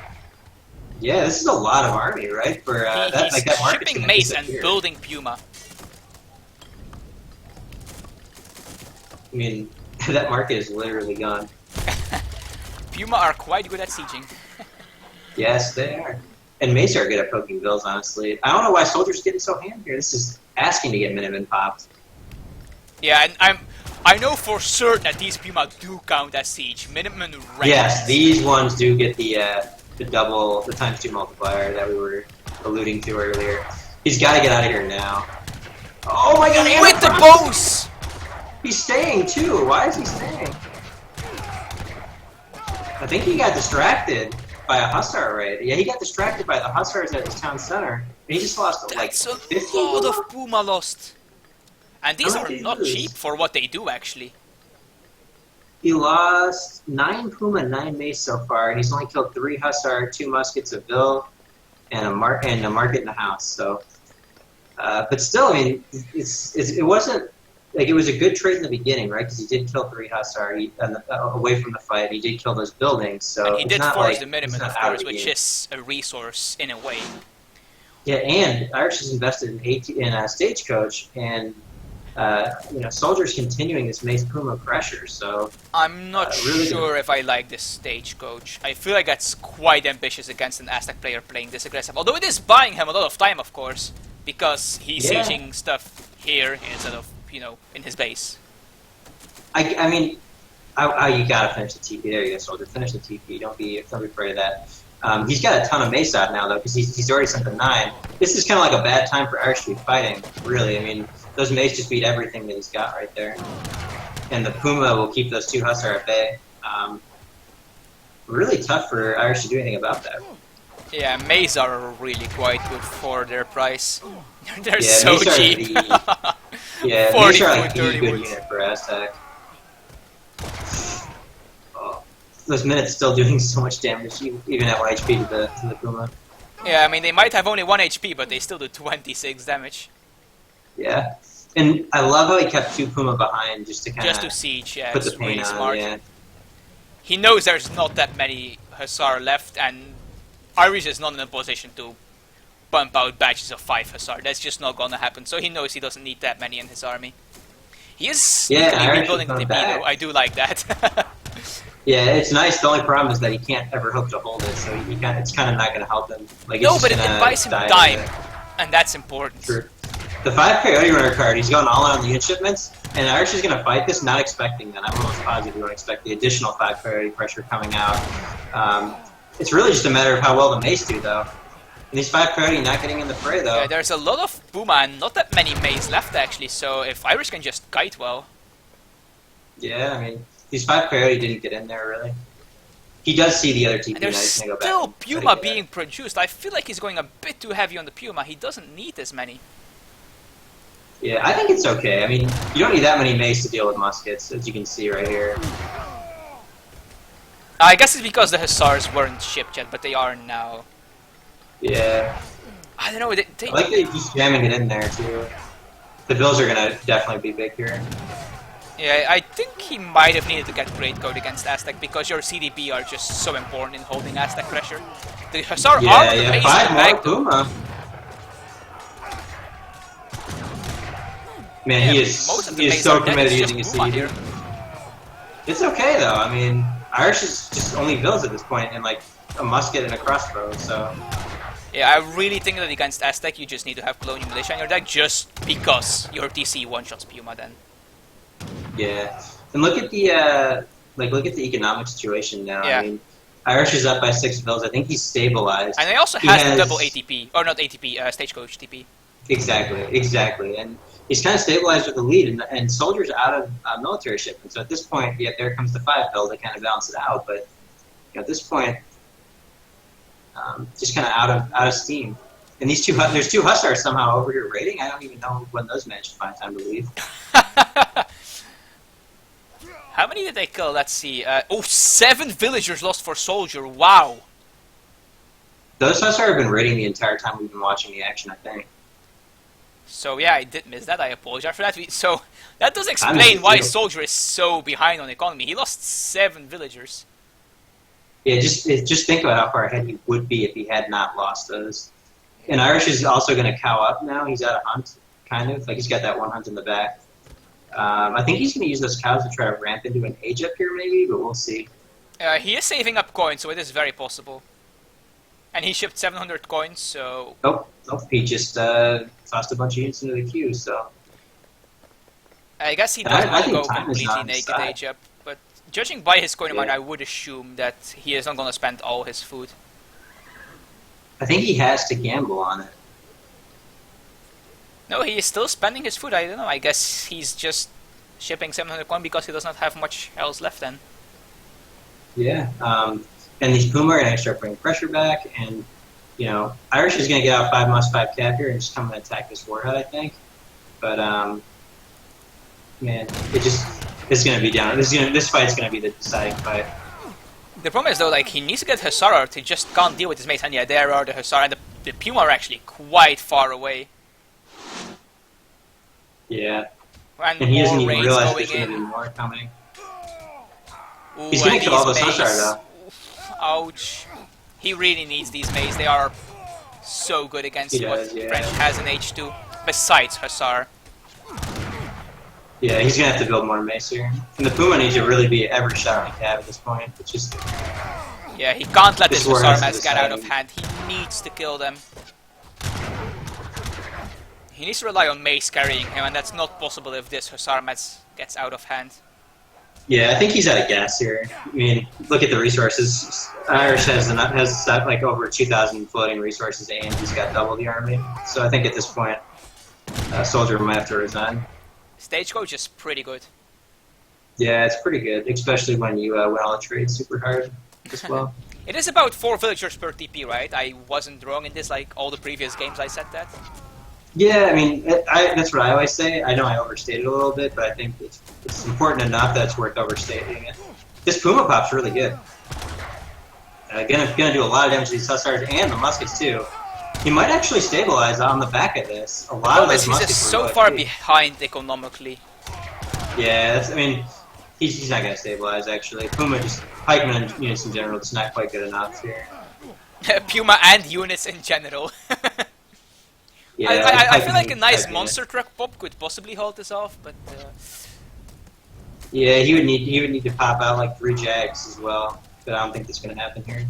Yeah, this is a lot of army, right? For he's shipping mace and building Puma. I mean, that market is literally gone. Puma are quite good at sieging. Yes, they are. And Mace are good at poking bills, honestly. I don't know why SoldieR's getting so ham here. This is asking to get Minuteman popped. Yeah, and I know for certain that these Puma do count as siege. Minuteman ranks. Yes, these ones do get the ×2 multiplier that we were alluding to earlier. He's got to get out of here now. Oh my god, with the bows! He's staying too. Why is he staying? I think he got distracted by a Hussar raid. Yeah, he got distracted by the Hussars at his town center. And he just lost like 50 That's a lot of Puma lost. And these are not cheap for what they do, actually. He lost 9 Puma, 9 mace so far, and he's only killed 3 Hussar, 2 muskets, a bill, and a market and a house. So, but still, I mean, it wasn't like it was a good trade in the beginning, right? Because he did kill 3 Hussar away from the fight. He did kill those buildings, so and he did force like, the Minuteman, of course, which is a resource in a way. Yeah, and Irish has invested in a stagecoach, and SoldieR's continuing this Mace Puma pressure. So I'm not really sure if I like this stagecoach. I feel like that's quite ambitious against an Aztec player playing this aggressive. Although it is buying him a lot of time, of course, because he's sieging stuff here instead of in his base. I mean, you gotta finish the TP. There you go, SoldieR. Finish the TP. Don't be afraid of that. He's got a ton of mace out now, though, because he's already sent the 9. This is kind of like a bad time for Irish to be fighting, really. I mean, those mace just beat everything that he's got right there. And the Puma will keep those 2 Hussar at bay. Really tough for Irish to do anything about that. Yeah, mace are really quite good for their price. They're so cheap. Mace are like the good unit for Aztec. Those minutes still doing so much damage, even at 1 HP to the Puma. Yeah, I mean, they might have only 1 HP, but they still do 26 damage. Yeah. And I love how he kept 2 Puma behind just to kind of siege, yeah, put the it's pain really on, smart. yeah. He knows there's not that many Hussar left, and Irish is not in a position to pump out batches of 5 Hussar. That's just not gonna happen. So he knows he doesn't need that many in his army. He is sneakily rebuilding the TP, though. I do like that. Yeah, it's nice. The only problem is that he can't ever hope to hold it, so it's kind of not going to help him. Like, no, but it buys him time, and that's important. True. The 5 Coyote Runner card, he's going all out on the unit shipments, and Irish is going to fight this, not expecting that. I'm almost positive you don't expect the additional 5 Coyote pressure coming out. It's really just a matter of how well the mace do, though. And these 5 Coyote not getting in the fray, though. Yeah, there's a lot of Puma and not that many mace left, actually, so if Irish can just kite well. Yeah, I mean, these 5 Coyote didn't get in there, really. He does see the other TP. And there's still Puma being produced. I feel like he's going a bit too heavy on the Puma. He doesn't need as many. Yeah, I think it's okay. I mean, you don't need that many mace to deal with muskets, as you can see right here. I guess it's because the Hussars weren't shipped yet, but they are now. Yeah. I don't know. I like that he's just jamming it in there, too. The bills are going to definitely be big here. Yeah, I think he might have needed to get Great Code against Aztec because your CDB are just so important in holding Aztec pressure. The Hussar are on the base 5 more back, Puma. Man, yeah, he is so committed to using his CDB. Here. It's okay, though. I mean, Irish is just only bills at this point, and like a musket and a crossbow, so... Yeah, I really think that against Aztec you just need to have Colonial Militia in your deck just because your TC one-shots Puma then. Yeah, and look at the look at the economic situation now. Yeah. I mean, Irish is up by 6 bills. I think he's stabilized. And he also has double ATP, or not ATP, Stagecoach TP. Exactly, and he's kind of stabilized with the lead, and Soldier's out of military shipment. So at this point, yeah, there comes the 5 bill to kind of balance it out. But at this point, just kind of out of steam. And these there's 2 Hussars somehow over here raiding. I don't even know when those managed to find time to leave. How many did they kill? Let's see. 7 villagers lost for Soldier. Wow. Those Hussars have been raiding the entire time we've been watching the action, I think. So yeah, I did miss that. I apologize for that. So that does explain why Soldier is so behind on economy. He lost 7 villagers. Yeah, just think about how far ahead he would be if he had not lost those. And Irish is also going to cow up now. He's out of hunt, kind of. Like, he's got that 1 hunt in the back. I think he's going to use those cows to try to ramp into an age up here, maybe, but we'll see. He is saving up coins, so it is very possible. And he shipped 700 coins, so... Nope. He just tossed a bunch of units into the queue, so... I guess he doesn't want to go completely naked age up, but judging by his coin amount, I would assume that he is not going to spend all his food. I think he has to gamble on it. No, he is still spending his food. I don't know. I guess he's just shipping 700 coin because he does not have much else left then. Yeah. And these Puma are going to start bringing pressure back. And, you know, Irish is going to get out 5 Mus, 5 Cap here and just come and attack this Warhead, I think. But, man, it's going to be down. This fight's going to be the deciding fight. The problem is, though, like, he needs to get Hussar. He just can't deal with his mace. And yeah, there are the Hussar. And the Puma are actually quite far away. Yeah. And he doesn't even realize there's going to be more coming. Ooh, he's going to kill all those Hussar, though. Ouch. He really needs these mace. They are so good against what French has in H2, besides Hussar. Yeah, he's going to have to build more mace here. And the Puma needs to really be every shot he can have at this point. It's just... Yeah, he can't let this Hussar mess get out of hand. He needs to kill them. He needs to rely on mace carrying him, and that's not possible if this Hussar mess gets out of hand. Yeah, I think he's out of gas here. I mean, look at the resources. Irish has like over 2,000 floating resources, and he's got double the army. So I think at this point, Soldier might have to resign. Stagecoach is pretty good. Yeah, it's pretty good, especially when you win all the trades super hard as well. It is about 4 villagers per TP, right? I wasn't wrong in this, like all the previous games I said that. Yeah, I mean, that's what I always say. I know I overstated a little bit, but I think it's important enough that it's worth overstating it. This Puma pop's really good. Gonna do a lot of damage to these Hussars and the muskets too. He might actually stabilize on the back of this. A lot of those muskets he's so far behind economically. Yeah, I mean, he's not gonna stabilize actually. Puma just pikemen and units in general, it's not quite good enough here. Puma and units in general. Yeah, I feel like a nice piping it. monster truck pop could possibly hold this off, but Yeah, he would need to pop out like 3 Jags as well, but I don't think that's gonna happen here.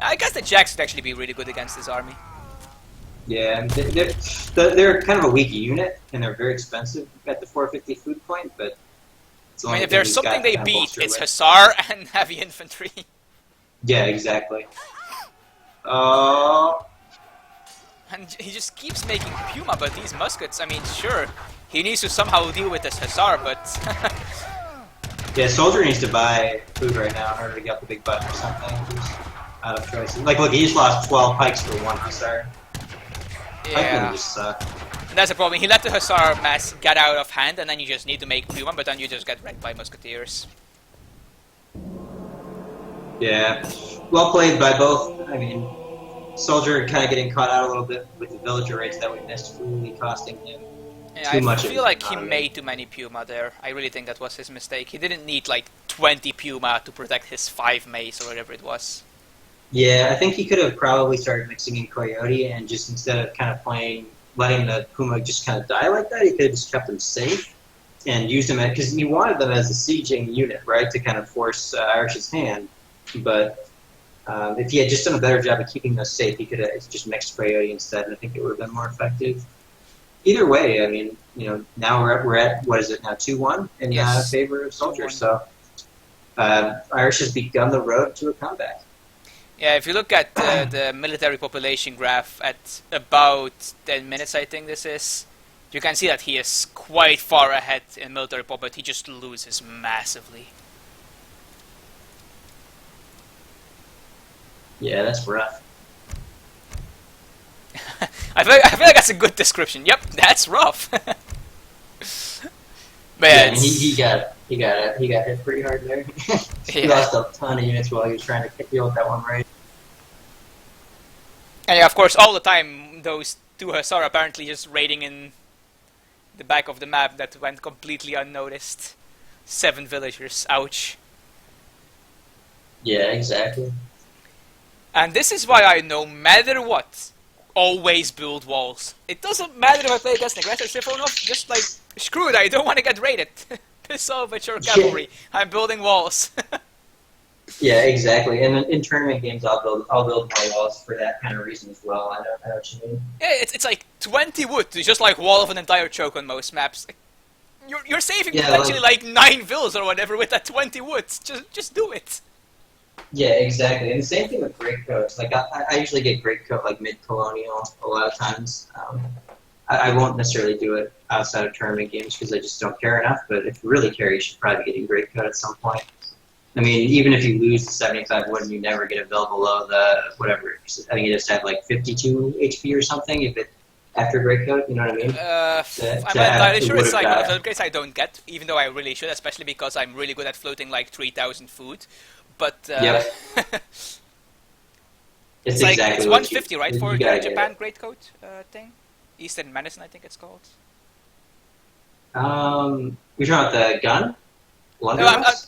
I guess the Jacks would actually be really good against this army. Yeah, they're kind of a weak unit, and they're very expensive at the 450 food point, but it's the I only mean, if thing there's he's something got they to kind of beat, bolster it's with. Hussar and heavy infantry. Yeah, exactly. Oh, And he just keeps making Puma, but these muskets, I mean, sure, he needs to somehow deal with this Hussar, but... yeah, Soldier needs to buy food right now in order to get the big button or something. He's out of choices. Like, look, he just lost 12 pikes for 1 Hussar. Pikemen just suck. And that's the problem. He let the Hussar mass get out of hand, and then you just need to make Puma, but then you just get wrecked by Musketeers. Yeah, well played by both. I mean, Soldier kind of getting caught out a little bit with the villager rates that we missed, really costing him too much. I feel like he made too many Puma there. I really think that was his mistake. He didn't need like 20 Puma to protect his 5 mace or whatever it was. Yeah, I think he could have probably started mixing in Coyote and just instead of kind of letting the Puma just kind of die like that, he could have just kept them safe and used them because he wanted them as a sieging unit, right, to kind of force Irish's hand. But if he had just done a better job of keeping those safe, he could have just mixed Coyote instead, and I think it would have been more effective. Either way, I mean, now we're at what is it now, 2-1 in favor of Soldier. 2-1. So Irish has begun the road to a comeback. Yeah, if you look at the military population graph at about 10 minutes, I think this is, you can see that he is quite far ahead in military pop, but he just loses massively. Yeah, that's rough. I feel like that's a good description. Yep, that's rough. But yeah, he got hit pretty hard there. He lost a ton of units while he was trying to deal with that one raid. And yeah, of course, all the time those 2 Hussar apparently just raiding in the back of the map that went completely unnoticed. 7 villagers, ouch. Yeah, exactly. And this is why I, no matter what, always build walls. It doesn't matter if I play against an aggressor Siphonov, just like, screw it, I don't want to get raided. Piss off at your cavalry. I'm building walls. Yeah, exactly. And in tournament games, I'll build more walls for that kind of reason as well. I know what you mean. Yeah, it's like 20 wood. It's just like wall of an entire choke on most maps. You're saving potentially like 9 vills or whatever with that 20 wood. Just do it. Yeah, exactly. And the same thing with greatcoats. Like I usually get greatcoat like mid-colonial a lot of times. I won't necessarily do it outside of tournament games because I just don't care enough. But if you really care, you should probably be getting greatcoat at some point. I mean, even if you lose the 75 wood and you never get a bill below the whatever, I think you just have like 52 HP or something if it after greatcoat. You know what I mean? I'm not entirely sure. It's like one of the upgrades I don't get, even though I really should, especially because I'm really good at floating like 3,000 food. But yep. it's like it's 150, right, for the Japan greatcoat thing? Eastern Medicine, I think it's called. You're talking about the gun? No,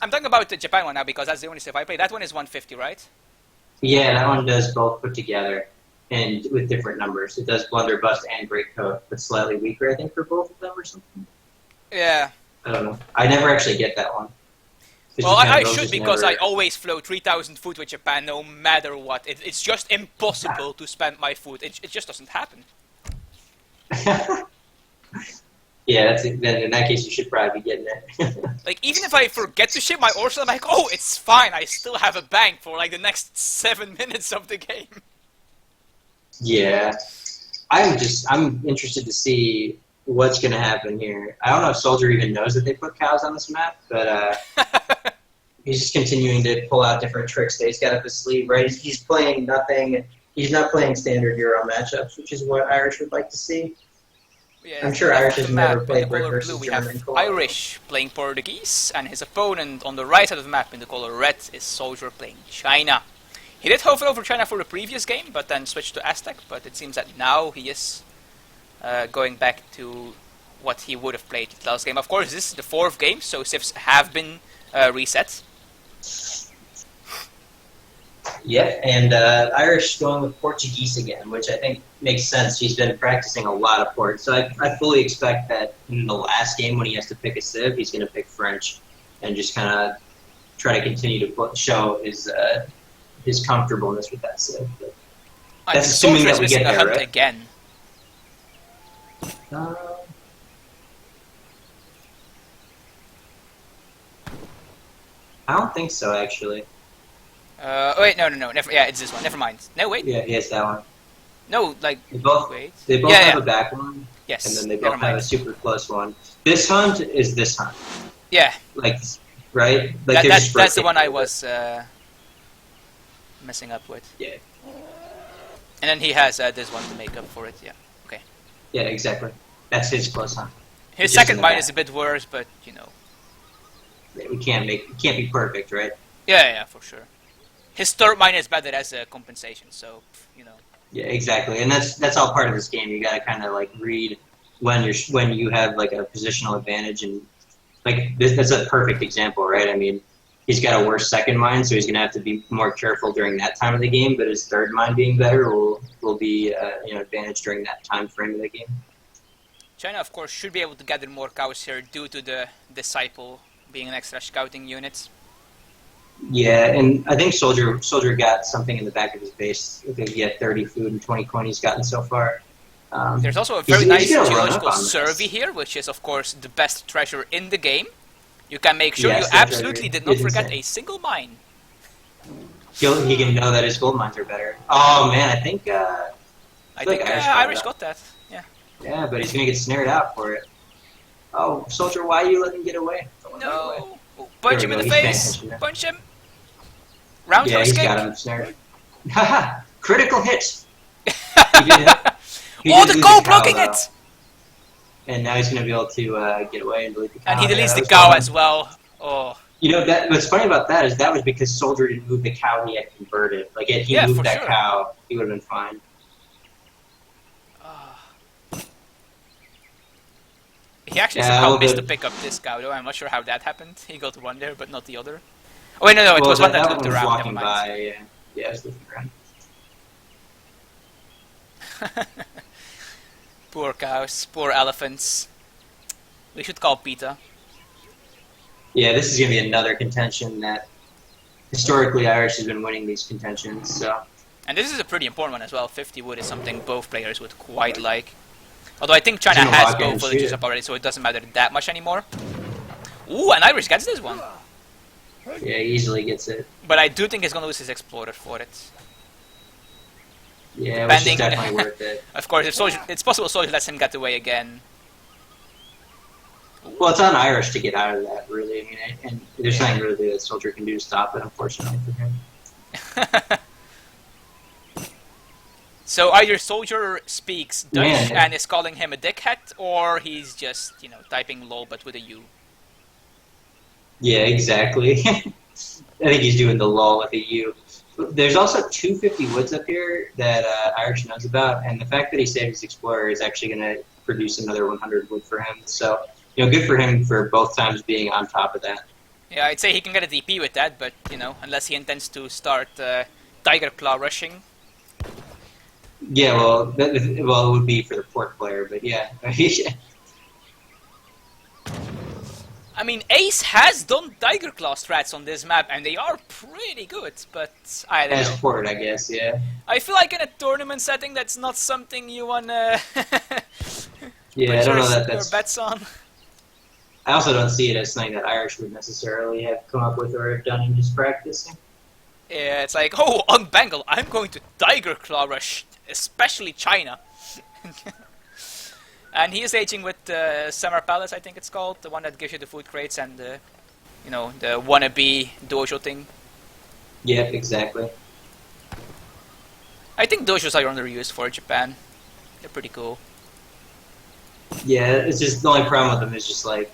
I'm talking about the Japan one now because that's the only stuff I play. That one is 150, right? Yeah, that one does both put together and with different numbers. It does blunderbuss and greatcoat, but slightly weaker, I think, for both of them or something. Yeah. I don't know. I never actually get that one. Well, I should because I always flow 3,000 food with Japan no matter what. It's just impossible to spend my food. It just doesn't happen. Yeah, then in that case you should probably be getting it. Like, even if I forget to ship my orders, I'm like, oh, it's fine. I still have a bank for like the next 7 minutes of the game. Yeah. I'm interested to see what's going to happen here. I don't know if Soldier even knows that they put cows on this map, but he's just continuing to pull out different tricks that he's got up his sleeve, right? He's playing nothing. He's not playing standard Euro matchups, which is what Irish would like to see. Yeah, I'm sure Irish has never played brick color versus blue, we German. have Irish playing Portuguese, and his opponent on the right side of the map in the color red is Soldier playing China. He did hover over China for the previous game, but then switched to Aztec, but it seems that now he is going back to what he would have played the last game. Of course, this is the 4th game, so civs have been reset. Yeah, and Irish going with Portuguese again, which I think makes sense. He's been practicing a lot of port, so I fully expect that in the last game when he has to pick a civ, he's going to pick French and just kind of try to continue to show his comfortableness with that civ. But that's assuming that we get there, right? Again. I don't think so, actually. Wait, no. Never. Yeah, it's this one. Never mind. No, wait. Yeah, he has that one. No, like they both have a back one. Yes. And then they both have a super close one. This hunt is this hunt. Yeah. Like, right? Like that's the one I was messing up with. Yeah. And then he has this one to make up for it. Yeah. Okay. Yeah, exactly. That's his close hunt. His second mine is a bit worse, but you know. Yeah, it can't be perfect, right? Yeah, for sure. His third mine is better as a compensation, so you know. Yeah, exactly, and that's all part of this game. You gotta kind of like read when you have like a positional advantage, and like that's a perfect example, right? I mean, he's got a worse second mine, so he's gonna have to be more careful during that time of the game. But his third mine being better will be advantage during that time frame of the game. China, of course, should be able to gather more cows here due to the disciple being an extra scouting unit. Yeah, and I think Soldier got something in the back of his base. I think he had 30 food and 20 coin he's gotten so far. There's also a very nice geological survey here, which is, of course, the best treasure in the game. You can make sure you absolutely did not forget a single mine. He can know that his gold mines are better. Oh, man, I think Irish got that. Yeah. Yeah, but he's going to get snared out for it. Oh, Soldier, why are you letting him get away? No. Punch him in the face. Punch him. Round for escape. Yeah, he's got him snared. Haha! Critical hit! Oh, the cow blocking it! And now he's going to be able to get away and delete the cow. And he deletes the cow as well. Oh. You know, what's funny about that is that was because Soldier didn't move the cow he had converted. Like, if he moved that cow, he would have been fine. He actually somehow missed to pick up this cow, though. I'm not sure how that happened. He got one there, but not the other. Oh, wait, no, it was one that looked around. Never mind. Yeah, it was looking around. Poor cows, poor elephants. We should call PETA. Yeah, this is going to be another contention that historically Irish has been winning these contentions. So. And this is a pretty important one as well. 50 wood is something both players would quite like. Although I think China has both villages up already, so it doesn't matter that much anymore. Ooh, and Irish gets this one. Yeah, he easily gets it. But I do think he's going to lose his Explorer for it. Yeah, which is definitely worth it. Of course, if Soldier, it's possible Soldier lets him get away again. Well, it's on Irish to get out of that, really. I mean, and there's nothing really that Soldier can do to stop it, unfortunately for him. So either Soldier speaks Dutch and is calling him a dickhead, or he's just, typing lol but with a U. Yeah, exactly. I think he's doing the lol with a U. There's also 250 woods up here that Irish knows about, and the fact that he saved his Explorer is actually going to produce another 100 wood for him. So, good for him for both times being on top of that. Yeah, I'd say he can get a DP with that, but, unless he intends to start Tiger Claw rushing. Yeah, well, it would be for the port player, but yeah. I mean, Ace has done Tiger Claw strats on this map, and they are pretty good, but I don't know. As port, I guess, yeah. I feel like in a tournament setting, that's not something you wanna put I don't know that's bets on. I also don't see it as something that Irish would necessarily have come up with or have done in just practicing. Yeah, it's like, oh, on Bengal, I'm going to Tiger Claw rush, especially China. And he is aging with Summer Palace, I think it's called, the one that gives you the food crates and the wannabe dojo thing. Yep, exactly. I think dojos are underused for Japan. They're pretty cool. Yeah, it's just the only problem with them is just like,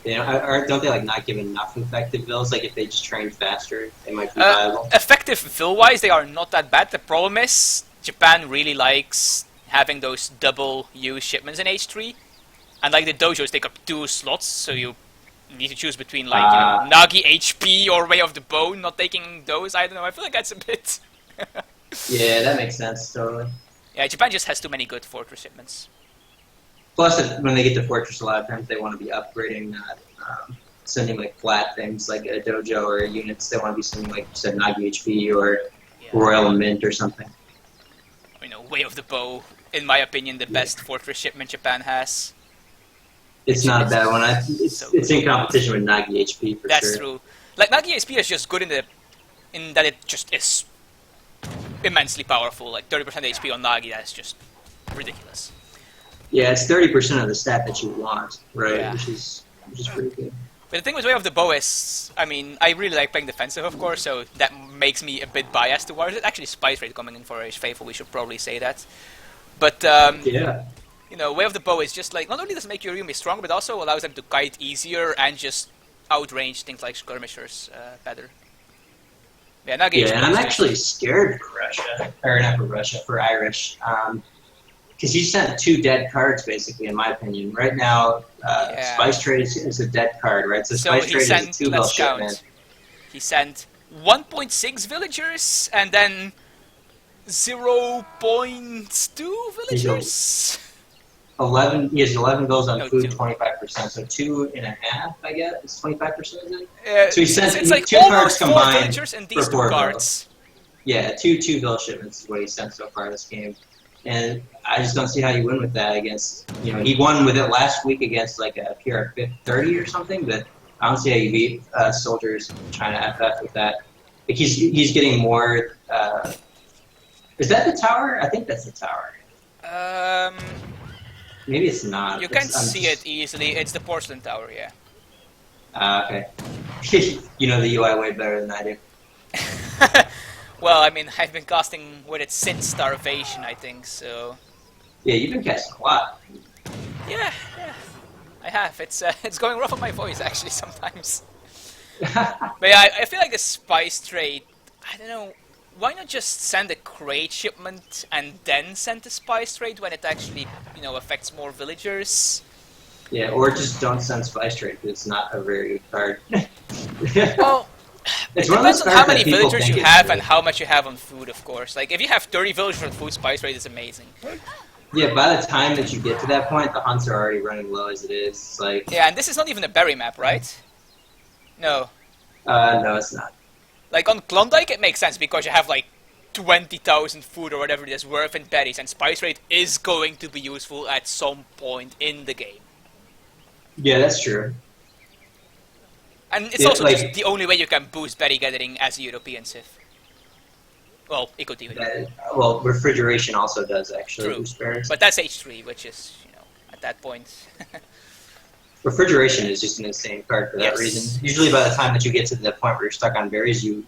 don't they not give enough effective vills? Like if they just train faster, they might be viable. Effective vill-wise, they are not that bad. The problem is Japan really likes having those double use shipments in H3, and the dojos take up 2 slots, so you need to choose between like Nagi HP or Way of the Bow, not taking those. I don't know. I feel like that's a bit. Yeah, that makes sense totally. Yeah, Japan just has too many good fortress shipments. Plus, when they get to Fortress, a lot of times they want to be upgrading, not sending like flat things like a dojo or units. They want to be sending, like you said, Nagi HP or Royal Mint or something. You know, Way of the Bow, in my opinion, the best fortress shipment Japan has. It's not a bad one. It's in competition with Nagi HP for sure. That's true. Like Nagi HP is just good in that it just is immensely powerful. Like 30% HP on Nagi, that's just ridiculous. Yeah, it's 30% of the stat that you want, right? Yeah. Which is pretty good. But the thing with Way of the Bow is, I mean, I really like playing defensive, of course, so that makes me a bit biased towards it. Actually, Spice Rate coming in for IrishFaithful, we should probably say that. But, yeah. You know, Way of the Bow is just like, not only does it make your Yumi stronger, but also allows them to kite easier and just outrange things like skirmishers better. Yeah, Nagi and I'm actually scared for Russia, or not for Russia, for Irish. Because he sent 2 dead cards, basically, in my opinion. Right now, Spice Trade is a dead card, right? So Spice Trade is a 2-bill shipment. He sent 1.6 villagers, and then 0.2 villagers? 11. He has 11 bills on food, 25%. So 2.5, I guess. It's 25%, is it? So he sent it's like 2 cards almost 4 combined villagers and these 2 4 cards. Yeah, 2 bill shipments is what he sent so far this game. And I just don't see how you win with that against, you know, he won with it last week against like a PR 30 or something, but I don't see how you beat soldiers trying to FF with that. Like he's getting more, is that the tower? I think that's the tower. Maybe it's not. You can see it easily. It's the porcelain tower, yeah. Okay. You know the UI way better than I do. Well, I mean, I've been casting with it since Starvation, I think, so... Yeah, you've been casting a lot. Yeah, I have. It's going rough on my voice, actually, sometimes. But yeah, I feel like the Spice Trade, I don't know, why not just send a crate shipment and then send the Spice Trade when it actually, you know, affects more villagers? Yeah, or just don't send Spice Trade, because it's not a very good card. Well... It depends on how many villagers you have and how much you have on food, of course. Like, if you have 30 villagers on food, Spice Rate is amazing. Yeah, by the time that you get to that point, the hunts are already running low as it is. It's like... Yeah, and this is not even a berry map, right? No. No, it's not. Like, on Klondike, it makes sense because you have, like, 20,000 food or whatever it is worth in berries, and Spice Rate is going to be useful at some point in the game. Yeah, that's true. And it's also like, just the only way you can boost berry gathering as a European Civ. Well, Eco TV. Well, refrigeration also does actually boost berries. But that's H3, which is, you know, at that point. Refrigeration is just an insane card for that reason. Usually by the time that you get to the point where you're stuck on berries, you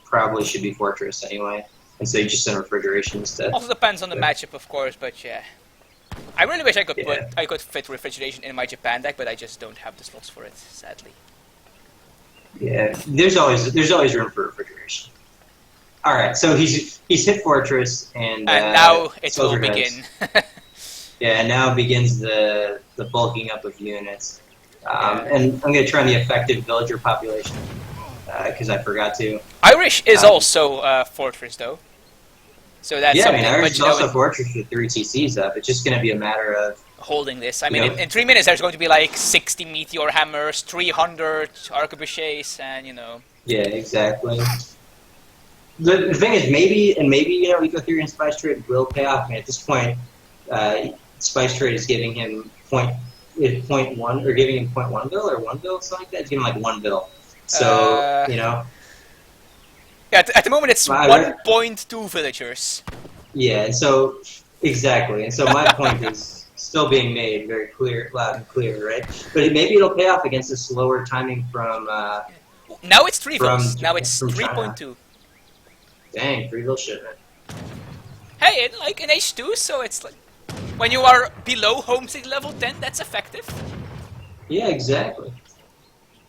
probably should be Fortress anyway. And so you just send refrigeration instead. Also depends on the matchup, of course, but yeah. I really wish I could I could fit refrigeration in my Japan deck, but I just don't have the slots for it, sadly. Yeah, there's always room for refrigeration. All right, so he's hit Fortress and now it will begin. Yeah, now begins the bulking up of units, and I'm gonna try the effective villager population because I forgot to. Irish is also Fortress though, so that's something. I mean, Irish is also Fortress with 3 TCs up. It's just gonna be a matter of holding this. I mean, in 3 minutes there's going to be like 60 meteor hammers, 300 arquebusiers, and you know. Yeah, exactly. The thing is, maybe you know, Eco-Theory and Spice Trade will pay off. I mean, at this point, Spice Trade is giving him 0.1 or giving him 0.1 bill or 1 bill, something like that. It's giving him like 1 bill. So you know. Yeah, at the moment it's 1.2 villagers. Yeah, and so exactly, and so my point is still being made very clear, loud and clear, right? But maybe it'll pay off against a slower timing from. Now it's 3 vills. Now it's 3.2. Dang, 3 bill shipment. Hey, like in H2, so it's like when you are below homestead level 10, that's effective. Yeah, exactly.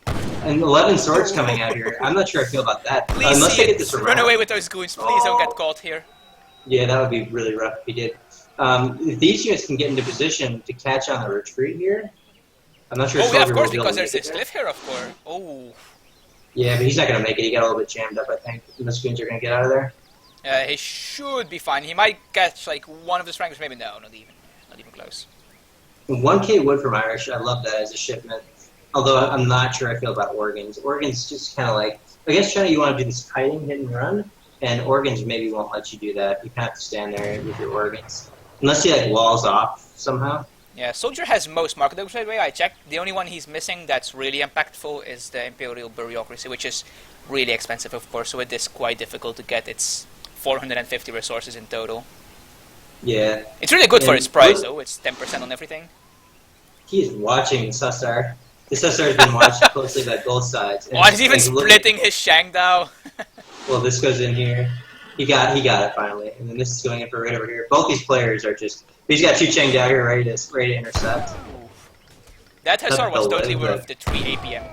And 11 swords coming out here. I'm not sure I feel about that. Please unless they get this around. Run away with those goons. Please don't get caught here. Yeah, that would be really rough if he did. If these units can get into position to catch on the retreat here, I'm not sure. Oh yeah, of Soldier course, will be able because to there's make this it cliff here, of course. Oh. Yeah, but he's not gonna make it. He got a little bit jammed up, I think. And the spoons are gonna get out of there. He should be fine. He might catch like one of the strangers, maybe no, not even close. 1K wood from Irish. I love that as a shipment. Although I'm not sure I feel about organs. Organs just kind of like, I guess China, you want to do this kiting, hit and run, and organs maybe won't let you do that. You kind of have to stand there with your organs, unless he like walls off somehow. Yeah, Soldier has most marketable by the way. I checked. The only one he's missing that's really impactful is the Imperial Bureaucracy, which is really expensive, of course. So it is quite difficult to get. It's 450 resources in total. Yeah. It's really good for its price, though. It's 10% on everything. He is watching the Sussar. The Sussar has been watched closely by both sides. Oh, he's even splitting his Shangdao. Well, this goes in here. He got it finally, and then this is going in for right over here. Both these players are just. He's got 2 Changdao here ready to intercept. That Hussar was totally worth the 3 APM.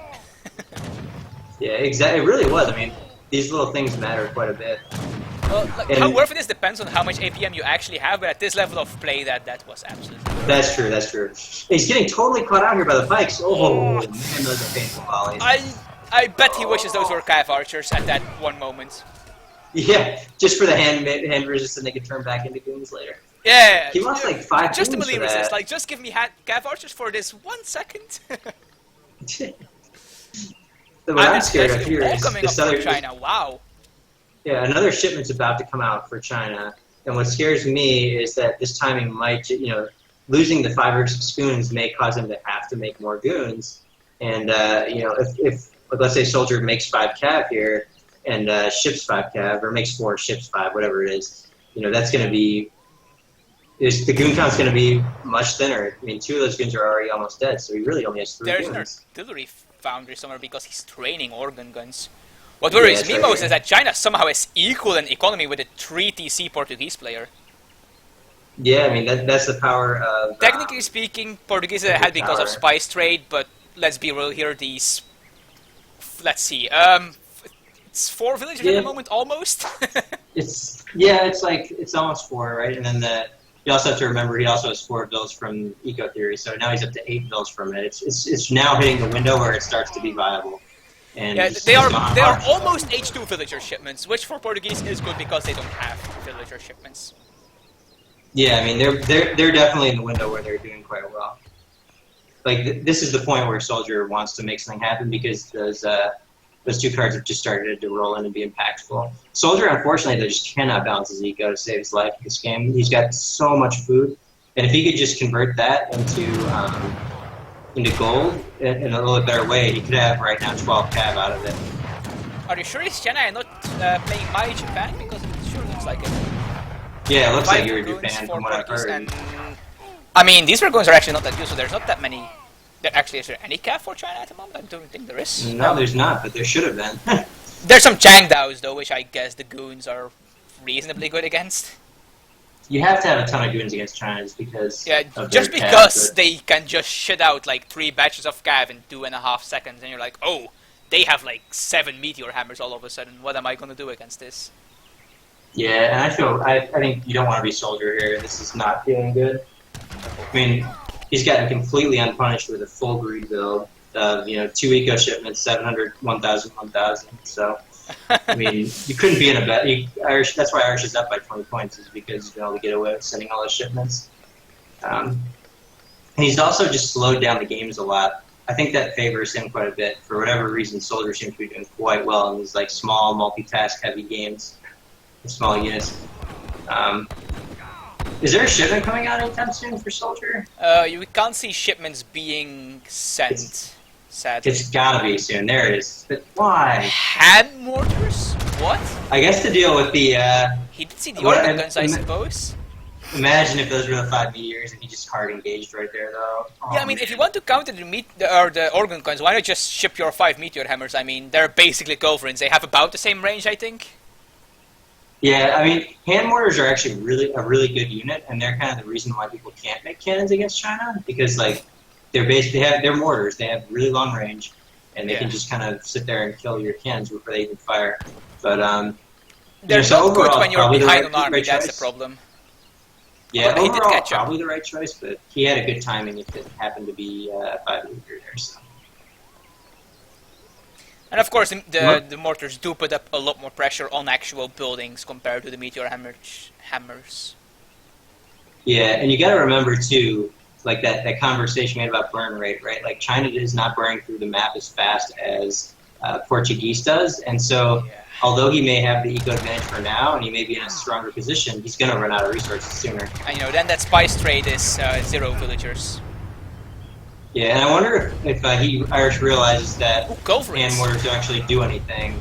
Yeah, exactly. It really was. I mean, these little things matter quite a bit. Well, like, how worth it is depends on how much APM you actually have, but at this level of play, that was absolutely worth it. That's true, that's true. He's getting totally caught out here by the pikes. Oh, man, those are painful volleys. I bet he wishes those were Cav archers at that one moment. Yeah, just for the hand resist and they could turn back into goons later. Yeah. He lost like 5 just goons to melee for that. resist. Like, just give me Cav archers for this 1 second. What I'm scared of here is coming this up other from China. Wow. Yeah, another shipment's about to come out for China, and what scares me is that this timing might, losing the 5 or 6 spoons may cause them to have to make more goons, and if let's say Soldier makes 5 cav here and ships 5 cav or makes 4, ships 5, whatever it is, that's going to be the goon count's going to be much thinner. I mean, 2 of those goons are already almost dead, so he really only has 3 goons. There's an artillery foundry somewhere because he's training organ guns. What worries me most is that China somehow is equal in economy with a 3 TC Portuguese player. Yeah, I mean, that's the power of... Technically speaking, Portuguese is ahead because of spice trade, but let's be real here, these... Let's see, it's 4 villagers at the moment, almost? It's almost 4, right? And then you also have to remember he also has 4 bills from Eco Theory, so now he's up to 8 bills from it. It's now hitting the window where it starts to be viable. And yeah, they are almost H2 villager shipments, which for Portuguese is good because they don't have villager shipments. Yeah, I mean they're definitely in the window where they're doing quite well. Like this is the point where Soldier wants to make something happen because those 2 cards have just started to roll in and be impactful. Soldier, unfortunately, they just cannot balance his eco to save his life in this game. He's got so much food, and if he could just convert that into gold in a little bit better way, he could have right now 12 cav out of it. Are you sure it's China and not playing my Japan? Because it sure looks like it. Yeah, it looks like you're Japan from what I've heard. And, I mean, these Dragoons are actually not that good, so there's not that many. Actually, is there any cav for China at the moment? I don't think there is. No, there's not, but there should have been. There's some Changdaos, though, which I guess the goons are reasonably good against. You have to have a ton of goons against China just because. Yeah, of just their because cav, they can just shit out like 3 batches of cav in 2.5 seconds, and you're like, oh, they have like 7 meteor hammers all of a sudden. What am I gonna do against this? Yeah, and I think you don't want to be Soldier here. This is not feeling good. I mean, he's gotten completely unpunished with a full greed build of 2 eco shipments, 700, 1,000, 1,000. So. I mean, you couldn't be in a bet. That's why Irish is up by 20 points, is because he's been able to get away with sending all those shipments. And he's also just slowed down the games a lot. I think that favors him quite a bit. For whatever reason, Soldier seems to be doing quite well in these like small, multitask-heavy games with small units. Is there a shipment coming out anytime soon for Soldier? You can't see shipments being sent. Sadly. It's gotta be soon. There it is. But why? Hand mortars? What? I guess to deal with the. He did see the organ guns, I suppose. Imagine if those were the 5 meteors and he just hard engaged right there, though. Oh, yeah, I mean, if you want to counter the organ guns, why not just ship your 5 meteor hammers? I mean, they're basically culverins. They have about the same range, I think. Yeah, I mean, hand mortars are actually a really good unit, and they're kind of the reason why people can't make cannons against China, because like. They're mortars. They have really long range, and they can just kind of sit there and kill your cannons before they even fire. But they're so good when you're behind an army. That's the problem. Yeah, Although he did overall, catch up. probably the right choice, but he had a good timing if it happened to be 5 meter there. So. And of course, the mortars do put up a lot more pressure on actual buildings compared to the meteor hammers. Yeah, and you got to remember too, like that conversation we had about burn rate, right? Like China is not burning through the map as fast as Portuguese does, and so although he may have the eco advantage for now, and he may be in a stronger position, he's going to run out of resources sooner. And then that spice trade is 0 villagers. Yeah, and I wonder if Irish realizes that hand mortars don't actually do anything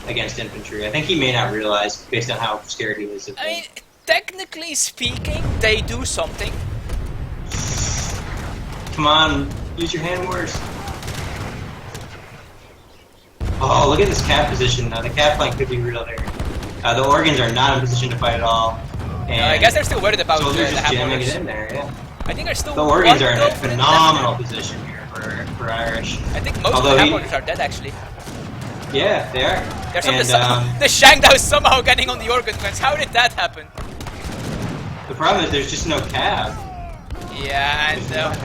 against infantry. I think he may not realize based on how scared he is of them. I mean, technically speaking, they do something. Come on, use your hand mortars. Oh, look at this cap position. The cap flank could be real there. The organs are not in position to fight at all. And I guess they're still worried about so they're the just jamming hammers. it in there, yeah. I think they're still. The organs are in a phenomenal position here for Irish. I think most of the hammers are dead actually. Yeah, they are. There's the Shangdao is somehow getting on the organ guns. How did that happen? The problem is there's just no cab. Yeah, and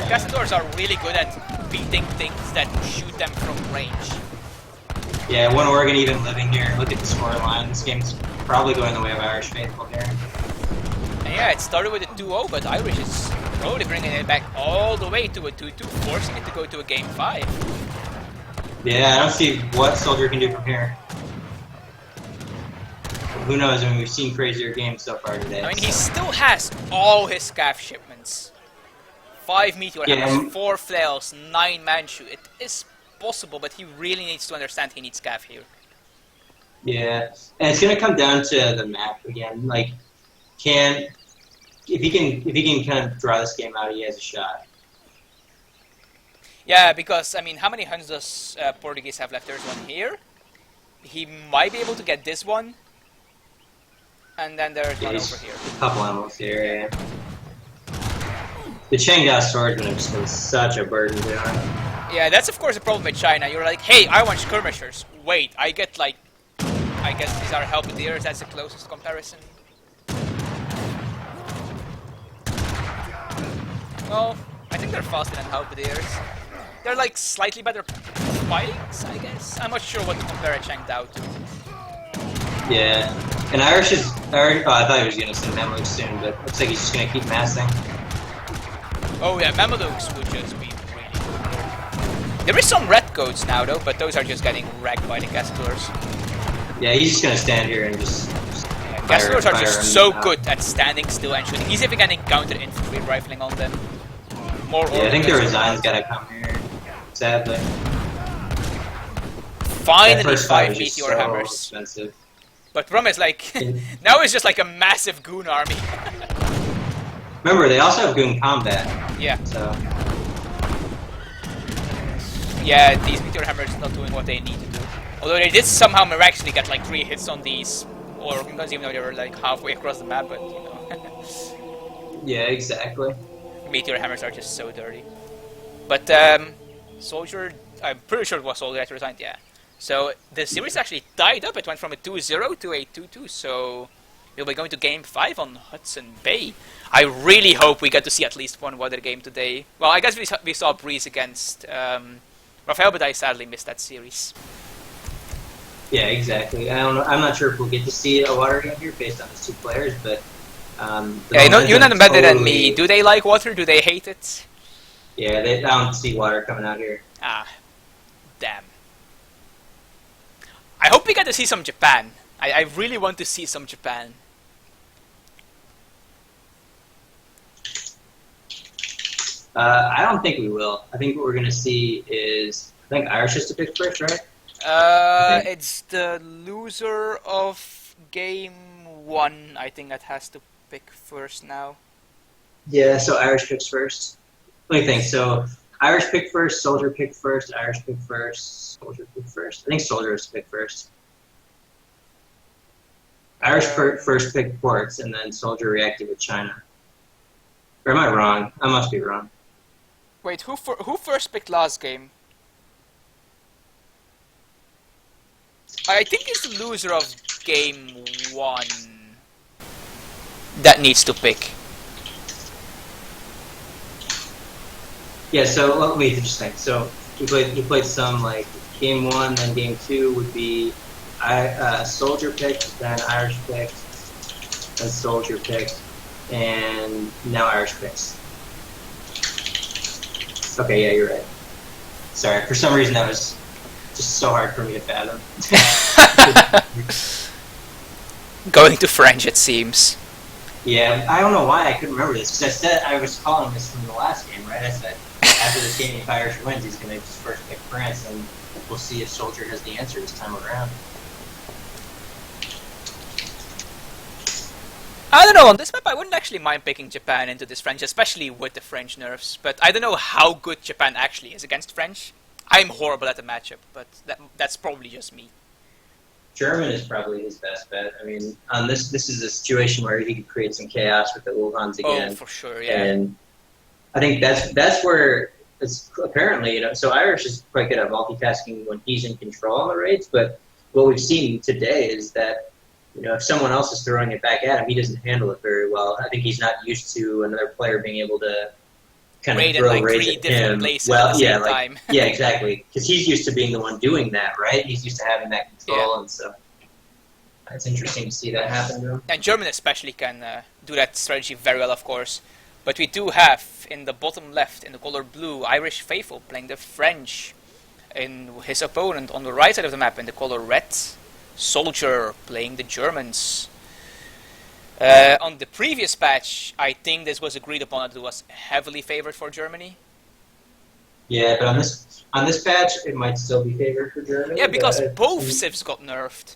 Castadors are really good at beating things that shoot them from range. Yeah, one organ even living here. Look at the scoreline. This game's probably going the way of IrishFaithful here. And yeah, it started with a 2-0, but Irish is probably bringing it back all the way to a 2-2, forcing it to go to a game 5. Yeah, I don't see what SoldieR can do from here. Who knows? I mean, we've seen crazier games so far today. I mean, he still has all his scav shipments. 5 meteor hammers, 4 flails, 9 Manchu. It is possible, but he really needs to understand he needs scav here. Yeah, and it's gonna come down to the map again. Like, if he can kind of draw this game out, he has a shot. Yeah, because I mean, how many hunts does Portuguese have left? There's one here. He might be able to get this one, and then there's one over here. A couple animals here. Yeah. The Changdao swordsman has just been such a burden to him. Yeah, that's of course a problem with China. You're like, hey, I want skirmishers. Wait, I get like, I guess these are halberdiers. That's the closest comparison. Well, I think they're faster than halberdiers. They're like slightly better spikes, I guess. I'm not sure what to compare a Changdao to. Yeah, and Irish is. I thought he was gonna send Mamelukes soon, but looks like he's just gonna keep massing. Oh yeah, Mamelukes would just be really good. There is some red coats now though, but those are just getting wrecked by the Castadors. Yeah, he's just gonna stand here and just. Castadors are just so good at standing still and shooting. He's even getting counter infantry rifling on them. More. Yeah, I think the Resign's gotta come here. Sadly. Finally, 5 meteor so hammers. Expensive. But problem is like now it's just like a massive goon army. Remember, they also have goon combat. Yeah. So. Yeah, these meteor hammers not doing what they need to do. Although they did somehow miraculously get like 3 hits on these organ guns, even though they were like halfway across the map. But you know. Yeah, exactly. Meteor hammers are just so dirty. But SoldieR, I'm pretty sure it was SoldieR that resigned. Yeah. So the series actually tied up. It went from a 2-0 to a 2-2. So we'll be going to game 5 on Hudson Bay. I really hope we get to see at least one water game today. Well, I guess we saw Breeze against Rafael, but I sadly missed that series. Yeah, exactly. I don't know. I'm not sure if we'll get to see a water game here based on these 2 players, but. Yeah, you're not better than me. Do they like water? Do they hate it? Yeah, I don't see water coming out here. Ah, damn. I hope we get to see some Japan. I really want to see some Japan. I don't think we will. I think what we're going to see is... I think Irish is to pick first, right? It's the loser of game 1, I think, that has to pick first now. Yeah, so Irish picks first. What do you think? So Irish pick first, SoldieR pick first, Irish pick first, SoldieR pick first. I think SoldieR is to pick first. Irish first picked ports, and then SoldieR reacted with China. Or am I wrong? I must be wrong. Wait, who first picked last game? I think it's the loser of game 1 that needs to pick. Yeah, so let me just think. So you played some like game 1, then game 2 would be Soldier picked, then Irish picked, then Soldier picked, and now Irish picks. Okay, yeah, you're right. Sorry, for some reason that was just so hard for me to fathom. Going to French, it seems. Yeah, I don't know why I couldn't remember this, because I said I was calling this from the last game, right? I said after this game, if Irish wins, he's going to just first pick France, and we'll see if Soldier has the answer this time around. I don't know, on this map I wouldn't actually mind picking Japan into this French, especially with the French nerfs, but I don't know how good Japan actually is against French. I'm horrible at the matchup, but that's probably just me. German is probably his best bet. I mean, this is a situation where he could create some chaos with the Wuhans again. Oh, for sure, yeah. And I think that's where it's apparently, so Irish is quite good at multitasking when he's in control on the raids, but what we've seen today is that, if someone else is throwing it back at him, he doesn't handle it very well. I think he's not used to another player being able to kind of throw raids at him. Places at the same time. Yeah, exactly. Because he's used to being the one doing that, right? He's used to having that control, and so it's interesting to see that happen to him. And German especially can do that strategy very well, of course. But we do have, in the bottom left, in the color blue, IrishFaithful playing the French. In his opponent, on the right side of the map, in the color red, SoldieR playing the Germans. On the previous patch, I think this was agreed upon that it was heavily favored for Germany. Yeah, but on this patch, it might still be favored for Germany. Yeah, because both civs got nerfed.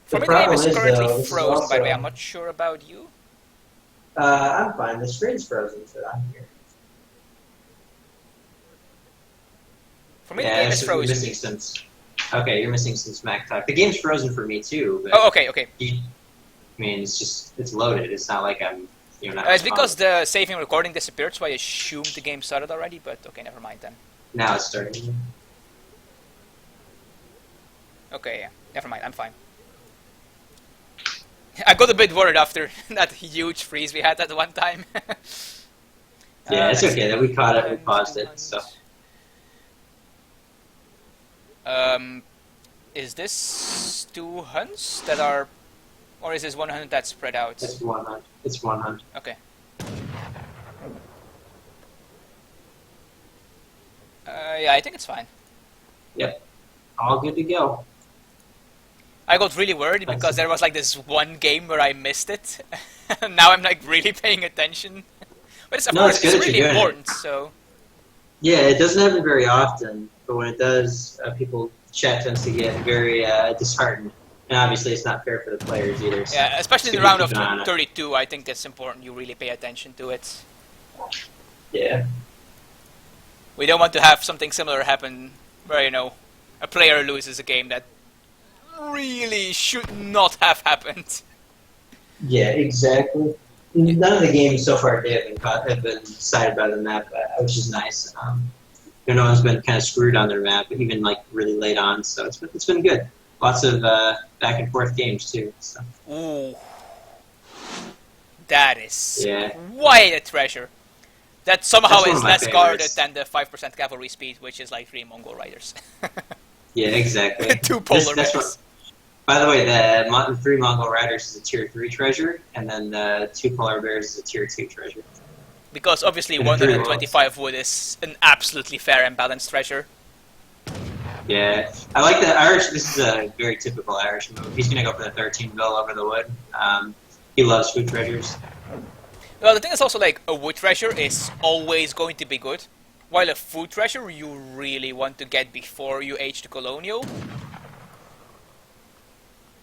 For me, the game is currently frozen, by the way. I'm not sure about you. I'm fine. The screen's frozen, so I'm here. For me, the game is frozen. You're missing some smack talk. The game's frozen for me too. But oh, okay. I mean, it's loaded. It's not like I'm, not. It's because the saving recording disappeared, so I assumed the game started already. But okay, never mind then. Now it's starting. Okay, yeah, never mind. I'm fine. I got a bit worried after that huge freeze we had at one time. Yeah, it's okay that we caught it. We paused it. So. Is this 2 hunts that are, or is this 1 hunt that's spread out? It's 1 hunt. It's 1 hunt. Okay. Yeah, I think it's fine. Yep. All good to go. I got really worried because there was like this one game where I missed it. Now I'm like really paying attention. But it's really important, so. Yeah, it doesn't happen very often, but when it does, chat tends to get very disheartened. And obviously it's not fair for the players either. So yeah, especially in the round of 32, I think that's important. You really pay attention to it. Yeah. We don't want to have something similar happen where, a player loses a game that really should not have happened. Yeah, exactly. None of the games so far have been decided by the map, which is nice. No one's been kind of screwed on their map, even like really late on. So it's been good. Lots of back and forth games too. So. Ooh, that is quite a treasure. That somehow is less guarded than the 5% cavalry speed, which is like 3 Mongol riders. Yeah, exactly. 2 polar bears. By the way, the 3 Mongol riders is a tier 3 treasure, and then the 2 polar bears is a tier 2 treasure. Because obviously 125 wood is an absolutely fair and balanced treasure. Yeah, I like the Irish. This is a very typical Irish move. He's going to go for the 13 bill over the wood. He loves food treasures. Well, the thing is also like a wood treasure is always going to be good, while a food treasure you really want to get before you age to colonial.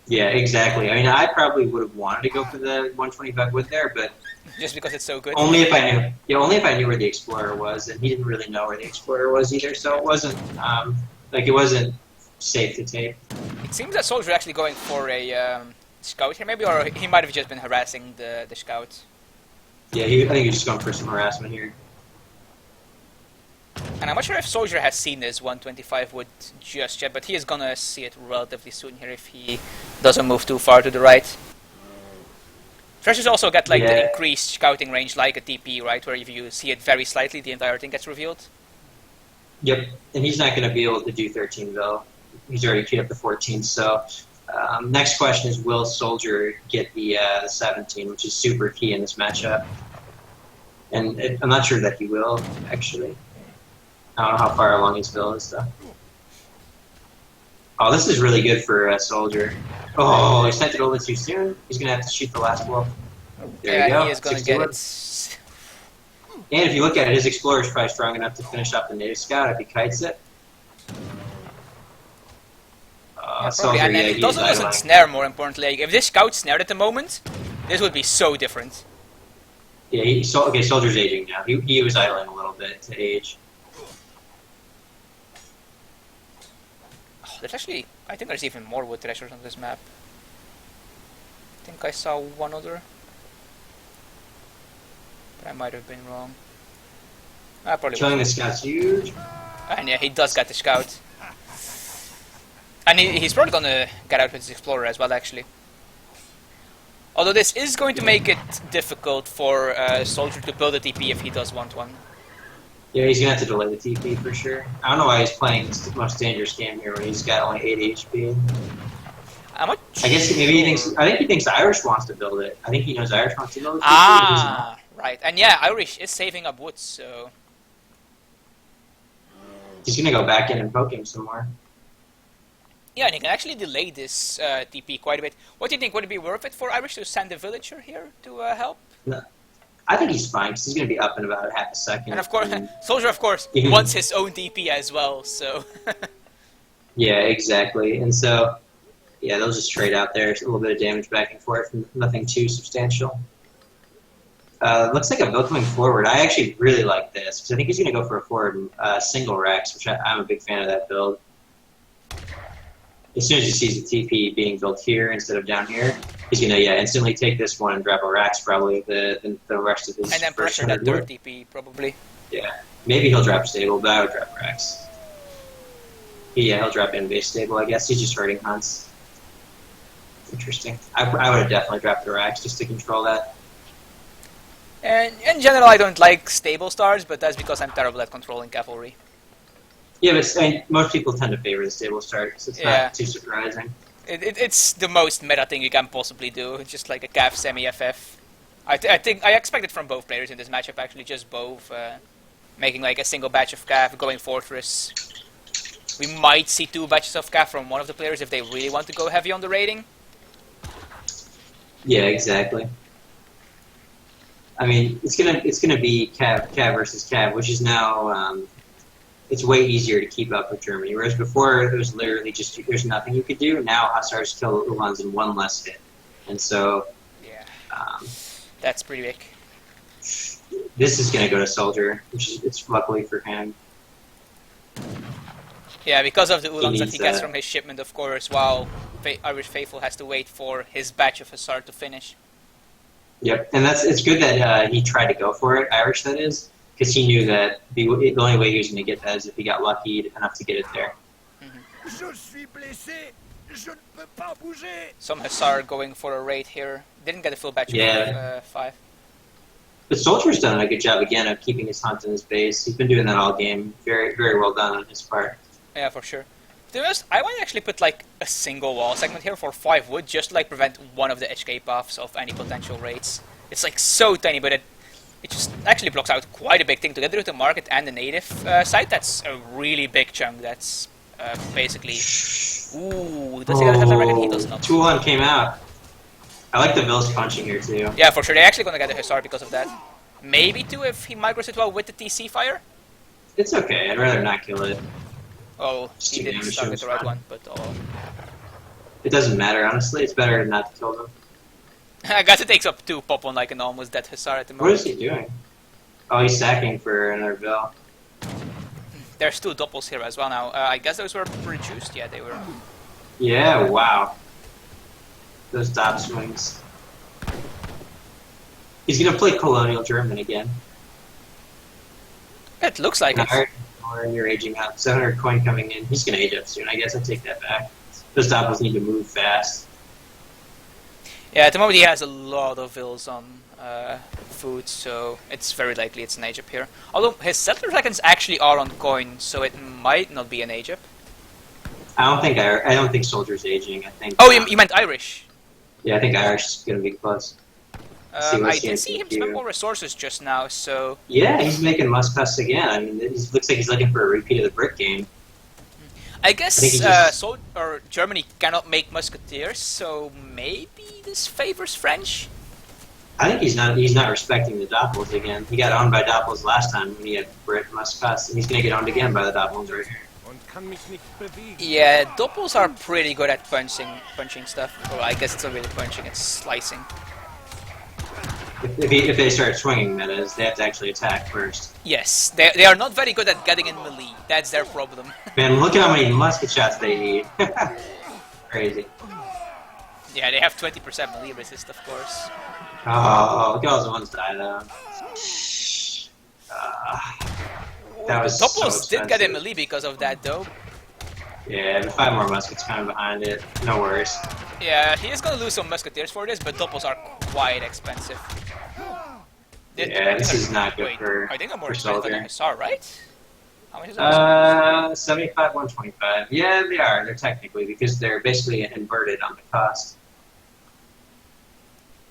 Yeah, exactly. I mean, I probably would have wanted to go for the 125 wood there, but just because it's so good. Only if I knew. Yeah, only if I knew where the Explorer was, and he didn't really know where the Explorer was either. So it wasn't it wasn't safe to take. It seems that SoldieR actually going for a scout here, maybe, or he might have just been harassing the scout. Yeah, I think he's just going for some harassment here. And I'm not sure if SoldieR has seen this 125 wood just yet, but he is gonna see it relatively soon here if he doesn't move too far to the right. Threshers also get like the Yeah. increased scouting range like a TP, right? Where if you see it very slightly, the entire thing gets revealed. Yep, and he's not going to be able to do 13 though. He's already queued up the 14. So next question is, will SoldieR get the 17, which is super key in this matchup? And I'm not sure that he will, actually. I don't know how far along his build is though. Oh, this is really good for SoldieR. Oh, he sent it over too soon. He's going to have to shoot the last wolf. There you go. He is going to get it. And if you look at it, his Explorer is probably strong enough to finish up the native scout if he kites it. Probably. And it doesn't snare, more importantly. Like, if this scout snared at the moment, this would be so different. Yeah, okay, SoldieR's aging now. He was idling a little bit to age. Oh, there's actually, I think there's even more wood threshers on this map. I think I saw one other. But I might have been wrong. I probably Killing the scout's huge. And yeah, he does get the scout. And he's probably gonna get out with his Explorer as well, actually. Although this is going to make it difficult for SoldieR to build a TP if he does want one. Yeah, he's gonna have to delay the TP for sure. I don't know why he's playing this most dangerous game here when he's got only 8 HP. I guess maybe he thinks. I think he thinks Irish wants to build it. I think he knows Irish wants to build it. Ah, right. And yeah, Irish is saving up wood, so he's gonna go back in and poke him some more. yeah, and he can actually delay this TP quite a bit. What do you think? Would it be worth it for Irish to send a villager here to help? No, I think he's fine because he's gonna be up in about half a second. And of course, SoldieR, of course, wants his own TP as well. So yeah, exactly. And so yeah, they'll just trade out there. It's a little bit of damage back and forth, nothing too substantial. Looks like a build coming forward. I actually really like this because I think he's going to go for a forward single Rex, which I'm a big fan of that build. As soon as he sees the TP being built here instead of down here, he's going to instantly take this one and drop a Rex probably the rest of his. And then pressure that third TP probably. Yeah, maybe he'll drop stable, but I would drop Rex. Yeah, he'll drop in base stable. I guess he's just hurting hunts. Interesting. I would have definitely dropped the Rex just to control that. And in general, I don't like stable stars, but that's because I'm terrible at controlling cavalry. Yeah, but most people tend to favor the stable start, so it's not too surprising. It's the most meta thing you can possibly do. It's just like a cav semi-FF. I expect it from both players in this matchup, actually, just both. Making like a single batch of cav, going fortress. We might see 2 batches of cav from one of the players if they really want to go heavy on the raiding. Yeah, exactly. I mean, it's gonna be cav versus cav, which is now it's way easier to keep up with Germany. Whereas before it was literally just there's nothing you could do. Now Hussars kill Ulans in 1 less hit, and so yeah, that's pretty big. This is gonna go to SoldieR, which is it's luckily for him. Yeah, because of the Ulans that he gets from his shipment, of course, while IrishFaithful has to wait for his batch of Hussar to finish. Yep, and it's good that he tried to go for it, Irish that is, because he knew that the only way he was going to get that is if he got lucky enough to get it there. Some Hussar going for a raid here. Didn't get a full batch of 5. But SoldieR's done a good job again of keeping his hunt in his base. He's been doing that all game. Very, very well done on his part. Yeah, for sure. To be honest, I want to actually put like a single wall segment here for 5 wood, just to like prevent one of the escape paths of any potential raids. It's like so tiny, but it just actually blocks out quite a big thing to get through the market and the native site. That's a really big chunk. That's basically. Ooh, does he have the record? He does not. 2-1 came out. I like the Bills punching here too. Yeah, for sure. They're actually gonna get a Hussar because of that. Maybe 2 if he migrates it well with the TC fire. It's okay. I'd rather not kill it. Oh, he didn't start with the right one, but oh. It doesn't matter, honestly. It's better not to kill them. I guess it takes up 2 pop on like an almost dead Hussar at the moment. What is he doing? Oh, he's sacking for another bill. There's 2 doppels here as well now. I guess those were produced. Yeah, they were. Yeah, wow. Those dot swings. He's gonna play Colonial German again. It looks like it. Or you're aging up. 700 coin coming in. He's going to age up soon. I guess I'll take that back. Those doppels need to move fast. Yeah, at the moment he has a lot of vills on food, so it's very likely it's an age up here. Although his settler dragons actually are on coin, so it might not be an age up. I don't think Soldier's aging. I think. Oh, you meant Irish? Yeah, I think Irish is gonna be close. I did see him spend more resources just now, so... Yeah, he's making Muscus again. I mean, it looks like he's looking for a repeat of the brick game. I guess Germany cannot make musketeers, so maybe this favors French? I think he's not respecting the Doppels again. He got owned by Doppels last time when he had Brit Muscus, and he's going to get owned again by the Doppels right here. Yeah, Doppels are pretty good at punching stuff. Well, I guess it's not really punching, it's slicing. If they start swinging, that is, they have to actually attack first. Yes, they are not very good at getting in melee. That's their problem. Man, look at how many musket shots they need. Crazy. Yeah, they have 20% melee resist, of course. Oh, look at all those ones die though. That was Doppels so did get in melee because of that, though. Yeah, 5 more muskets kind of behind it. No worries. Yeah, he is going to lose some musketeers for this, but Doppels are quite expensive. Yeah, this is not good for I think I'm more Soldier. expensive than Hussar, right? How much is that? 75, 125. Yeah, they are. They're technically, because they're basically inverted on the cost.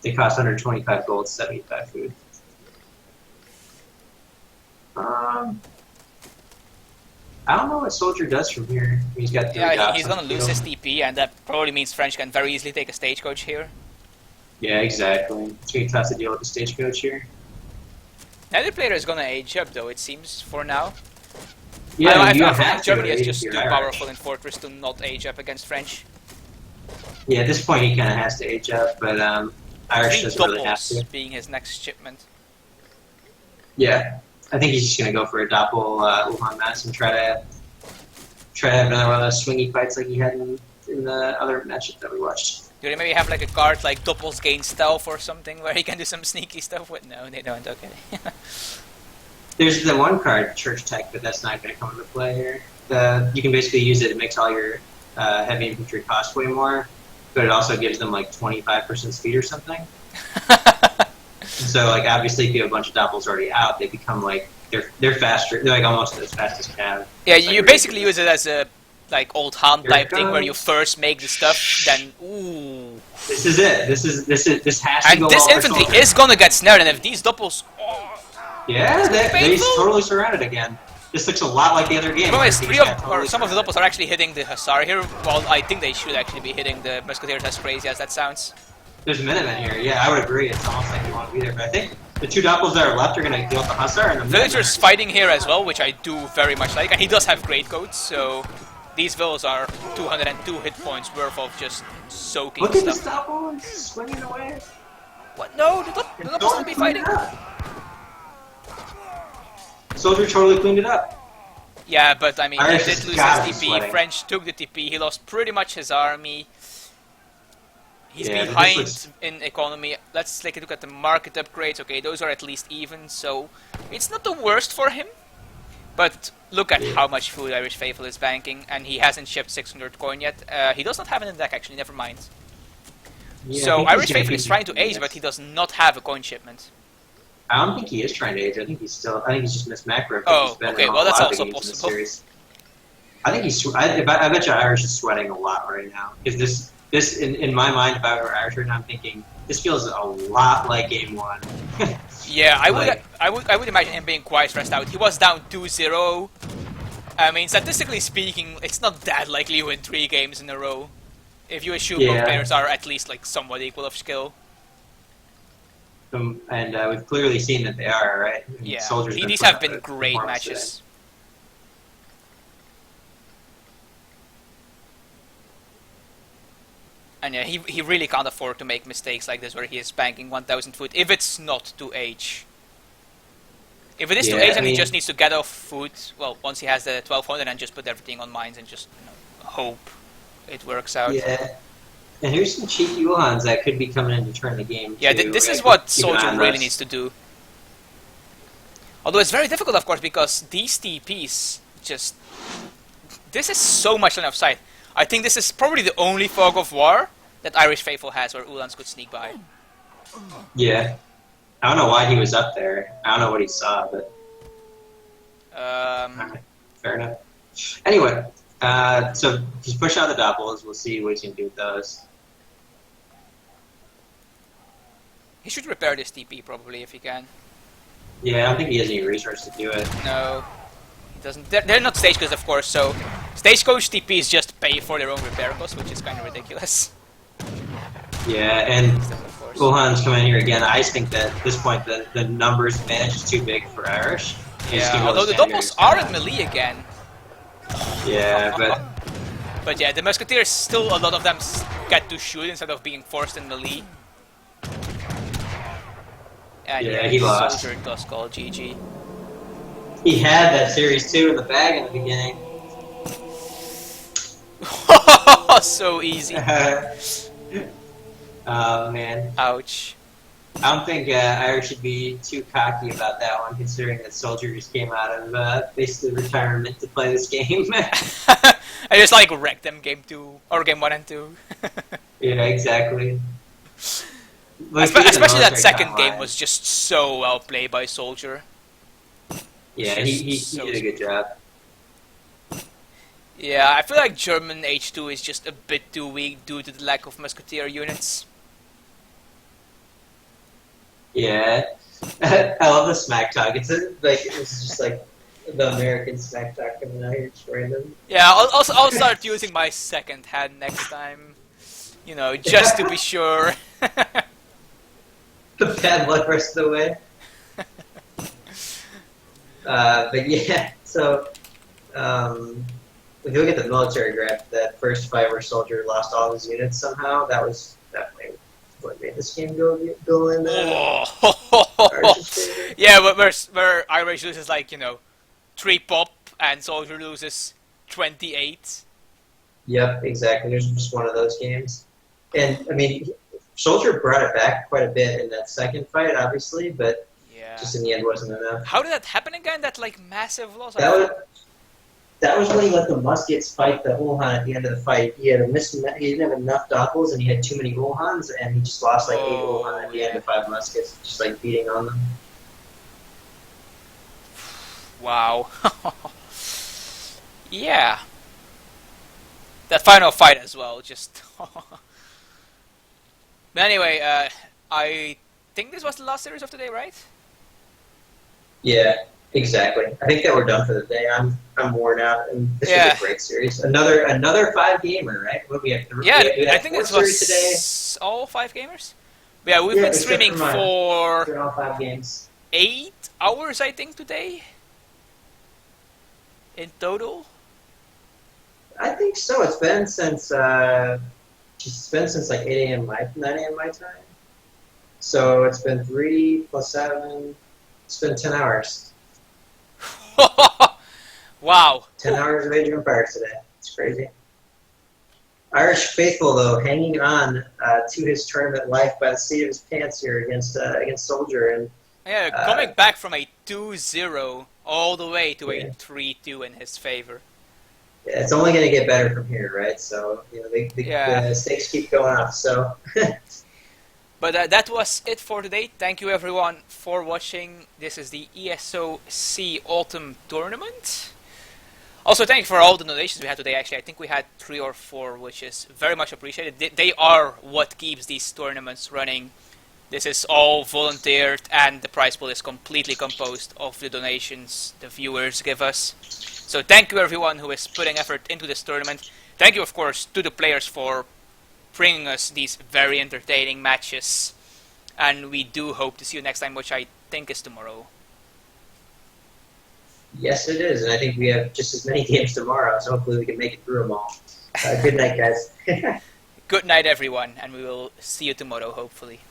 They cost 125 gold, 75 food. I don't know what Soldier does from here. He's got 3 dots he's going to lose his TP, and that probably means French can very easily take a stagecoach here. Yeah, exactly. It's going to be tough to deal with the stagecoach here. Neither player is going to age up, though, it seems, for now. Yeah, I feel have like to Germany is age just if too you're powerful Irish. in Fortress to not age up against French. Yeah, at this point he kind of has to age up, but Irish doesn't really have to. Being his next shipment. Yeah, I think he's just going to go for a Doppel Wuhan Mass and try to have another one of those swingy fights like he had in the other matchup that we watched. Do they maybe have like a card like Doppels gain stealth or something where he can do some sneaky stuff with? No, they don't. Okay. There's the one card, Church Tech, but that's not going to come into play here. You can basically use it. It makes all your heavy infantry cost way more, but it also gives them like 25% speed or something. So like obviously if you have a bunch of Doppels already out, they become like they're faster. They're like almost as fast as Cav. Yeah, like you basically use it as a like old Han type thing where you first make the stuff, then ooh. This is it. This has to and go. this well infantry is gonna get snared, and if these Doppels, yeah, they're totally surrounded again. This looks a lot like the other game. Well, some of the Doppels are actually hitting the Hussar here. Well, I think they should actually be hitting the Musketeers, as crazy as that sounds. There's Minutemen here. Yeah, I would agree. It's almost like you want to be there. But I think the 2 Doppels that are left are going to deal with the Hussar and the Villagers fighting here as well, which I do very much like. And he does have great coats, so these villas are 202 hit points worth of just soaking Look at stuff. this Doppel swinging away. What? No, the Doppels will be fighting. Soldier totally cleaned it up. Yeah, but I mean, Irish he did lose got his him TP. sweating. French took the TP. He lost pretty much his army. He's Yeah, behind in economy. Let's take a look at the market upgrades. Okay, those are at least even, so it's not the worst for him. But look at how much food IrishFaithful is banking, and he hasn't shipped 600 coin yet. He does not have it in the deck, actually, never mind. Yeah, So I think IrishFaithful is trying to age, but he does not have a coin shipment. I don't think he is trying to age. I think he's just missed macro. Oh, okay, well that's also possible. I think I bet you Irish is sweating a lot right now. Because this in my mind, if I were Irish right now, I'm thinking this feels a lot like game 1. Yeah, I would imagine him being quite stressed out. He was down 2-0. I mean, statistically speaking, it's not that likely you win 3 games in a row. If you assume both players are at least like somewhat equal of skill. And we've clearly seen that they are, right? I mean, Yeah, Soldiers these have been great matches. Today. And yeah, he really can't afford to make mistakes like this where he is banking 1,000 food if it's not to age. If it is to age, then he just needs to get off food, well, once he has the 1,200 and just put everything on mines and just hope it works out. Yeah. And here's some cheeky Wuhans that could be coming in to turn the game. Yeah, too. this is what Soldier really needs to do. Although it's very difficult, of course, because these TPs just... This is so much line of sight. I think this is probably the only Fog of War that IrishFaithful has where Ulans could sneak by. Yeah. I don't know why he was up there. I don't know what he saw, but alright, fair enough. Anyway, so just push out the doubles. We'll see what he's going to do with those. He should repair this TP probably if he can. Yeah, I don't think he has any resources to do it. No, he doesn't. They're not stagecoach, of course, so stagecoach TPs just pay for their own repair costs, which is kind of ridiculous. Yeah, and Of course. Ulhan's coming in here again. I just think that at this point the numbers advantage is too big for Irish. Yeah, although the doubles are at melee again. Yeah, but But yeah, the Musketeers, still a lot of them get to shoot instead of being forced in melee. And yeah, he lost. Soldier does call GG. He had that series 2 in the bag in the beginning. So easy. Oh man. Ouch. I don't think Irish should be too cocky about that one, considering that Soldier just came out of basically retirement to play this game. I just like wrecked them game 2 or game 1 and 2. Yeah, exactly. Especially that second game was just so well played by Soldier. Yeah, he did a good job. Yeah, I feel like German H2 is just a bit too weak due to the lack of Musketeer units. Yeah, I love the smack talk. It's just like the American smack talk coming out here, just random. Yeah, I'll start using my second hand next time. You know, just to be sure. The bad luck rest of the way. But yeah, so if you look at the military graph, that first fight where Soldier lost all his units somehow, that was definitely what made this game go in there. Yeah, where Irish loses like, 3 pop and Soldier loses 28. Yep, exactly. There's just one of those games. And, I mean, Soldier brought it back quite a bit in that second fight, obviously, but just in the end wasn't enough. How did that happen again? That, like, massive loss? That was when he let the Muskets fight the Ulhan at the end of the fight. He didn't have enough Doppels, and he had too many Ulhans, and he just lost like 8 Ulhan at the end of 5 Muskets, just like beating on them. Wow. Yeah. That final fight as well, just... But anyway, I think this was the last series of the day, right? Yeah, exactly. I think that we're done for the day. I'm worn out, and this was a great series. Another 5-gamer, right? What we have 3? Yeah, I think this was today. All 5 gamers. But yeah, we've been streaming for all 5 games. 8 hours, I think, today. In total. I think so. It's been since like 8 a.m. 9 a.m. my time. So it's been 3 plus 7. It's been 10 hours. Wow. 10 hours of Age of Empires today. It's crazy. IrishFaithful, though, hanging on to his tournament life by the seat of his pants here against Soldier. And yeah, coming back from a 2-0 all the way to a 3-2 in his favor. Yeah, it's only going to get better from here, right? So, the stakes keep going up, so... But that was it for today. Thank you everyone for watching. This is the ESOC Autumn Tournament. Also, thank you for all the donations we had today. Actually, I think we had 3 or 4, which is very much appreciated. They are what keeps these tournaments running. This is all volunteered, and the prize pool is completely composed of the donations the viewers give us. So thank you everyone who is putting effort into this tournament. Thank you, of course, to the players for bringing us these very entertaining matches, and we do hope to see you next time, which I think is tomorrow. Yes, it is, and I think we have just as many games tomorrow, so hopefully we can make it through them all. Good night, guys. Good night, everyone, and we will see you tomorrow, hopefully.